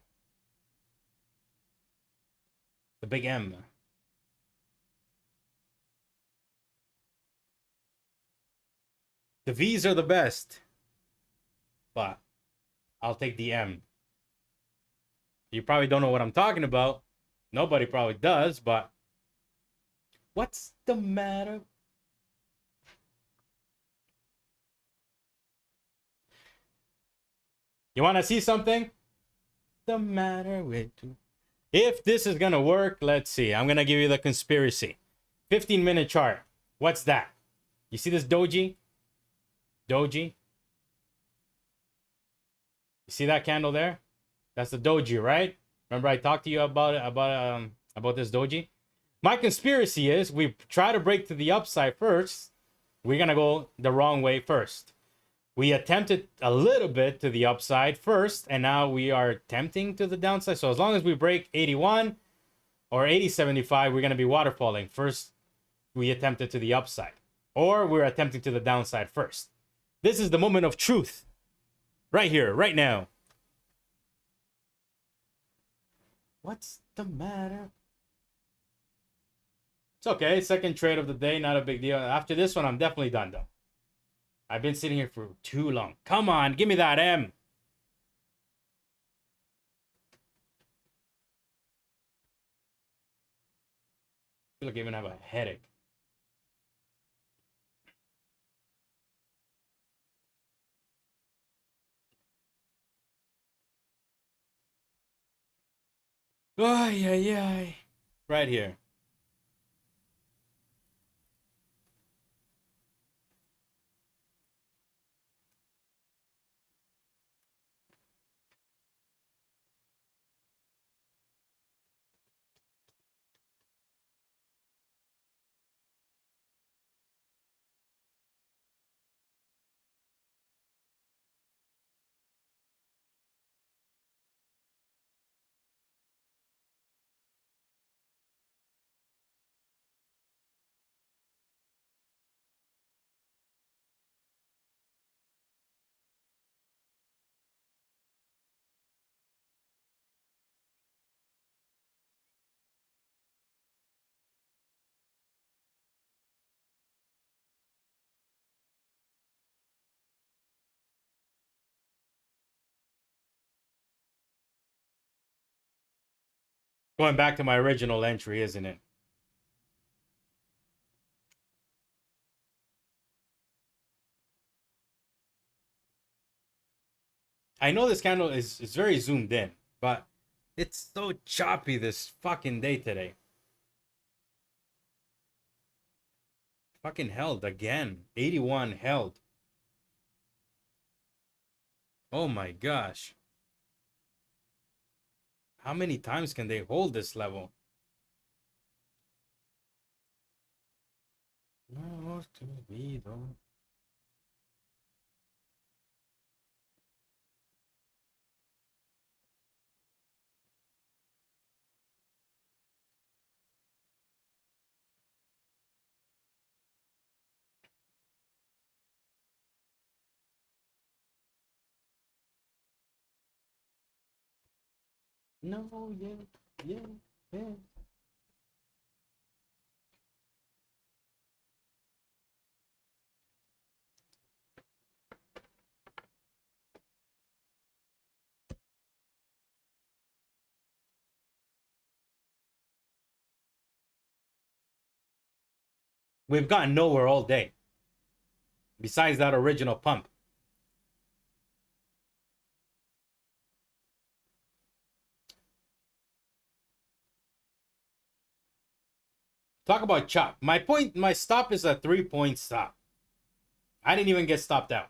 The big M. The V's are the best. But I'll take the M. You probably don't know what I'm talking about. Nobody probably does, but what's the matter? You want to see something? The matter with you. If this is going to work, let's see. I'm going to give you the conspiracy. 15-minute chart. What's that? You see this doji? Doji? You see that candle there? That's the doji, right? Remember I talked to you about this doji? My conspiracy is we try to break to the upside first. We're going to go the wrong way first. We attempted a little bit to the upside first, and now we are attempting to the downside. So as long as we break 81 or 80.75, we're going to be waterfalling. First, we attempted to the upside, or we're attempting to the downside first. This is the moment of truth. Right here, right now. What's the matter? It's okay. Second trade of the day, not a big deal. After this one, I'm definitely done, though. I've been sitting here for too long. Come on, give me that M. I feel like I even have a headache. Ay, ay, ay. Right here. Going back to my original entry, isn't it? I know this candle is very zoomed in, but it's so choppy this fucking day today. Fucking held again. 81 held. Oh my gosh. How many times can they hold this level? No, to be though. No, yeah. We've gotten nowhere all day. Besides that original pump. Talk about chop. My stop is a 3-point stop. I didn't even get stopped out.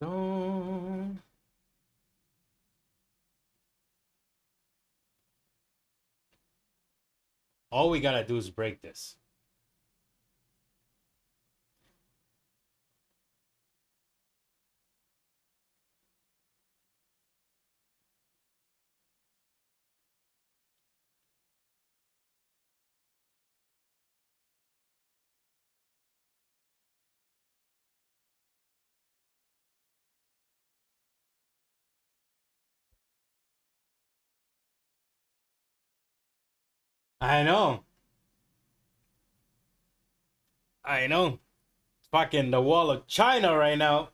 Don't. All we gotta do is break this. I know. I know. It's fucking the wall of China right now.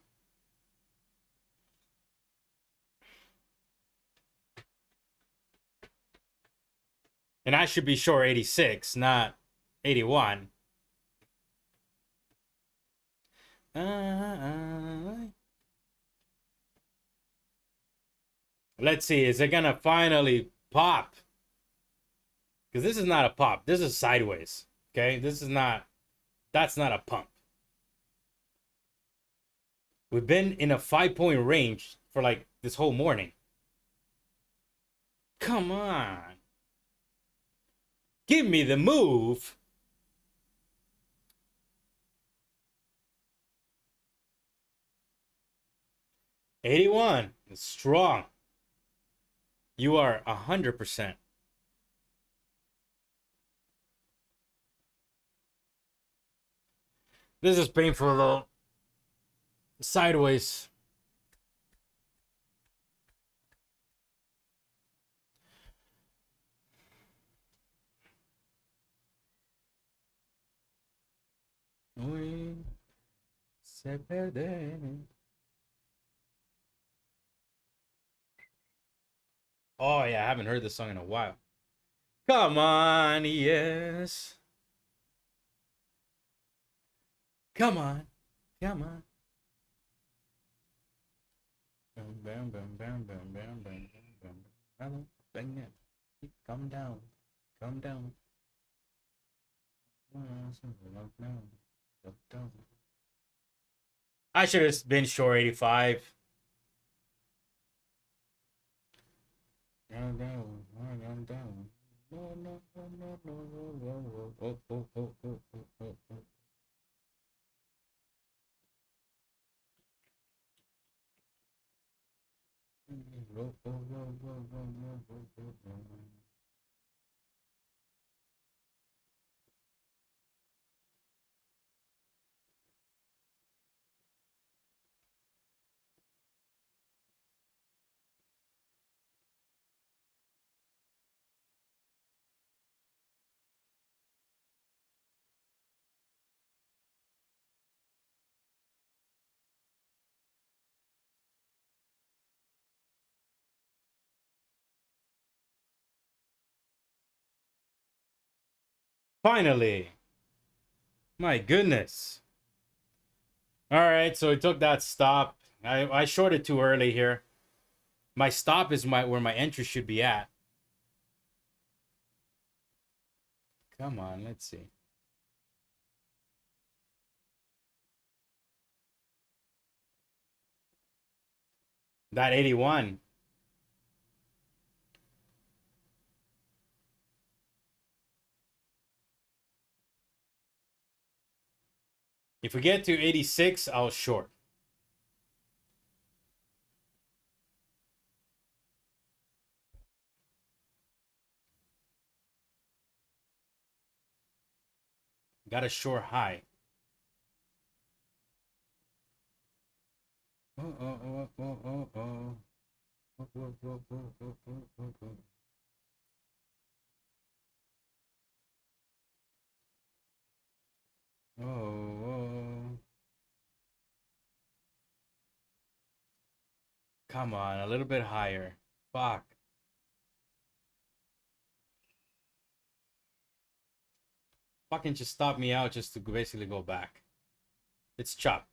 And I should be sure 86, not 81. Let's see. Is it gonna finally pop? Because this is not a pop. This is sideways. Okay? This is not... That's not a pump. We've been in a 5-point range for like this whole morning. Come on. Give me the move. $81 is strong. You are 100%. This is painful though. Sideways. Uy, se pierde. Oh yeah, I haven't heard this song in a while. Come on, yes. Come on, come on. Bam, bam, bam, bam, bam, bam, bam, bam, bam. Bang it. Come down, come down. I should have been sure 85. Down, down, down, down. No, no, no, no, no, no, no. Oh, oh, oh, oh, oh, oh, oh. Oh, oh, oh, oh, oh, oh, oh, oh. Finally. My goodness. All right, so it took that stop. I shorted too early here. My stop is where my entry should be at. Come on, let's see. That 81. If we get to 86, I'll short. Got a short high. Oh, oh, oh, oh, oh, oh. Oh, oh, oh, oh, oh, oh, oh. Oh, oh. Come on, a little bit higher. Fuck. Fucking just stop me out just to basically go back. It's chopped.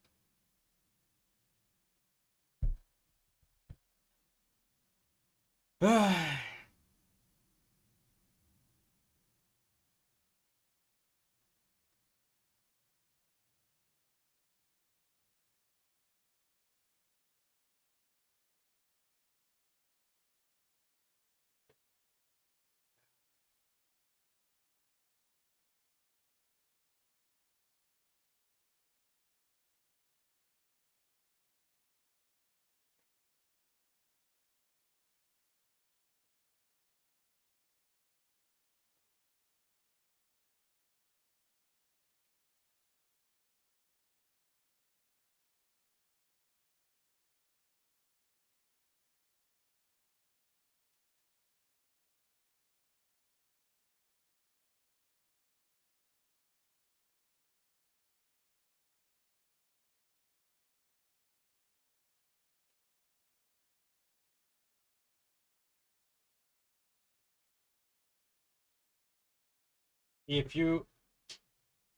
If you,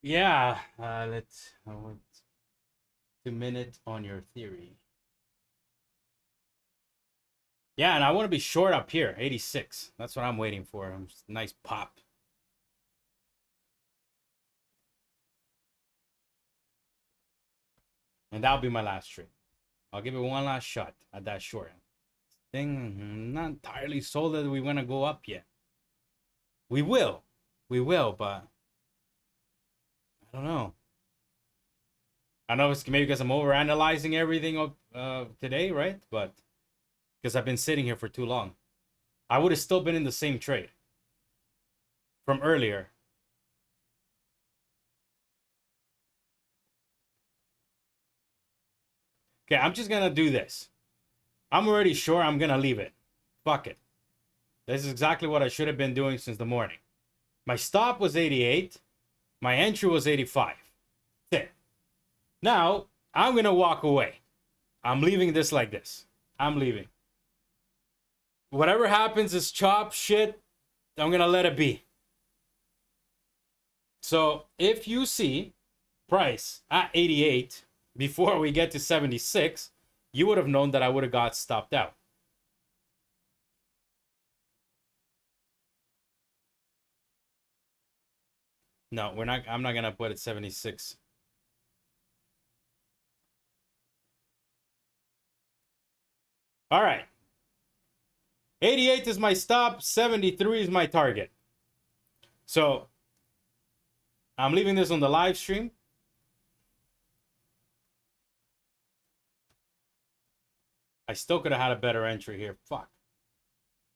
yeah, I want to minute on your theory. Yeah, and I want to be short up here, 86. That's what I'm waiting for. Nice pop. And that'll be my last trade. I'll give it one last shot at that short thing. Not entirely sold that we want to go up yet. We will, but I don't know. I know it's maybe because I'm over analyzing everything of today, right? But because I've been sitting here for too long, I would have still been in the same trade from earlier. Okay, I'm just gonna do this. I'm already sure I'm gonna leave it. Fuck it. This is exactly what I should have been doing since the morning. My stop was 88. My entry was 85. That's it. Now, I'm gonna walk away. I'm leaving this like this. I'm leaving. Whatever happens is chop shit. I'm gonna let it be. So if you see price at 88 before we get to 76, you would have known that I would have got stopped out. No, we're not. I'm not gonna put it 76. All right. 88 is my stop. 73 is my target. So I'm leaving this on the live stream. I still could have had a better entry here. Fuck.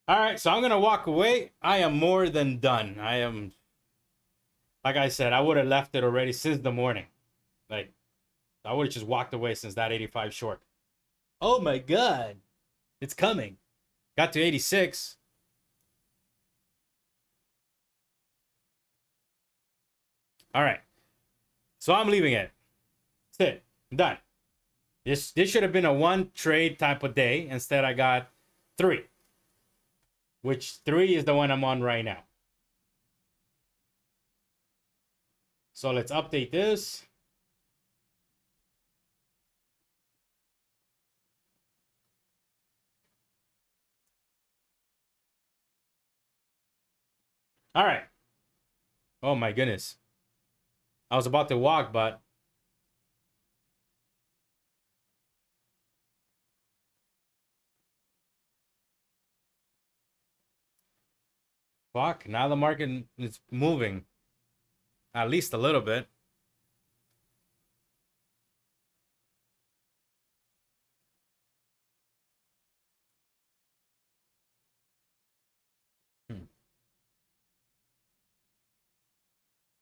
All right, so I'm going to walk away. I am more than done. I am, like I said, I would have left it already since the morning. Like, I would have just walked away since that 85 short. Oh my God. It's coming. Got to 86. All right. So I'm leaving it. That's it. I'm done. This should have been a one trade type of day. Instead, I got 3. Which 3 is the one I'm on right now. So let's update this. All right. Oh my goodness. I was about to walk, but fuck, now the market is moving. At least a little bit.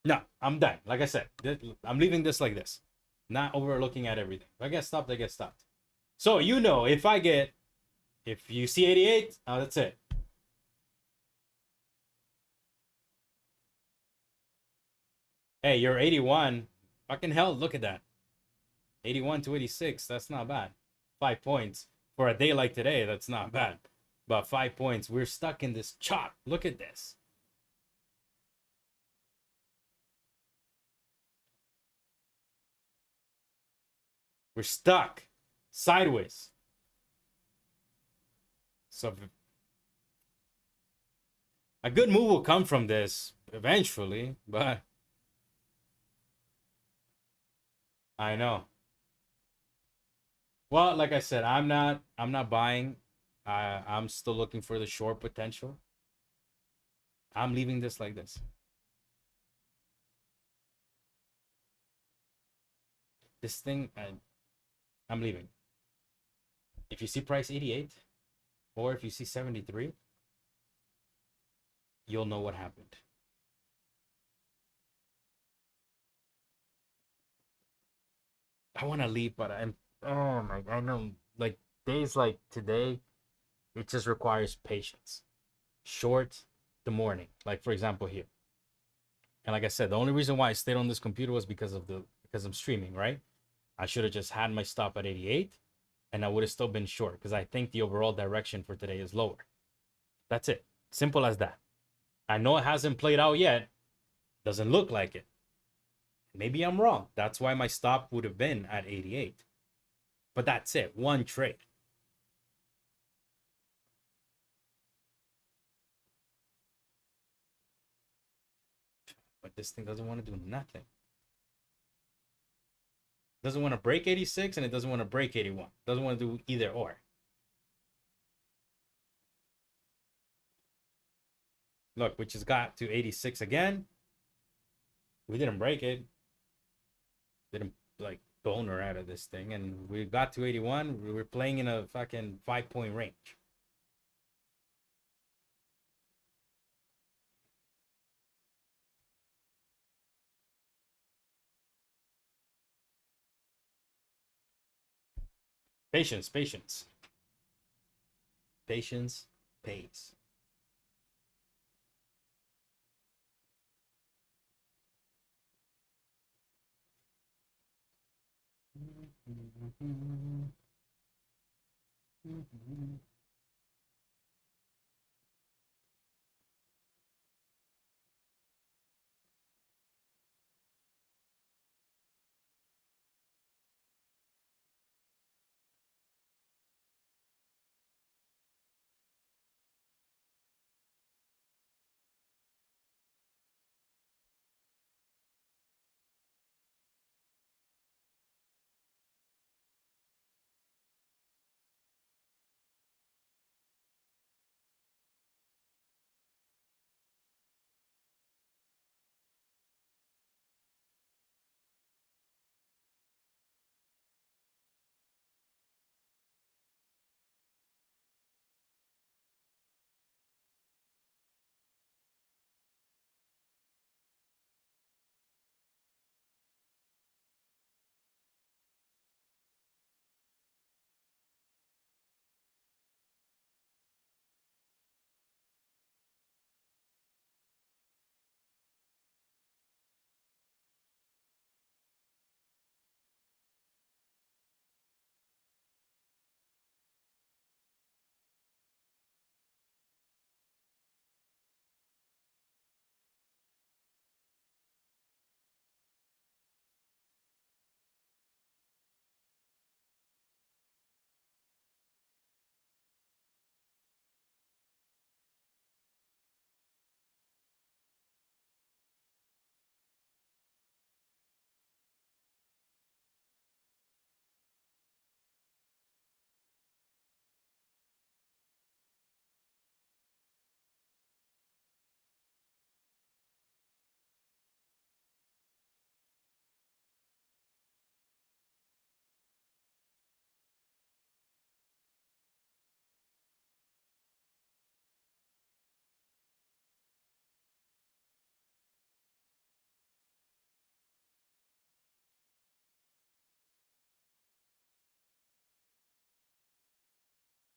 No, I'm done. Like I said, I'm leaving this like this. Not overlooking at everything. If I get stopped, I get stopped. So, you know, if you see 88, that's it. Hey, you're 81. Fucking hell, look at that. 81 to 86, that's not bad. 5 points. For a day like today, that's not bad. But 5 points. We're stuck in this chop. Look at this. We're stuck. Sideways. So a good move will come from this eventually, but I know. Well, like I said, I'm not buying. I'm still looking for the short potential. I'm leaving this like this. This thing, I'm leaving. If you see price 88 or if you see 73, you'll know what happened. I want to leave, but oh my, I know, like days like today, it just requires patience. Short the morning, like for example here. And like I said, the only reason why I stayed on this computer was because I'm streaming, right? I should have just had my stop at 88 and I would have still been short because I think the overall direction for today is lower. That's it. Simple as that. I know it hasn't played out yet. Doesn't look like it. Maybe I'm wrong. That's why my stop would have been at 88. But that's it. One trade. But this thing doesn't want to do nothing. It doesn't want to break 86 and it doesn't want to break 81. It doesn't want to do either or. Look, we just got to 86 again. We didn't break it. Didn't like boner out of this thing. And we got to 81. We were playing in a fucking 5-point range. Patience, patience. Patience pays.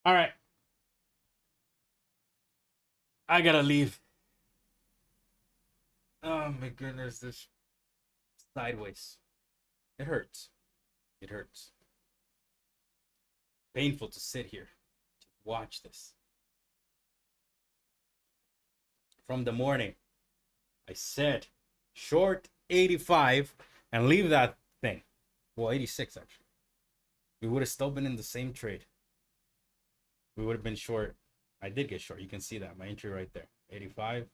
All right. I gotta leave. Oh my goodness, this sideways. It hurts. It hurts. Painful to sit here. Just watch this. From the morning, I said short 85 and leave that thing. Well, 86 actually. We would have still been in the same trade. We would have been short. I did get short. You can see that. My entry right there. 85.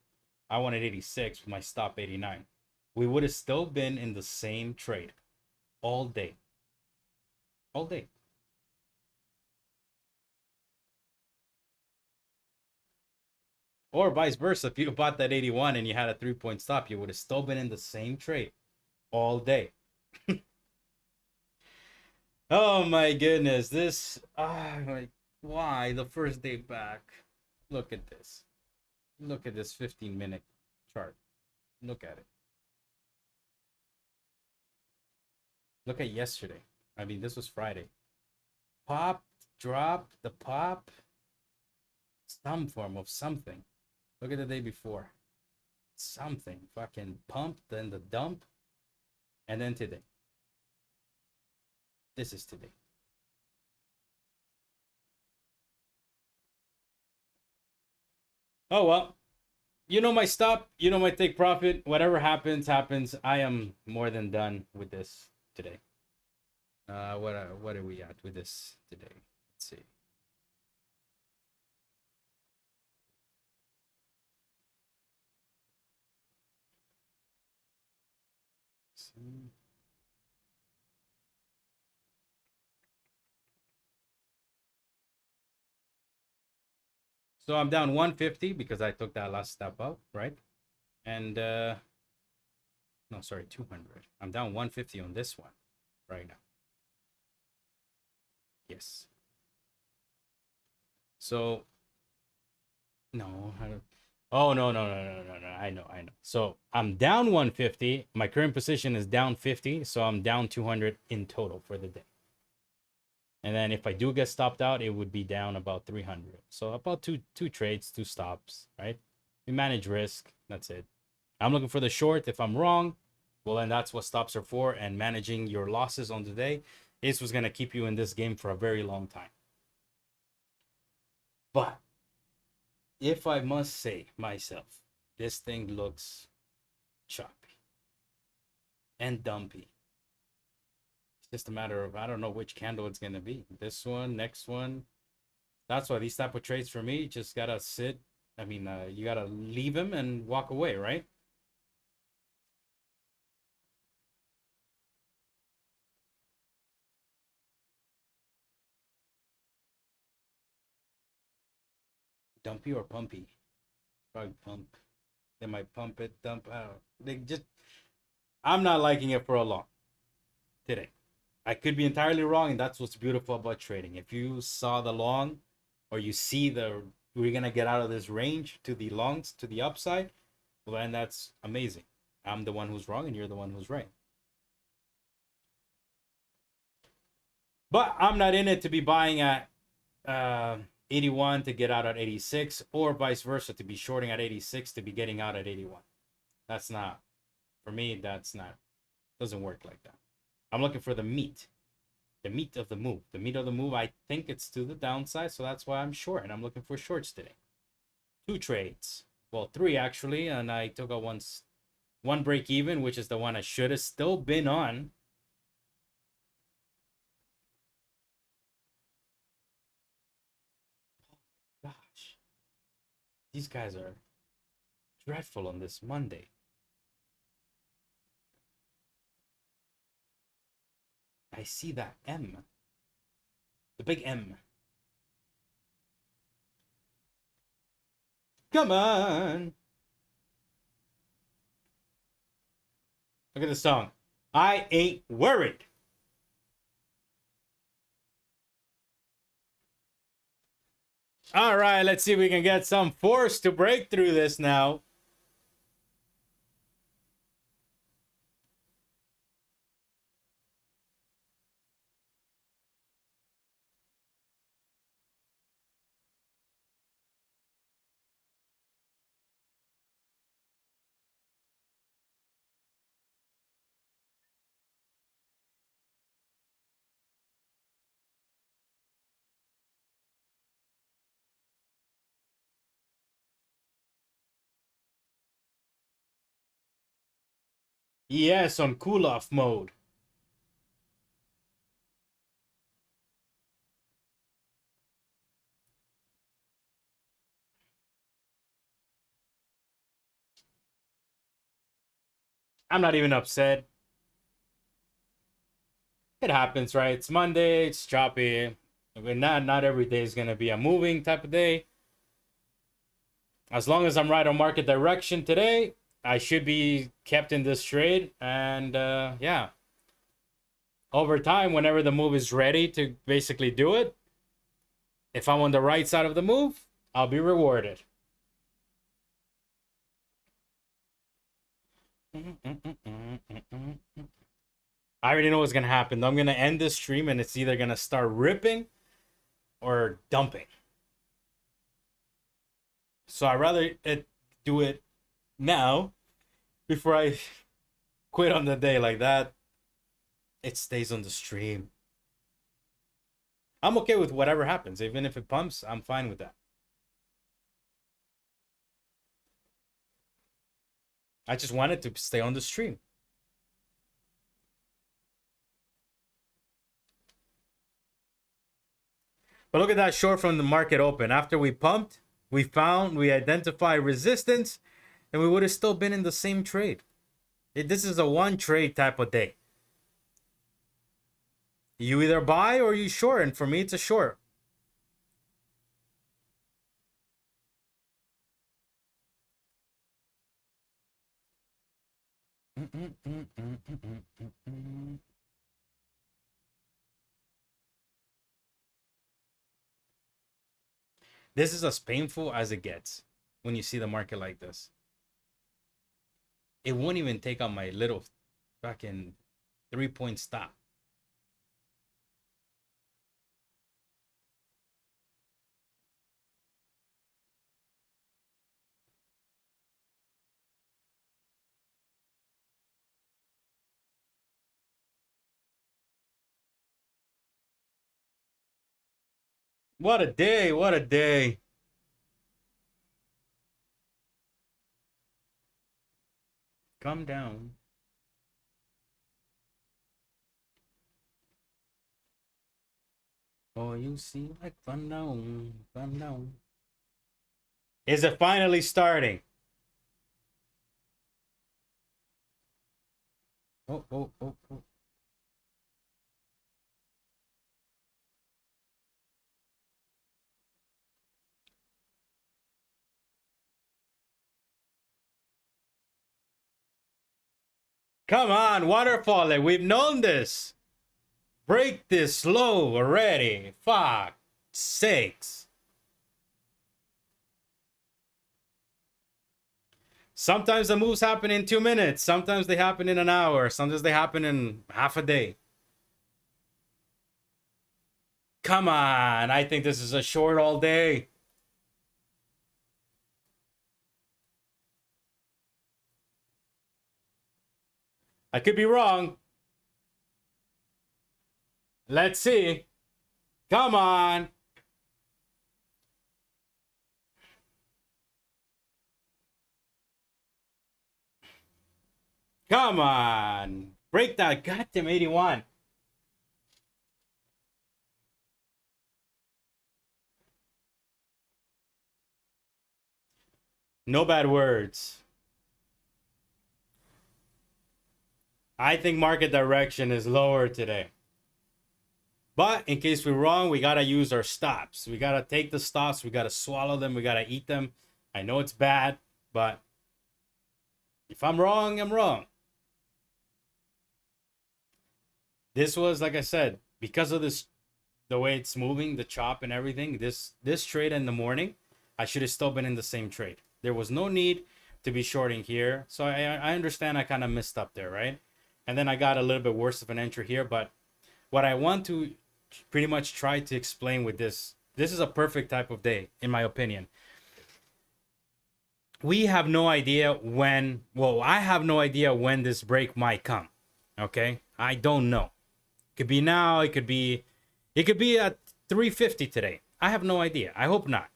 I wanted 86 with my stop 89. We would have still been in the same trade all day. All day. Or vice versa. If you bought that 81 and you had a 3-point stop, you would have still been in the same trade all day. Oh my goodness. This, like, why the first day back? Look at this. Look at this 15-minute chart. Look at it. Look at yesterday. I mean, this was Friday. Pop, drop, the pop. Some form of something. Look at the day before. Something. Fucking pump, then the dump. And then today. This is today. Oh, well. You know my stop. You know my take profit. Whatever happens, happens. I am more than done with this today. What are we at with this today? Let's see. So I'm down 150 because I took that last step up, right? And no, sorry, 200. I'm down 150 on this one right now. Yes. So no, I don't. Oh no. I know. So I'm down 150. My current position is down 50, so I'm down 200 in total for the day. And then if I do get stopped out, it would be down about 300. So about two trades, 2 stops, right? We manage risk. That's it. I'm looking for the short. If I'm wrong, well, then that's what stops are for. And managing your losses on the day is what's going to keep you in this game for a very long time. But if I must say myself, this thing looks choppy and dumpy. It's just a matter of, I don't know which candle it's going to be. This one, next one. That's why these type of trades for me, just got to sit. I mean, you got to leave them and walk away, right? Dumpy or pumpy? Probably pump. They might pump it, dump out. They just, I'm not liking it for a long today. I could be entirely wrong, and that's what's beautiful about trading. If you saw the long, or you see we're gonna get out of this range to the longs to the upside, well, then that's amazing. I'm the one who's wrong, and you're the one who's right. But I'm not in it to be buying at 81 to get out at 86, or vice versa, to be shorting at 86 to be getting out at 81. That's not, for me, that's not, doesn't work like that. I'm looking for the meat of the move. The meat of the move, I think it's to the downside, so that's why I'm short, and I'm looking for shorts today. 2 trades. Well, 3 actually, and I took a one break even, which is the one I should have still been on. Gosh. These guys are dreadful on this Monday. I see that M. The big M. Come on. Look at the song. I ain't worried. All right, let's see if we can get some force to break through this now. Yes, on cool off mode. I'm not even upset. It happens, right? It's Monday, it's choppy. Not every day is gonna be a moving type of day. As long as I'm right on market direction today, I should be kept in this trade. And yeah, over time, whenever the move is ready to basically do it, if I'm on the right side of the move, I'll be rewarded. I already know what's gonna happen. I'm gonna end this stream and it's either gonna start ripping or dumping. So I'd rather do it now before I quit on the day like that. It stays on the stream. I'm okay with whatever happens. Even if it pumps, I'm fine with that. I just wanted to stay on the stream. But look at that short from the market open. After we pumped, we identified resistance, and we would have still been in the same trade. This is a one trade type of day. You either buy or you short, and for me, it's a short. This is as painful as it gets when you see the market like this. It won't even take out my little fucking 3-point stop. What a day, what a day. Come down. Oh, you see like fun down, fun down. Is it finally starting? Oh, oh, oh, oh. Come on, waterfall. We've known this. Break this low already. Fuck sakes. Sometimes the moves happen in 2 minutes. Sometimes they happen in an hour. Sometimes they happen in half a day. Come on. I think this is a short all day. I could be wrong. Let's see. Come on. Come on. Break that goddamn 81. No bad words. I think market direction is lower today. But in case we're wrong, we got to use our stops. We got to take the stops. We got to swallow them. We got to eat them. I know it's bad, but if I'm wrong, I'm wrong. This was, like I said, because of this, the way it's moving, the chop and everything, this trade in the morning, I should have still been in the same trade. There was no need to be shorting here. So I understand I kind of messed up there, right? And then I got a little bit worse of an entry here. But what I want to pretty much try to explain with this is a perfect type of day, in my opinion. We have no idea when, well, I have no idea when this break might come. Okay? I don't know. It could be now, it could be at 350 today. I have no idea. I hope not.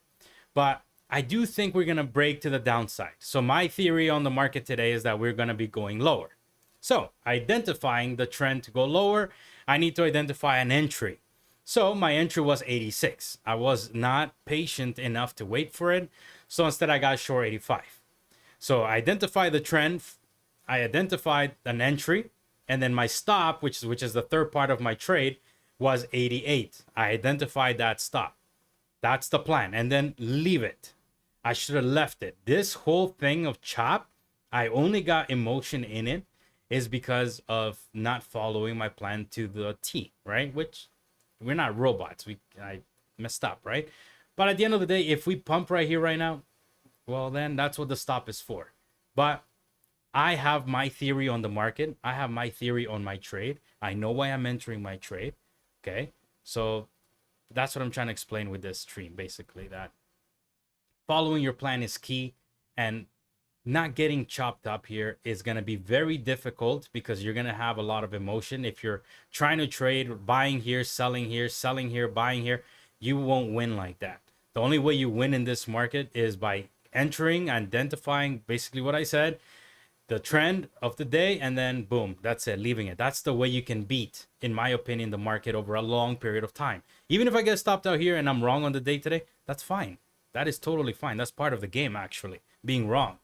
But I do think we're going to break to the downside. So my theory on the market today is that we're going to be going lower. So identifying the trend to go lower, I need to identify an entry. So my entry was 86. I was not patient enough to wait for it. So instead I got short 85. So I identified the trend. I identified an entry, and then my stop, which is the third part of my trade, was 88. I identified that stop. That's the plan. And then leave it. I should have left it. This whole thing of chop, I only got emotion in it is because of not following my plan to the T, right? Which we're not robots. I messed up, right? But at the end of the day, if we pump right here right now, well, then that's what the stop is for. But I have my theory on the market. I have my theory on my trade. I know why I'm entering my trade. Okay. So that's what I'm trying to explain with this stream, basically, that following your plan is key, and not getting chopped up here is going to be very difficult because you're going to have a lot of emotion. If you're trying to trade, buying here, selling here, buying here, you won't win like that. The only way you win in this market is by entering, identifying basically what I said, the trend of the day, and then boom, that's it, leaving it. That's the way you can beat, in my opinion, the market over a long period of time. Even if I get stopped out here and I'm wrong on the day today, that's fine. That is totally fine. That's part of the game, actually, being wrong.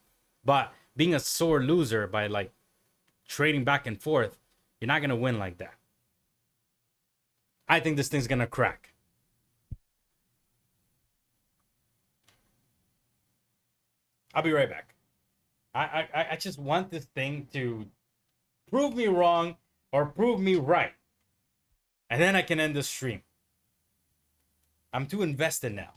But being a sore loser by like trading back and forth, you're not going to win like that. I think this thing's going to crack. I'll be right back. I just want this thing to prove me wrong or prove me right. And then I can end the stream. I'm too invested now.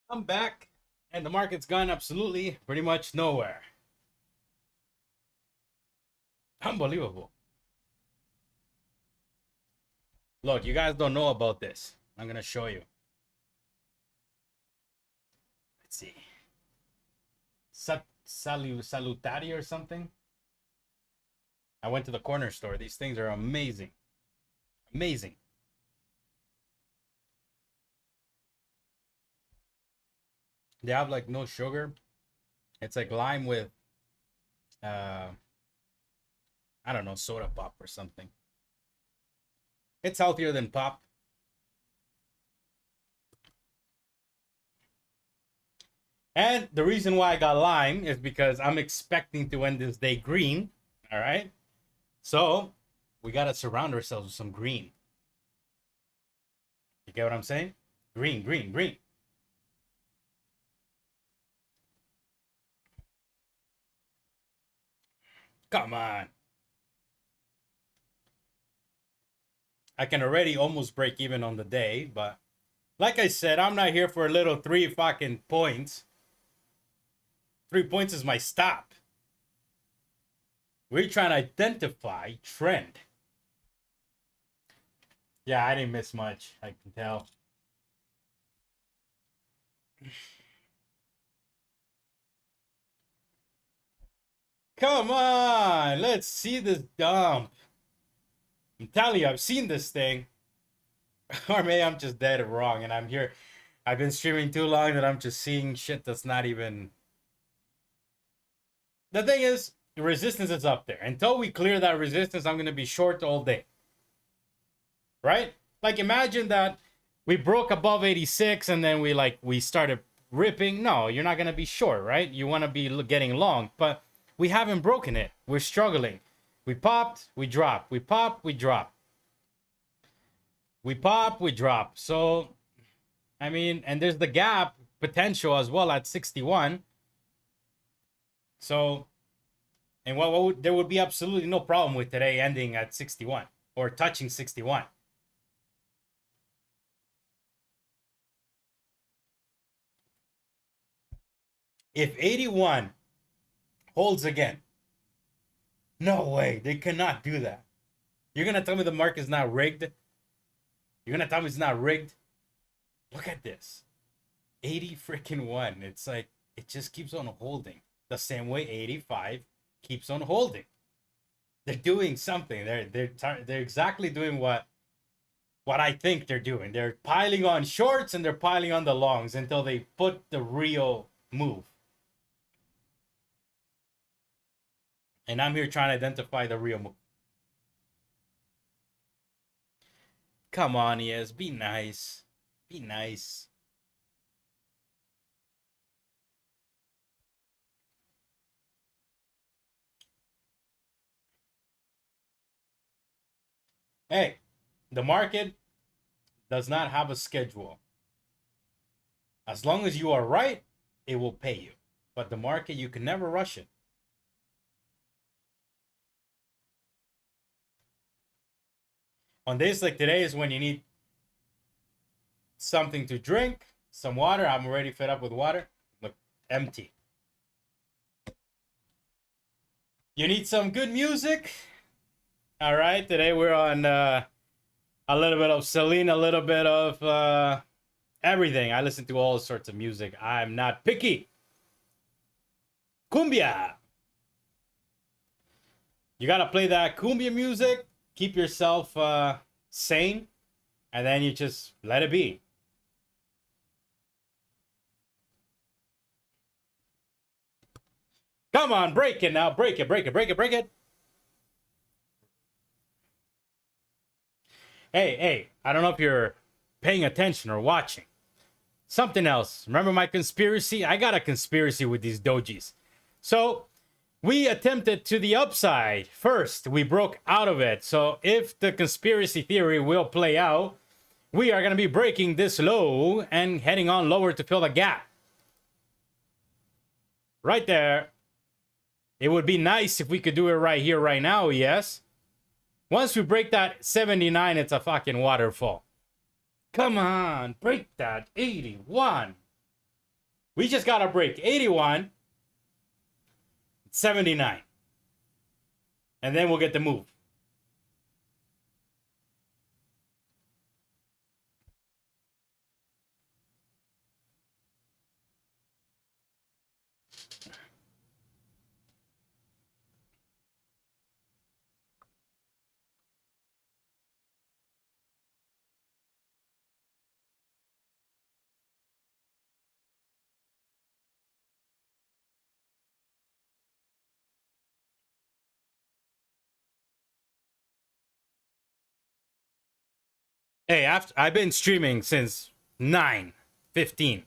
I'm back, and the market's gone absolutely pretty much nowhere. Unbelievable. Look, you guys don't know about this. I'm gonna show you. Let's see. Salutati or something. I went to the corner store. These things are amazing. Amazing. They have like no sugar. It's like lime with I don't know, soda pop or something. It's healthier than pop. And the reason why I got lime is because I'm expecting to end this day green. All right. So we got to surround ourselves with some green. You get what I'm saying? Green, green, green. Come on. I can already almost break even on the day, but like I said, I'm not here for a little 3 fucking points. 3 points is my stop. We're trying to identify trend. Yeah, I didn't miss much, I can tell. Come on, let's see this dump. I'm telling you, I've seen this thing. Or maybe I'm just dead wrong and I'm here. I've been streaming too long that I'm just seeing shit that's not even... The thing is, the resistance is up there. Until we clear that resistance, I'm going to be short all day. Right? Like, imagine that we broke above 86 and then we started ripping. No, you're not going to be short, right? You want to be getting long. But we haven't broken it. We're struggling. We popped, we drop. We pop, we drop. We pop, we drop. So, I mean, and there's the gap potential as well at 61. So, and there would be absolutely no problem with today ending at 61 or touching 61. If 81 holds again, no way, they cannot do that. You're going to tell me the market is not rigged? You're going to tell me it's not rigged? Look at this. 80 freaking 1. It's like, it just keeps on holding. The same way 85 keeps on holding. They're doing something. They're exactly doing what I think they're doing. They're piling on shorts and they're piling on the longs until they put the real move. And I'm here trying to identify the real move. Come on, yes, be nice. Be nice. Hey, the market does not have a schedule. As long as you are right, it will pay you. But the market, you can never rush it. On days like today is when you need something to drink, some water. I'm already fed up with water. Look, empty. You need some good music. All right, today we're on a little bit of Celine, a little bit of everything. I listen to all sorts of music. I'm not picky. Cumbia. You got to play that cumbia music. Keep yourself sane. And then you just let it be. Come on, break it now. Break it, break it, break it, break it. Hey, I don't know if you're paying attention or watching. Something else. Remember my conspiracy? I got a conspiracy with these dojis. So, we attempted to the upside first. We broke out of it. So, if the conspiracy theory will play out, we are going to be breaking this low and heading on lower to fill the gap. Right there. It would be nice if we could do it right here, right now, yes. Once we break that 79, it's a fucking waterfall. Come on, break that 81. We just got a break. 81, 79. And then we'll get the move. Hey, I've been streaming since 9:15.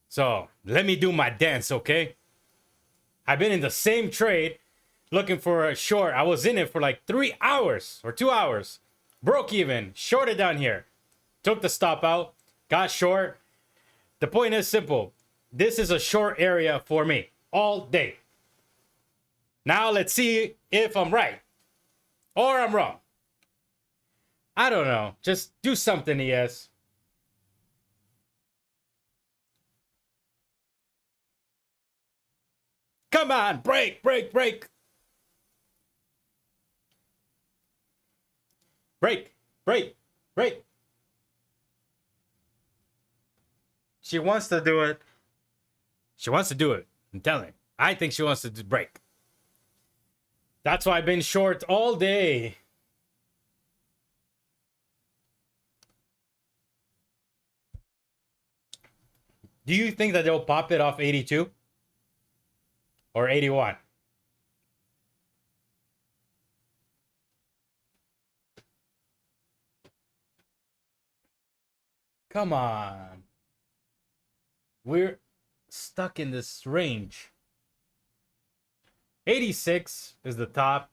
So let me do my dance, okay? I've been in the same trade looking for a short. I was in it for like 3 hours or 2 hours. Broke even, shorted down here. Took the stop out, got short. The point is simple. This is a short area for me all day. Now let's see if I'm right or I'm wrong. I don't know. Just do something, ES. Come on, break, break, break. Break, break, break. She wants to do it. She wants to do it. I'm telling you. I think she wants to break. That's why I've been short all day. Do you think that they'll pop it off 82? Or 81? Come on. We're stuck in this range. 86 is the top.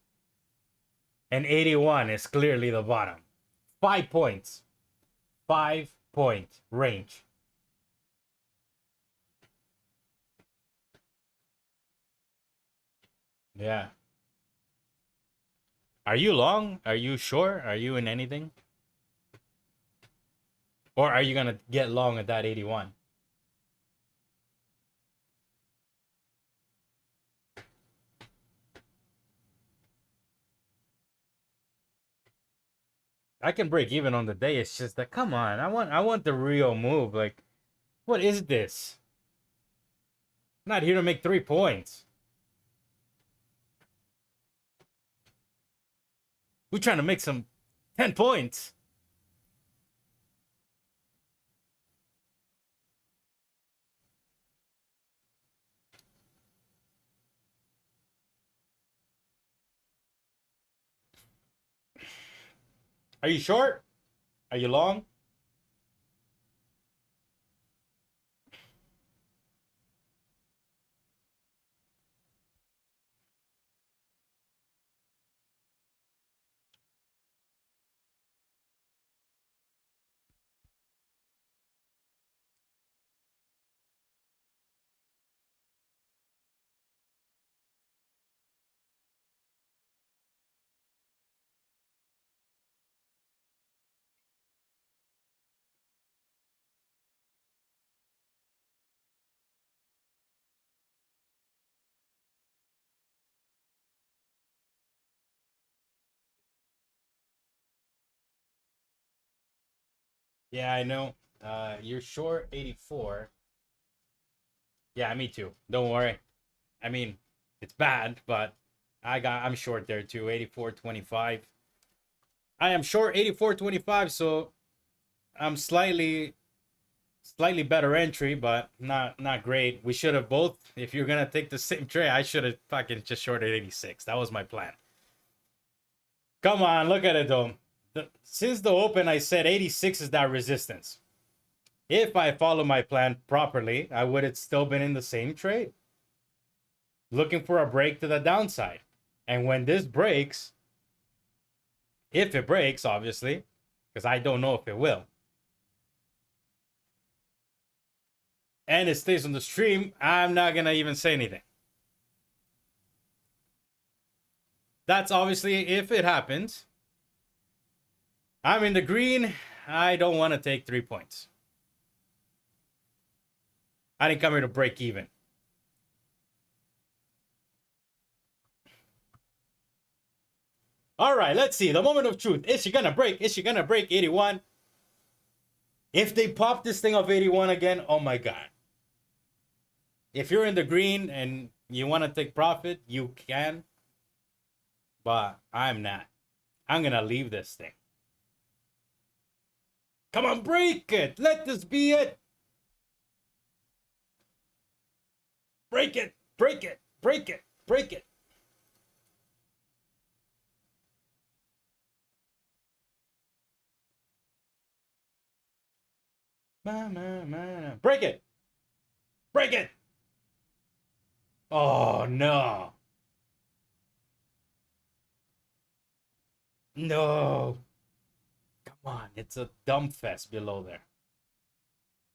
And 81 is clearly the bottom. 5 points. 5-point range. Yeah. Are you long? Are you short? Are you in anything? Or are you going to get long at that 81? I can break even on the day. It's just that, come on. I want the real move. Like, what is this? I'm not here to make 3 points. We're trying to make some 10 points. Are you short? Are you long? Yeah, I know. You're short 84. Yeah, me too. Don't worry. I mean, it's bad, but I'm short there too. 84.25. I am short 84.25, so I'm slightly better entry, but not great. We should have both. If you're gonna take the same trade, I should have fucking just shorted 86. That was my plan. Come on, look at it though. Since the open, I said 86 is that resistance. If I follow my plan properly, I would have still been in the same trade. Looking for a break to the downside. And when this breaks, if it breaks, obviously, because I don't know if it will, and it stays on the stream, I'm not going to even say anything. That's obviously if it happens. I'm in the green. I don't want to take 3 points. I didn't come here to break even. All right, let's see. The moment of truth. Is she going to break? Is she going to break 81? If they pop this thing off 81 again, oh my God. If you're in the green and you want to take profit, you can. But I'm not. I'm going to leave this thing. Come on, break it. Let this be it. Break it. Break it. Break it. Break it. Break it. Break it. Oh, no. No. Come on. It's a dump fest below there.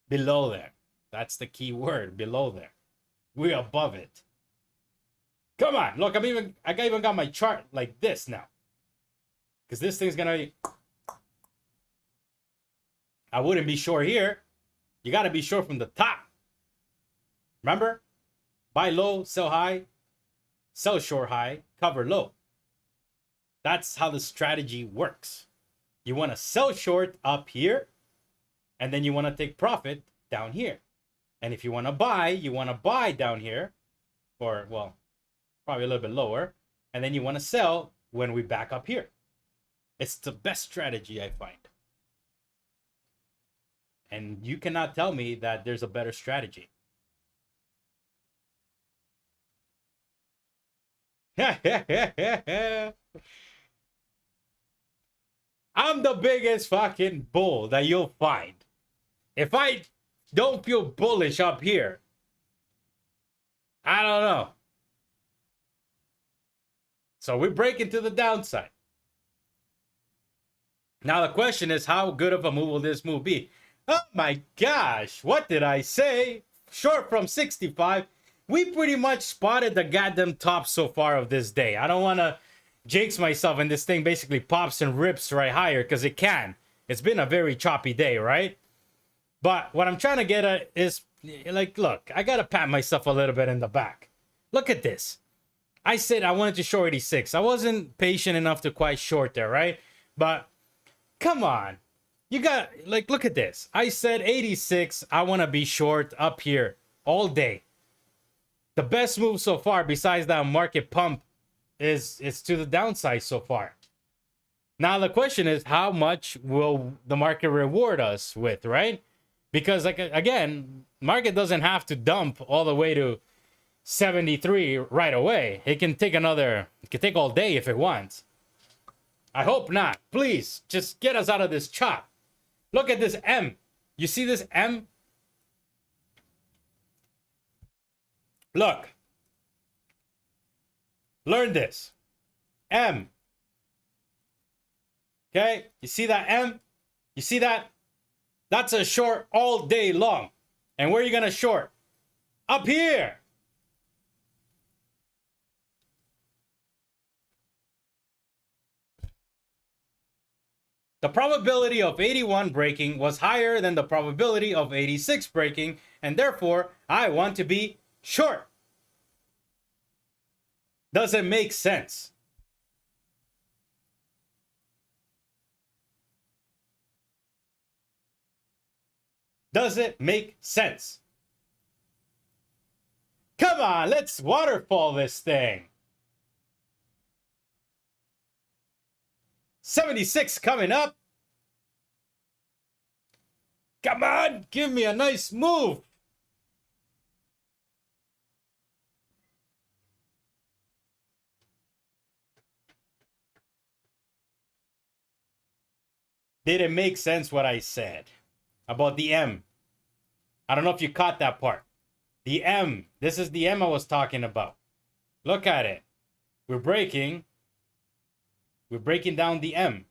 Below there. That's the key word. Below there. We're above it. Come on. Look, I even got my chart like this now. Because this thing's going to be... I wouldn't be sure here. You got to be sure from the top. Remember? Buy low, sell high, sell short high, cover low. That's how the strategy works. You want to sell short up here, and then you want to take profit down here. And if you want to buy down here, or, well, probably a little bit lower, and then you want to sell when we back up here. It's the best strategy I find. And you cannot tell me that there's a better strategy. I'm the biggest fucking bull that you'll find. If I don't feel bullish up here, I don't know. So we break into the downside. Now the question is, how good of a move will this move be? Oh my gosh, what did I say? Short from 65. We pretty much spotted the goddamn top so far of this day. I don't want to jinx myself and this thing basically pops and rips right higher, because it can. It's been a very choppy day, right? But what I'm trying to get at is, like, look, I got to pat myself a little bit in the back. Look at this. I said I wanted to short 86. I wasn't patient enough to quite short there, right? But come on. You got, like, look at this. I said 86. I want to be short up here all day. The best move so far, besides that market pump, is to the downside so far. Now the question is, how much will the market reward us with, right? Because, like, again, market doesn't have to dump all the way to 73 right away. It can take all day if it wants. I hope not. Please, just get us out of this chop. Look at this M. You see this M? Look. Learn this. M. Okay? You see that M? You see that? That's a short all day long. And where are you going to short? Up here. The probability of 81 breaking was higher than the probability of 86 breaking, and therefore, I want to be short. Does it make sense? Does it make sense? Come on, let's waterfall this thing. 76 coming up. Come on, give me a nice move. Did it make sense what I said about the M? I don't know if you caught that part. The M. This is the M I was talking about. Look at it. We're breaking down the M.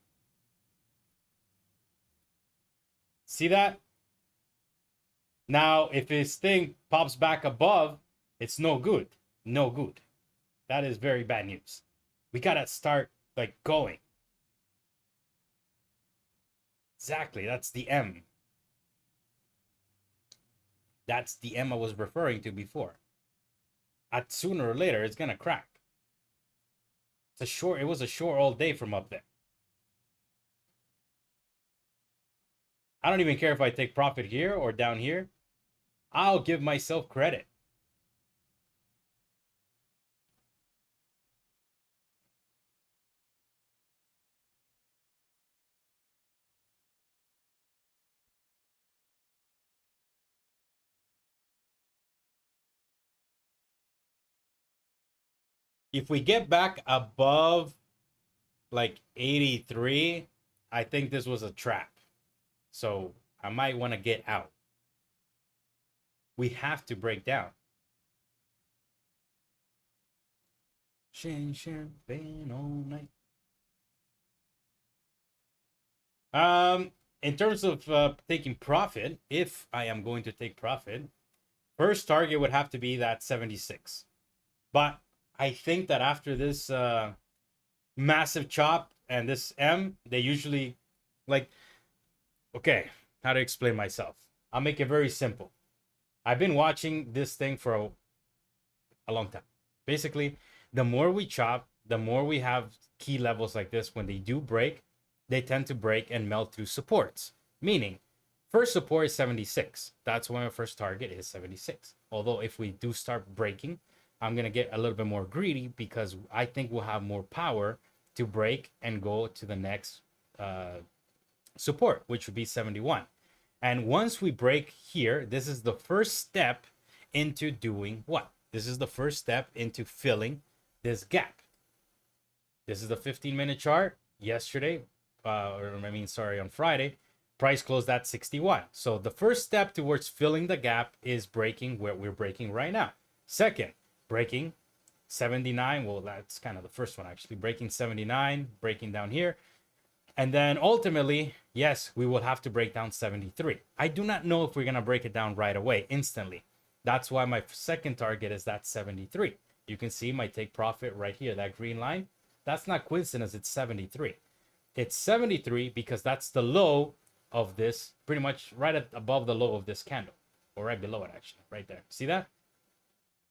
See that? Now, if this thing pops back above, it's no good. No good. That is very bad news. We gotta start, like, going. Exactly, that's the M. That's the M I was referring to before. At sooner or later, it's gonna crack. It's a short. It was a short all day from up there. I don't even care if I take profit here or down here. I'll give myself credit. If we get back above like 83, I think this was a trap. So I might want to get out. We have to break down. Champagne all night. In terms of taking profit, if I am going to take profit, first target would have to be that 76. But I think that after this massive chop and this M, they usually like, okay, how to explain myself? I'll make it very simple. I've been watching this thing for a long time. Basically, the more we chop, the more we have key levels like this. When they do break, they tend to break and melt through supports. Meaning, first support is 76. That's why my first target is 76. Although if we do start breaking, I'm going to get a little bit more greedy because I think we'll have more power to break and go to the next support, which would be 71. And once we break here, this is the first step into doing what? This is the first step into filling this gap. This is the 15-minute chart. Yesterday, on Friday, price closed at 61. So the first step towards filling the gap is breaking where we're breaking right now. Second, breaking 79. Well, that's kind of the first one, actually. Breaking 79, breaking down here. And then ultimately, yes, we will have to break down 73. I do not know if we're going to break it down right away, instantly. That's why my second target is that 73. You can see my take profit right here, that green line. That's not coincidence, it's 73. It's 73 because that's the low of this, pretty much right above the low of this candle. Or right below it, actually, right there. See that?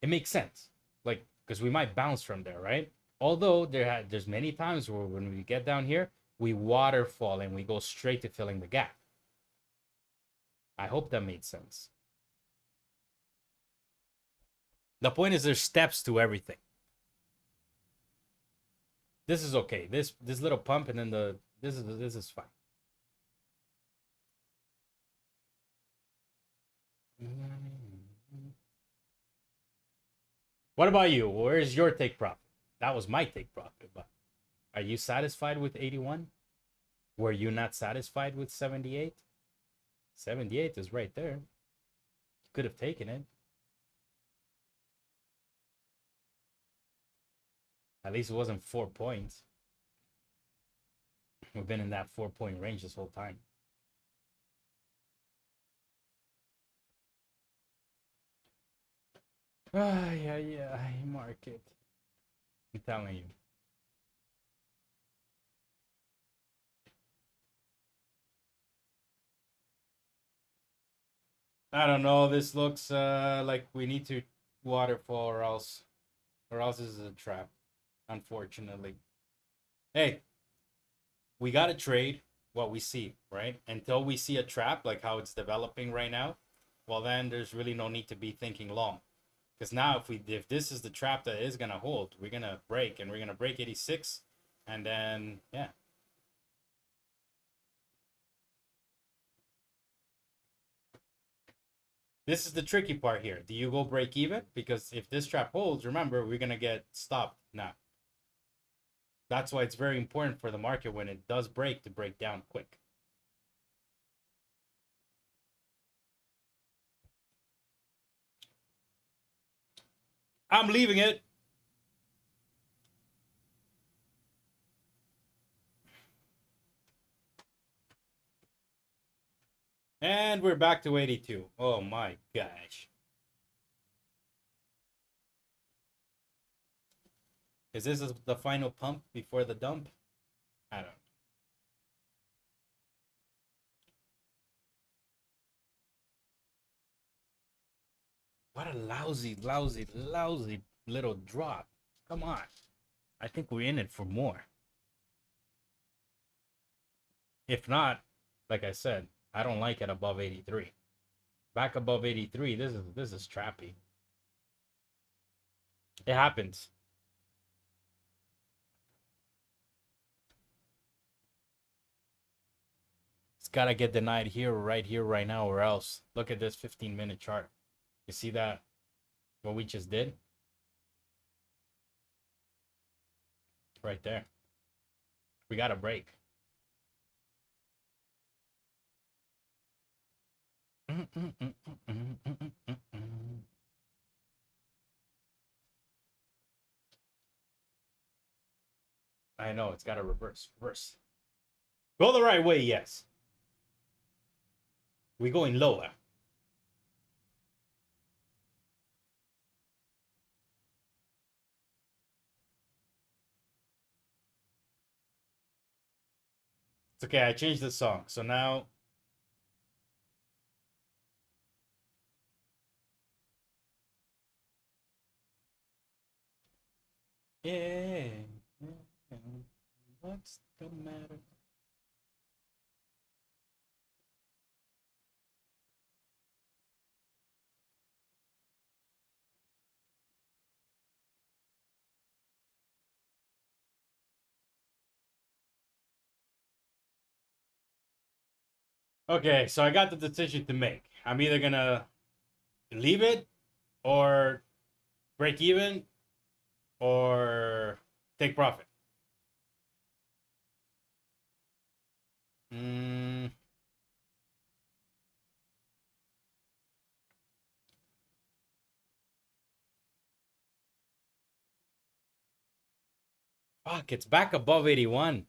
It makes sense. Like, because we might bounce from there, right? Although there's many times where when we get down here, we waterfall and we go straight to filling the gap. I hope that made sense. The point is there's steps to everything. This is okay. This little pump and then this is fine. What about you? Where's your take profit? That was my take profit, but are you satisfied with 81? Were you not satisfied with 78? 78 is right there. You could have taken it. At least it wasn't 4 points. We've been in that 4-point range this whole time. Yeah, market. I'm telling you. I don't know. This looks like we need to waterfall or else this is a trap, unfortunately. Hey, we got to trade what we see, right? Until we see a trap like how it's developing right now, well, then there's really no need to be thinking long. Because now if this is the trap that is going to hold, we're going to break and we're going to break 86 and then, yeah. This is the tricky part here. Do you go break even? Because if this trap holds, remember, we're going to get stopped now. That's why it's very important for the market when it does break to break down quick. I'm leaving it. And we're back to 82. Oh my gosh. Is this the final pump before the dump? I don't know. a lousy, lousy, lousy little drop. Come on. I think we're in it for more. If not, like I said, I don't like it above 83. Back above 83, this is trappy. It happens. It's gotta get denied here, right now, or else. Look at this 15-minute chart. You see that? What we just did? Right there. We got a break. I know, it's got to reverse. Reverse. Go the right way, yes. We're going lower. It's okay, I changed the song. So now... Yeah. What's the matter? Okay, so I got the decision to make. I'm either gonna leave it or break even or take profit. Fuck, it's back above 81.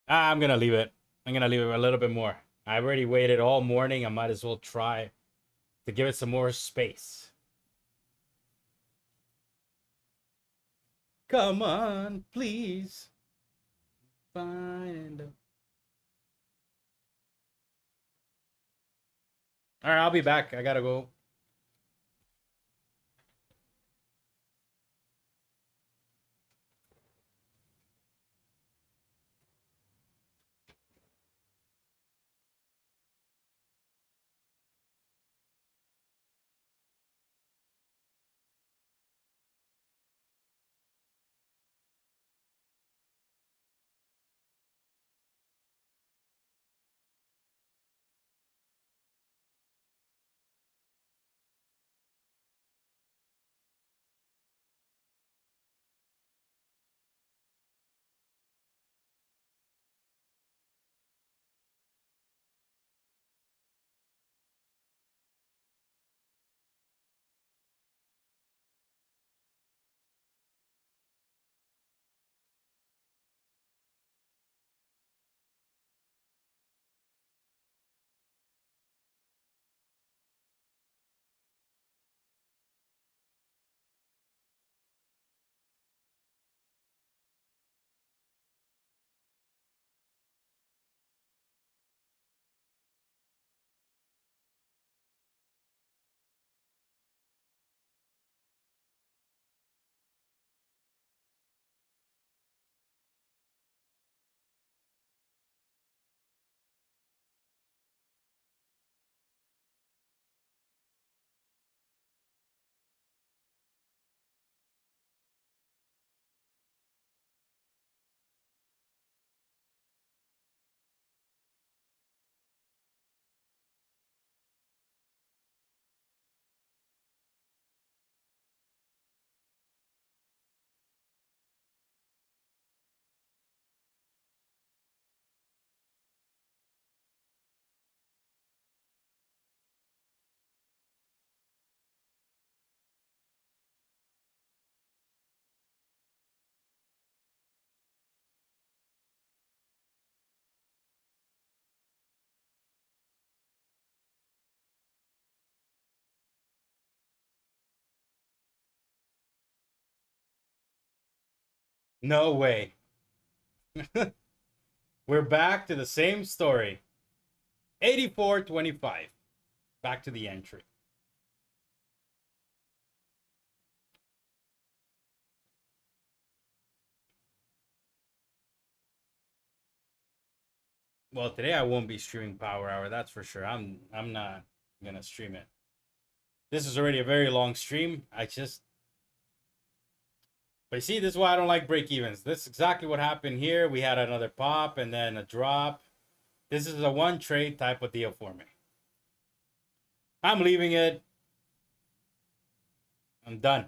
I'm gonna leave it. I'm gonna leave it a little bit more. I already waited all morning. I might as well try to give it some more space. Come on, please. Find. All right, I'll be back. I gotta go. No way. We're back to the same story. 84.25. Back to the entry. Well, today I won't be streaming Power Hour, that's for sure. I'm not gonna stream it. This is already a very long stream. But you see, this is why I don't like break evens. This is exactly what happened here. We had another pop and then a drop. This is a one trade type of deal for me. I'm leaving it. I'm done.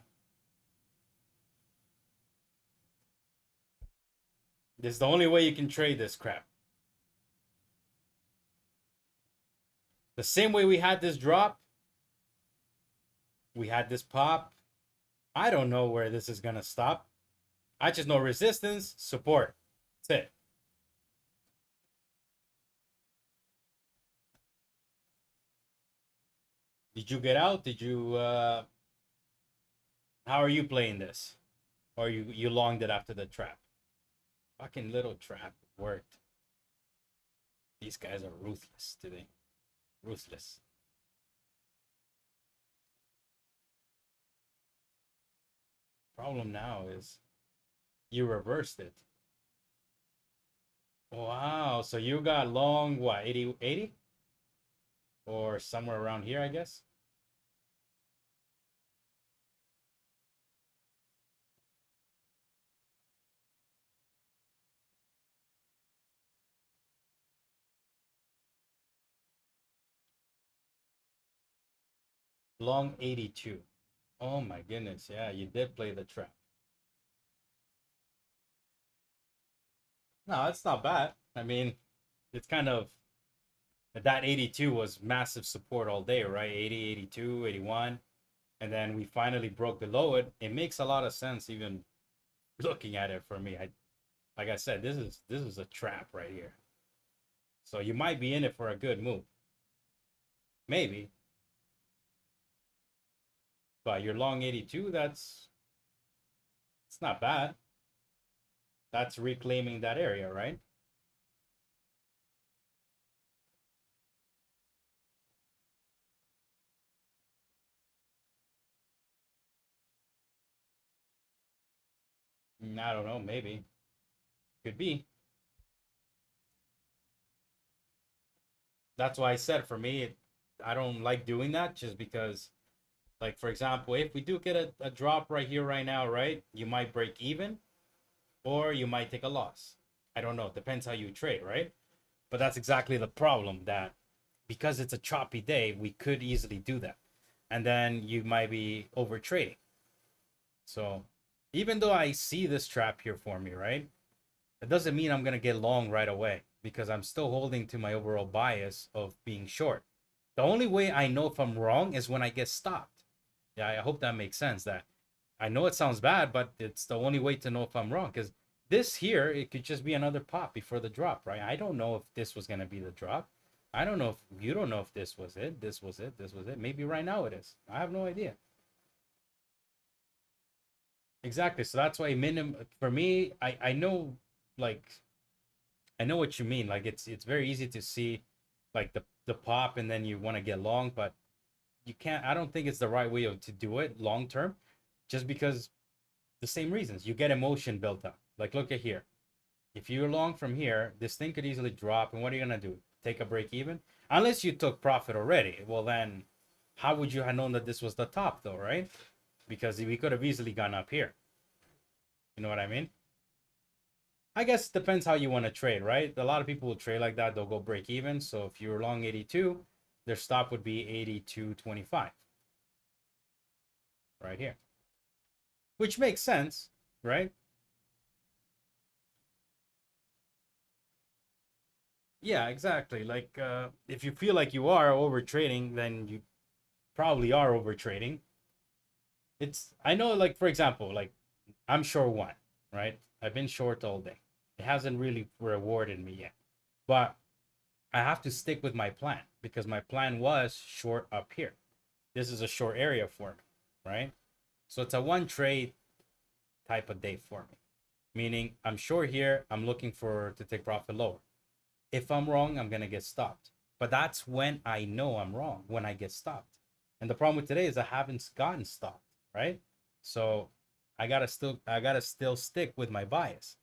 This is the only way you can trade this crap. The same way we had this drop, we had this pop. I don't know where this is going to stop. I just know resistance, support. That's it. Did you get out? Did you, how are you playing this? Or you longed it after the trap? Fucking little trap worked. These guys are ruthless today. Ruthless. Problem now is you reversed it. Wow, so you got long, what, 80? Or somewhere around here, I guess? Long 82. Oh my goodness, yeah, you did play the trap. No, it's not bad. I mean, it's kind of, that 82 was massive support all day, right? 80, 82, 81. And then we finally broke below it. It makes a lot of sense even looking at it for me. Like I said, this is a trap right here. So you might be in it for a good move. Maybe. But your long 82, it's not bad. That's reclaiming that area, right? I don't know, maybe. Could be. That's why I said for me, I don't like doing that just because, like, for example, if we do get a drop right here, right now, right? You might break even or you might take a loss. I don't know. Depends how you trade, right? But that's exactly the problem, that because it's a choppy day, we could easily do that. And then you might be over trading. So even though I see this trap here for me, right? It doesn't mean I'm going to get long right away because I'm still holding to my overall bias of being short. The only way I know if I'm wrong is when I get stopped. Yeah, I hope that makes sense. That I know it sounds bad, but it's the only way to know if I'm wrong, because this here, it could just be another pop before the drop, right? I don't know if this was going to be the drop. I don't know if you don't know if this was it. This was it. This was it. Maybe right now it is. I have no idea. Exactly. So that's why minimum for me, I know, like, I know what you mean. Like it's very easy to see like the pop and then you want to get long, but you can't. I don't think it's the right way to do it long term, just because the same reasons. You get emotion built up. Like look at here. If you're long from here, this thing could easily drop, and what are you gonna do? Take a break even? Unless you took profit already. Well then, how would you have known that this was the top though, right? Because we could have easily gone up here. You know what I mean? I guess it depends how you want to trade, right? A lot of people will trade like that. They'll go break even. So if you're long 82, their stop would be 82.25 right here, which makes sense, right? Yeah, exactly. Like if you feel like you are over trading, then you probably are over trading. I know, like, for example, like I'm short one, right? I've been short all day. It hasn't really rewarded me yet, but I have to stick with my plan because my plan was short up here. This is a short area for me, right? So it's a one trade type of day for me, meaning I'm short here. I'm looking to take profit lower. If I'm wrong, I'm going to get stopped. But that's when I know I'm wrong, when I get stopped. And the problem with today is I haven't gotten stopped, right? So I gotta still stick with my bias.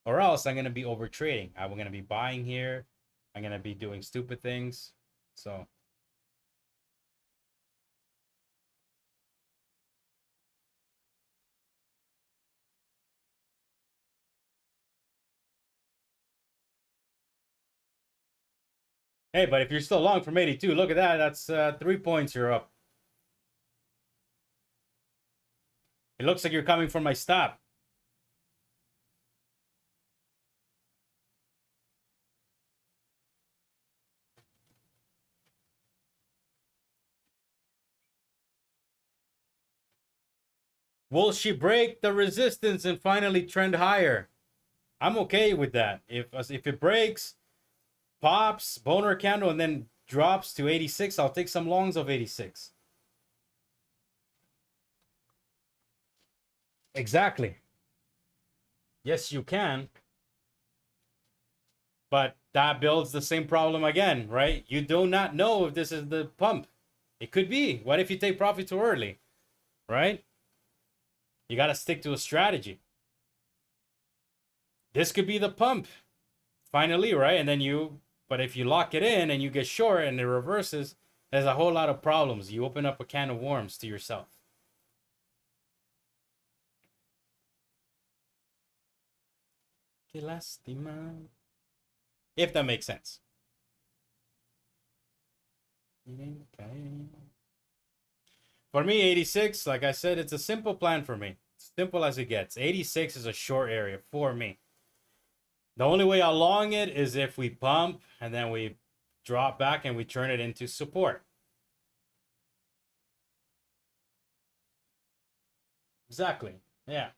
Or else I'm gonna be over trading. I'm gonna be buying here. I'm gonna be doing stupid things. So hey, but if you're still long from 82, look at that. That's 3 points you're up. It looks like you're coming for my stop. Will she break the resistance and finally trend higher? I'm okay with that. If it breaks, pops, boner candle, and then drops to 86, I'll take some longs of 86. Exactly. Yes, you can. But that builds the same problem again, right? You do not know if this is the pump. It could be. What if you take profit too early, right? You got to stick to a strategy. This could be the pump, finally, right? And then but if you lock it in and you get short and it reverses, there's a whole lot of problems. You open up a can of worms to yourself. Que lástima. If that makes sense. For me, 86, like I said, it's a simple plan for me. Simple as it gets. 86 is a short area for me. The only way I'll long it is if we pump and then we drop back and we turn it into support. Exactly. Yeah.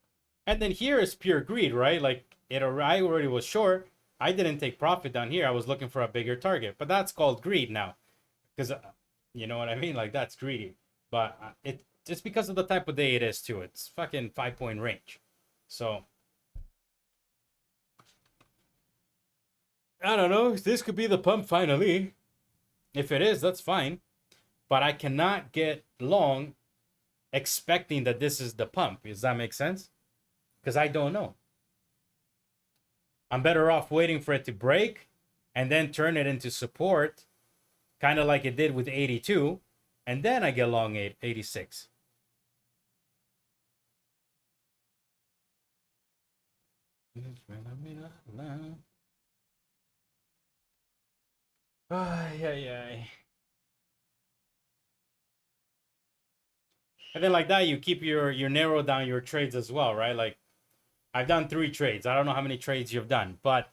And then here is pure greed, right? Like I already was short. I didn't take profit down here. I was looking for a bigger target, but that's called greed now, because you know what I mean. Like that's greedy, but it just because of the type of day it is too. It's fucking 5-point range, so I don't know. This could be the pump finally. If it is, that's fine, but I cannot get long expecting that this is the pump. Does that make sense? Because I don't know. I'm better off waiting for it to break and then turn it into support, kind of like it did with 82, and then I get long 86. Ay, ay, ay. And then like that, you keep your narrow down your trades as well, right? Like I've done 3 trades. I don't know how many trades you've done, but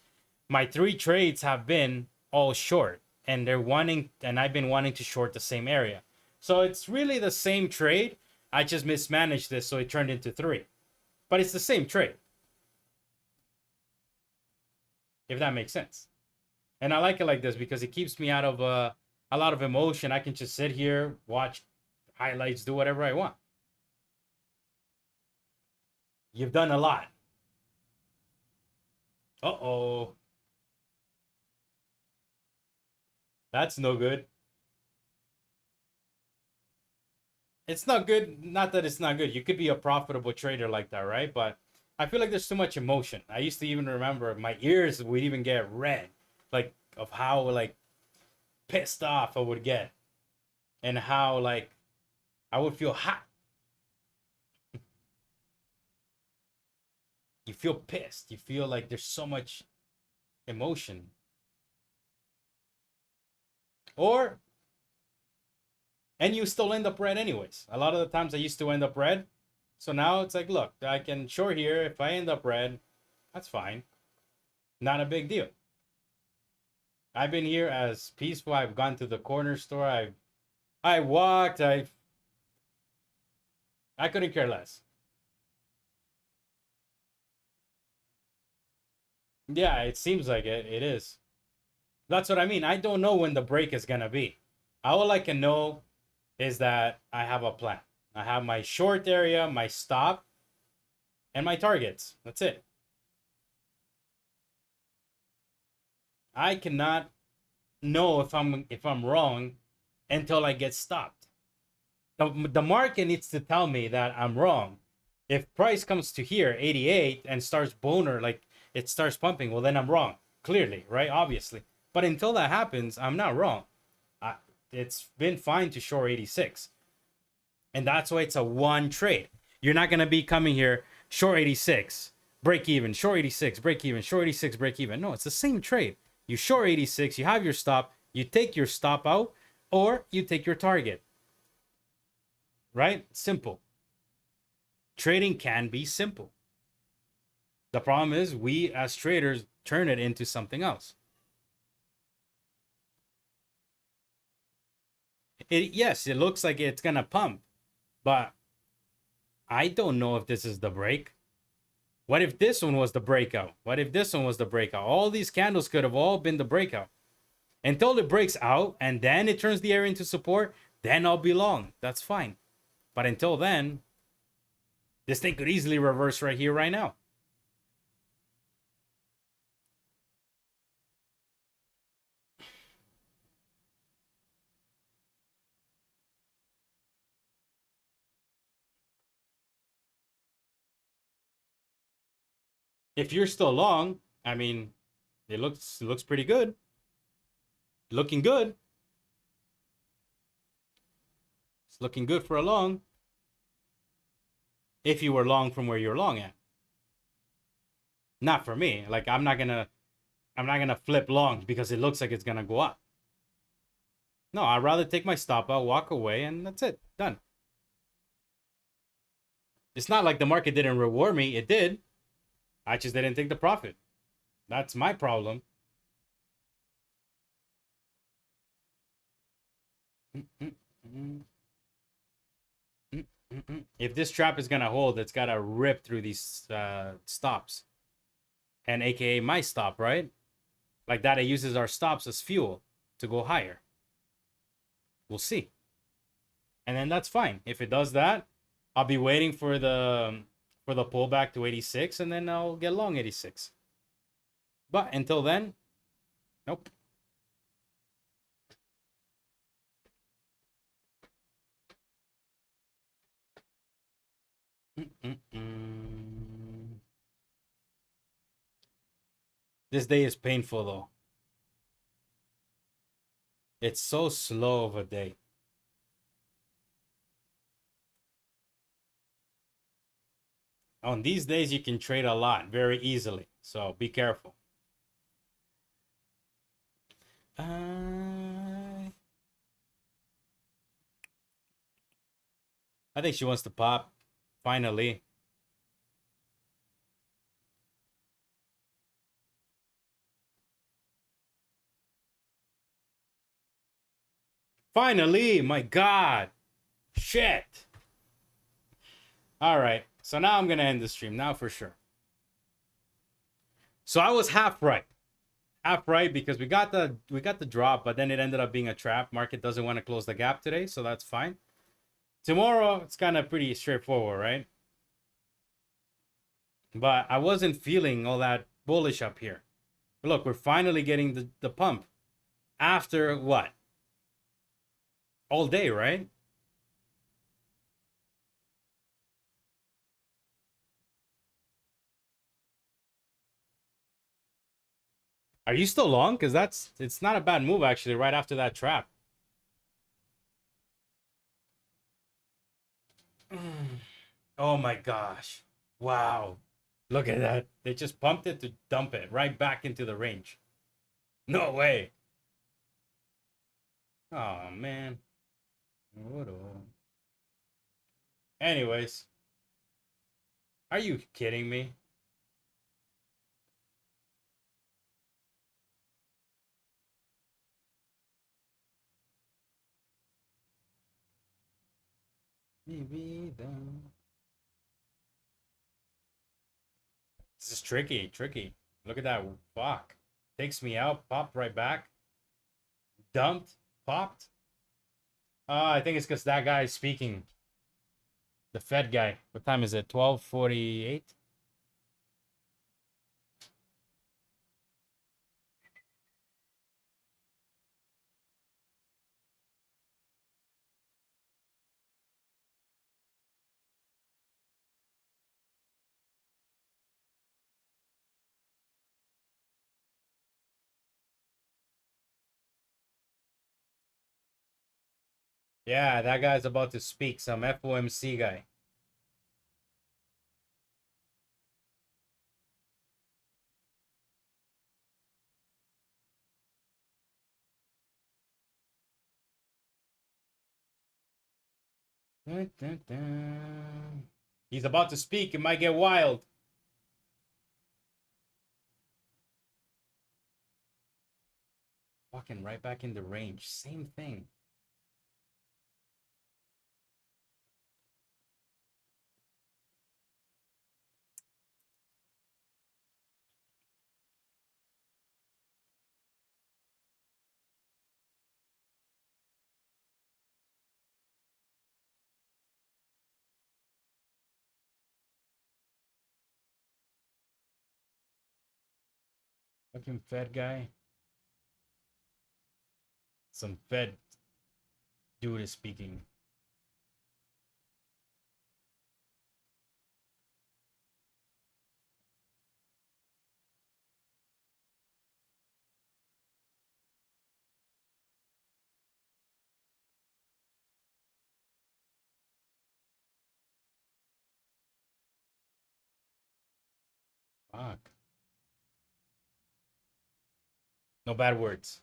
my 3 trades have been all short, and I've been wanting to short the same area. So it's really the same trade. I just mismanaged this, so it turned into 3. But it's the same trade, if that makes sense. And I like it like this because it keeps me out of a lot of emotion. I can just sit here, watch highlights, do whatever I want. You've done a lot. Uh-oh. That's no good. It's not good. Not that it's not good. You could be a profitable trader like that, right? But I feel like there's too much emotion. I used to even remember my ears would even get red, like of how like pissed off I would get, and how like I would feel hot. You feel pissed. You feel like there's so much emotion. And you still end up red anyways. A lot of the times I used to end up red. So now it's like, look, I can short here. If I end up red, that's fine. Not a big deal. I've been here as peaceful. I've gone to the corner store. I walked. I couldn't care less. Yeah, it seems like it. It is. That's what I mean. I don't know when the break is gonna be. All I can know is that I have a plan. I have my short area, my stop, and my targets. That's it. I cannot know if I'm wrong until I get stopped. The market needs to tell me that I'm wrong. If price comes to here 88 and starts boner, like it starts pumping, well then I'm wrong. Clearly, right? Obviously. But until that happens, I'm not wrong. It's been fine to short 86. And that's why it's a one trade. You're not going to be coming here short 86, break even, short 86, break even, short 86, break even. No, it's the same trade. You short 86, you have your stop, you take your stop out, or you take your target. Right? Simple. Trading can be simple. The problem is we as traders turn it into something else. Yes, it looks like it's going to pump, but I don't know if this is the break. What if this one was the breakout? What if this one was the breakout? All these candles could have all been the breakout. Until it breaks out and then it turns the area into support, then I'll be long. That's fine. But until then, this thing could easily reverse right here, right now. If you're still long, I mean, it looks pretty good. Looking good. It's looking good for a long. If you were long from where you're long at. Not for me. Like I'm not gonna flip long because it looks like it's gonna go up. No, I'd rather take my stop out, walk away, and that's it. Done. It's not like the market didn't reward me. It did. I just didn't take the profit. That's my problem. If this trap is gonna hold, it's gotta rip through these stops, and aka my stop, right? Like that, it uses our stops as fuel to go higher. We'll see, and then that's fine. If it does that, I'll be waiting for the pullback to 86, and then I'll get long 86. But until then, nope. This day is painful though. It's so slow of a day. On these days, you can trade a lot very easily. So be careful. I think she wants to pop. Finally. Finally, my God. Shit. All right. So now I'm going to end the stream. Now for sure. So I was half right. Half right because we got the drop, but then it ended up being a trap. Market doesn't want to close the gap today, so that's fine. Tomorrow, it's kind of pretty straightforward, right? But I wasn't feeling all that bullish up here. But look, we're finally getting the pump. After what? All day, right? Are you still long? Because it's not a bad move, actually, right after that trap. Oh my gosh. Wow. Look at that. They just pumped it to dump it right back into the range. No way. Oh, man. Anyways. Are you kidding me? This is tricky, tricky. Look at that. Fuck. Takes me out, popped right back. Dumped, popped. I think it's because that guy is speaking. The Fed guy. What time is it? 12:48? Yeah, that guy's about to speak. Some FOMC guy. Dun, dun, dun. He's about to speak. It might get wild. Fucking right back in the range. Same thing. Fucking Fed guy. Some Fed dude is speaking. Fuck. No bad words.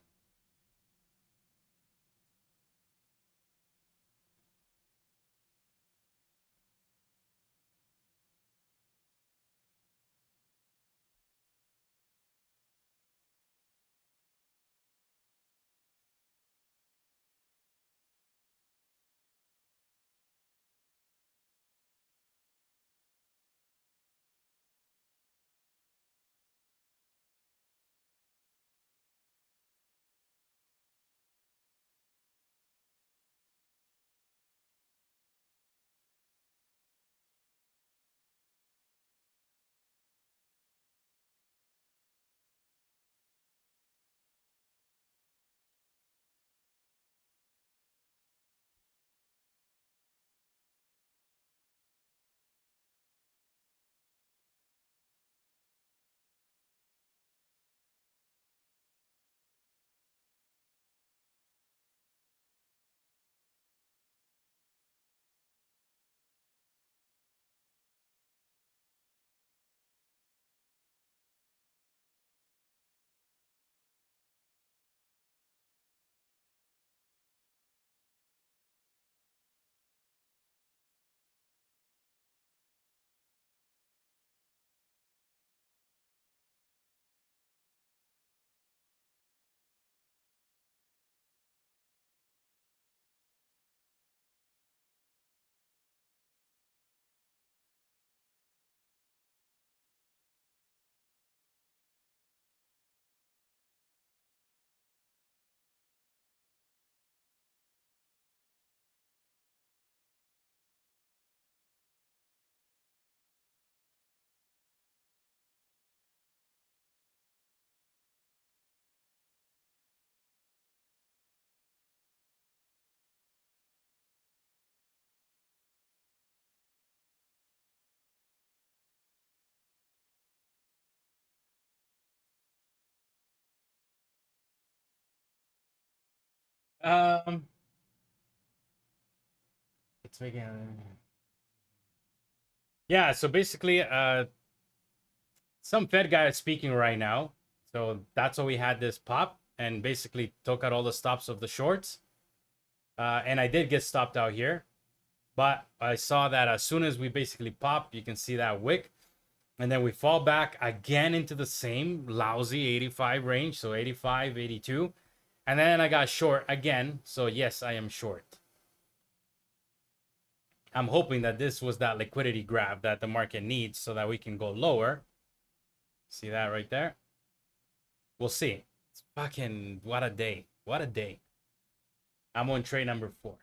Um, it's making. Yeah, so basically, some Fed guy is speaking right now. So that's why we had this pop and basically took out all the stops of the shorts. And I did get stopped out here, but I saw that as soon as we basically pop, you can see that wick. And then we fall back again into the same lousy 85 range. So 85, 82. And then I got short again. So yes, I am short. I'm hoping that this was that liquidity grab that the market needs so that we can go lower. See that right there? We'll see. It's fucking what a day. What a day. I'm on trade number 4.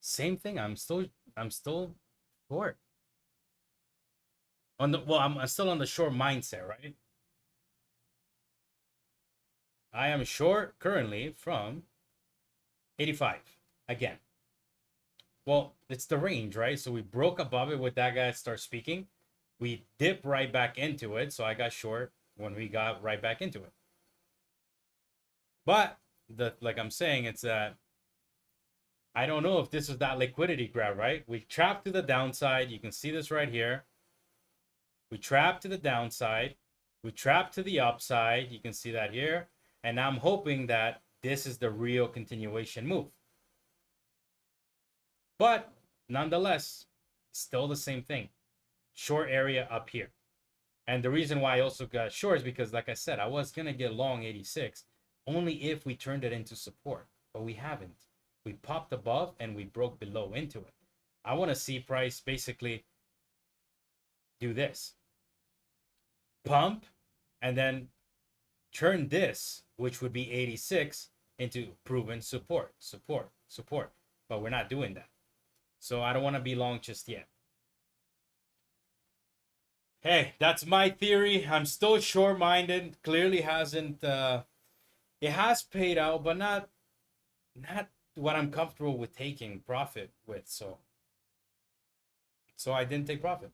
Same thing. I'm still short. I'm still on the short mindset, right? I am short currently from 85 again. Well, it's the range, right? So we broke above it with that guy start speaking. We dip right back into it. So I got short when we got right back into it. But like I'm saying, it's that I don't know if this is that liquidity grab, right? We trapped to the downside. You can see this right here. We trapped to the downside. We trapped to the upside. You can see that here. And I'm hoping that this is the real continuation move. But nonetheless, still the same thing. Short area up here. And the reason why I also got short is because, like I said, I was going to get long 86 only if we turned it into support. But we haven't. We popped above and we broke below into it. I want to see price basically do this. Pump and then turn this, which would be 86, into proven support. But we're not doing that. So I don't want to be long just yet. Hey, that's my theory. I'm still short-minded. Clearly hasn't it has paid out, but not what I'm comfortable with taking profit with. So I didn't take profit.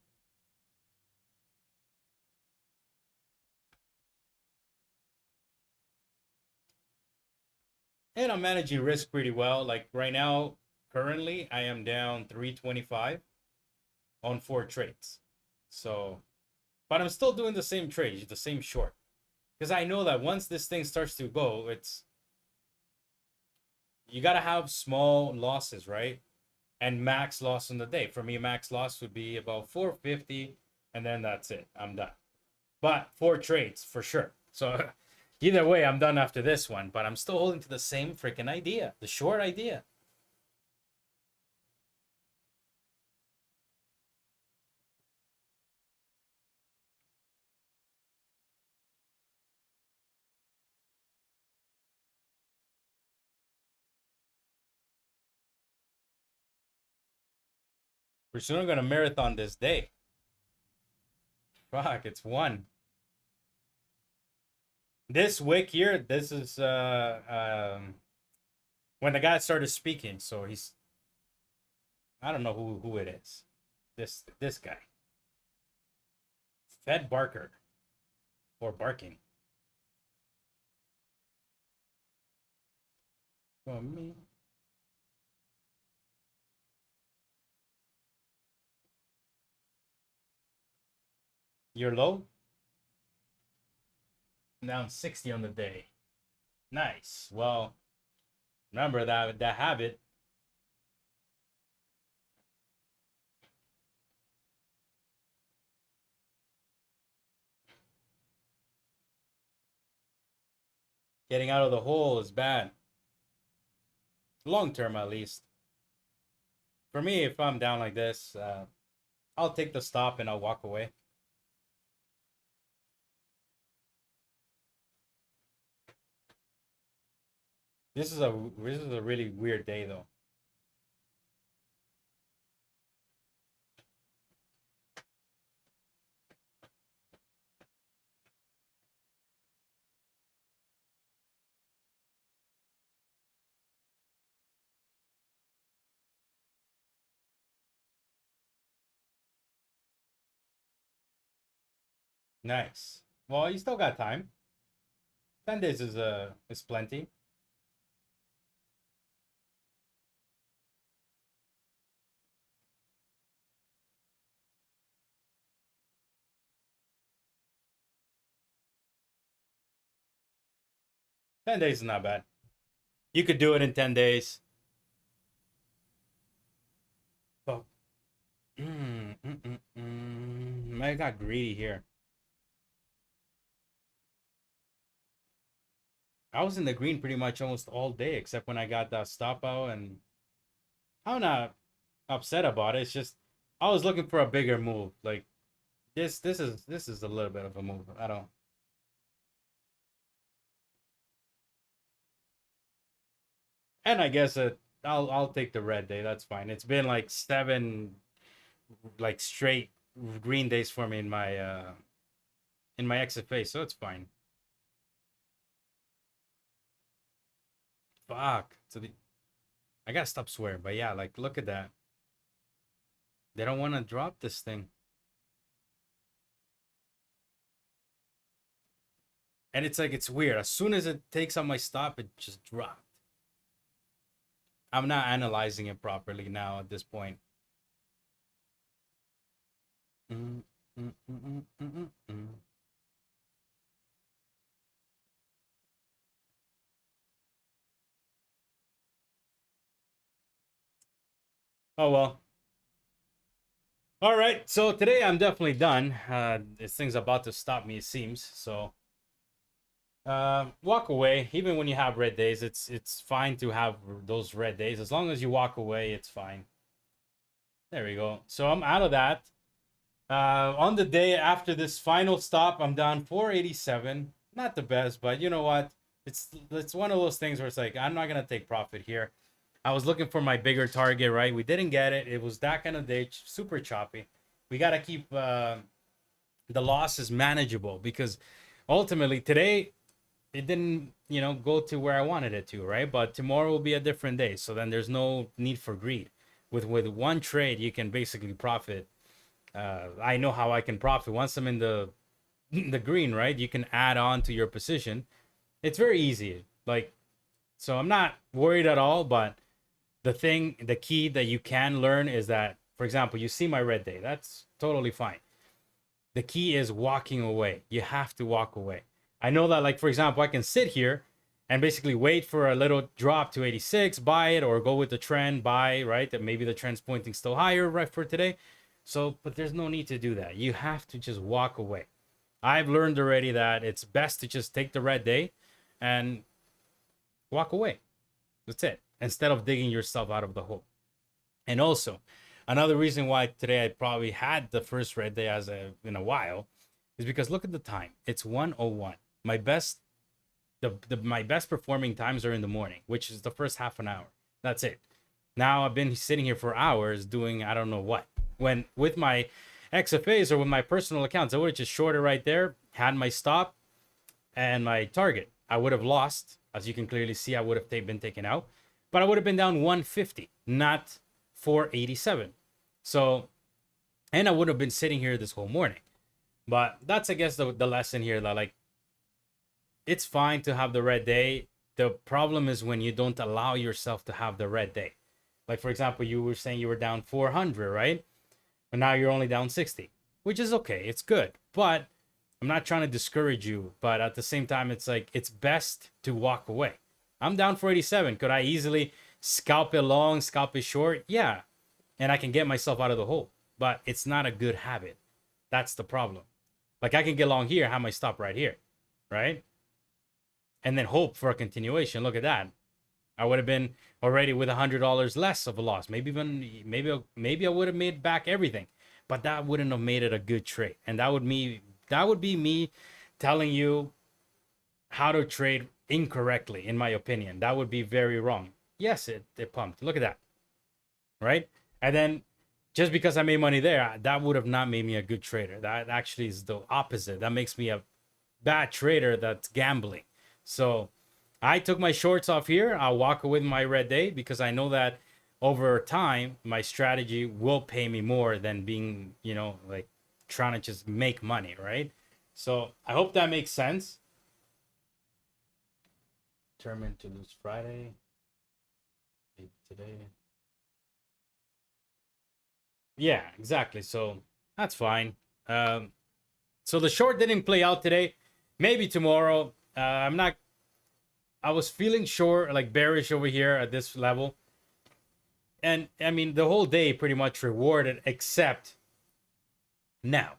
And I'm managing risk pretty well. Like right now, currently, I am down 325 on 4 trades. So, but I'm still doing the same trades, the same short. Because I know that once this thing starts to go, you got to have small losses, right? And max loss on the day. For me, max loss would be about 450, and then that's it. I'm done. But 4 trades for sure. So either way, I'm done after this one. But I'm still holding to the same freaking idea, the short idea. We're soon going to marathon this day. Fuck, it's 1. This wick here, this is when the guy started speaking. So I don't know who it is. This guy. Fed Barker. Or barking. Oh, me. You're low? Down 60 on the day. Nice. Well, remember that habit. Getting out of the hole is bad. Long term, at least. For me, if I'm down like this, I'll take the stop and I'll walk away. This is a really weird day, though. Nice. Well, you still got time. 10 days is plenty. Ten days is not bad. You could do it in 10 days. Oh. I got greedy here. I was in the green pretty much almost all day, except when I got that stop out, and I'm not upset about it. It's just I was looking for a bigger move. Like this is a little bit of a move. I don't. And I guess I'll take the red day. That's fine. It's been like 7 like straight green days for me in my XFA, so it's fine. Fuck. So I gotta stop swearing, but yeah, like look at that. They don't want to drop this thing. And it's like, it's weird. As soon as it takes out my stop, it just dropped. I'm not analyzing it properly now at this point. Mm, mm, mm, mm, mm, mm, mm. Oh well. All right. So today I'm definitely done. This thing's about to stop me, it seems. So walk away. Even when you have red days, it's fine to have those red days. As long as you walk away, it's fine. There we go. So I'm out of that. On the day after this final stop, I'm down 487. Not the best, but you know what? It's one of those things where it's like, I'm not gonna take profit here. I was looking for my bigger target, right? We didn't get it. It was that kind of day, super choppy. We gotta keep the losses manageable, because ultimately today it didn't, go to where I wanted it to, right? But tomorrow will be a different day, so then there's no need for greed. With one trade, you can basically profit. I know how I can profit once I'm in the green, right? You can add on to your position. It's very easy. Like, so I'm not worried at all. But the key that you can learn is that, for example, you see my red day. That's totally fine. The key is walking away. You have to walk away. I know that, like, for example, I can sit here and basically wait for a little drop to 86, buy it, or go with the trend, buy, right? That maybe the trend's pointing still higher, right, for today. So, but there's no need to do that. You have to just walk away. I've learned already that it's best to just take the red day and walk away. That's it. Instead of digging yourself out of the hole. And also, another reason why today I probably had the first red day in a while is because look at the time. It's 1:01. My best my best performing times are in the morning, which is the first half an hour. That's it. Now I've been sitting here for hours doing I don't know what. When with my XFAs or with my personal accounts, I would have just shorted right there, had my stop and my target. I would have lost. As you can clearly see, I would have been taken out, but I would have been down 150, not 487. So, and I would have been sitting here this whole morning. But that's, I guess, the lesson here, that like, it's fine to have the red day. The problem is when you don't allow yourself to have the red day. Like, for example, you were saying you were down 400, right? But now you're only down 60, which is okay. It's good. But I'm not trying to discourage you. But at the same time, it's like, it's best to walk away. I'm down 487. Could I easily scalp it long, scalp it short? Yeah. And I can get myself out of the hole. But it's not a good habit. That's the problem. Like, I can get long here, have my stop right here, right? And then hope for a continuation. Look at that. I would have been already with $100 less of a loss. Maybe I would have made back everything, but that wouldn't have made it a good trade. And that would be me telling you how to trade incorrectly, in my opinion. That would be very wrong. Yes, it pumped. Look at that, right? And then just because I made money there, that would have not made me a good trader. That actually is the opposite. That makes me a bad trader that's gambling. So I took my shorts off here. I'll walk away with my red day because I know that over time, my strategy will pay me more than being, like trying to just make money, right? So I hope that makes sense. Determined to lose Friday. Today. Yeah, exactly. So that's fine. So the short didn't play out today. Maybe tomorrow. I was feeling short, like bearish over here at this level. And I mean, the whole day pretty much rewarded except now.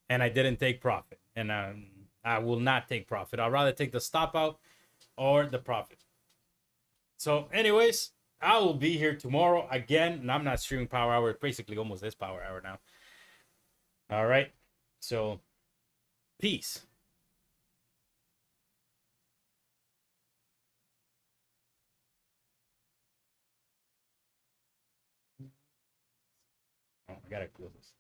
And I didn't take profit. And I will not take profit. I'd rather take the stop out or the profit. So anyways, I will be here tomorrow again. And I'm not streaming power hour. It's basically almost this power hour now. All right. So peace. Oh, I gotta close this.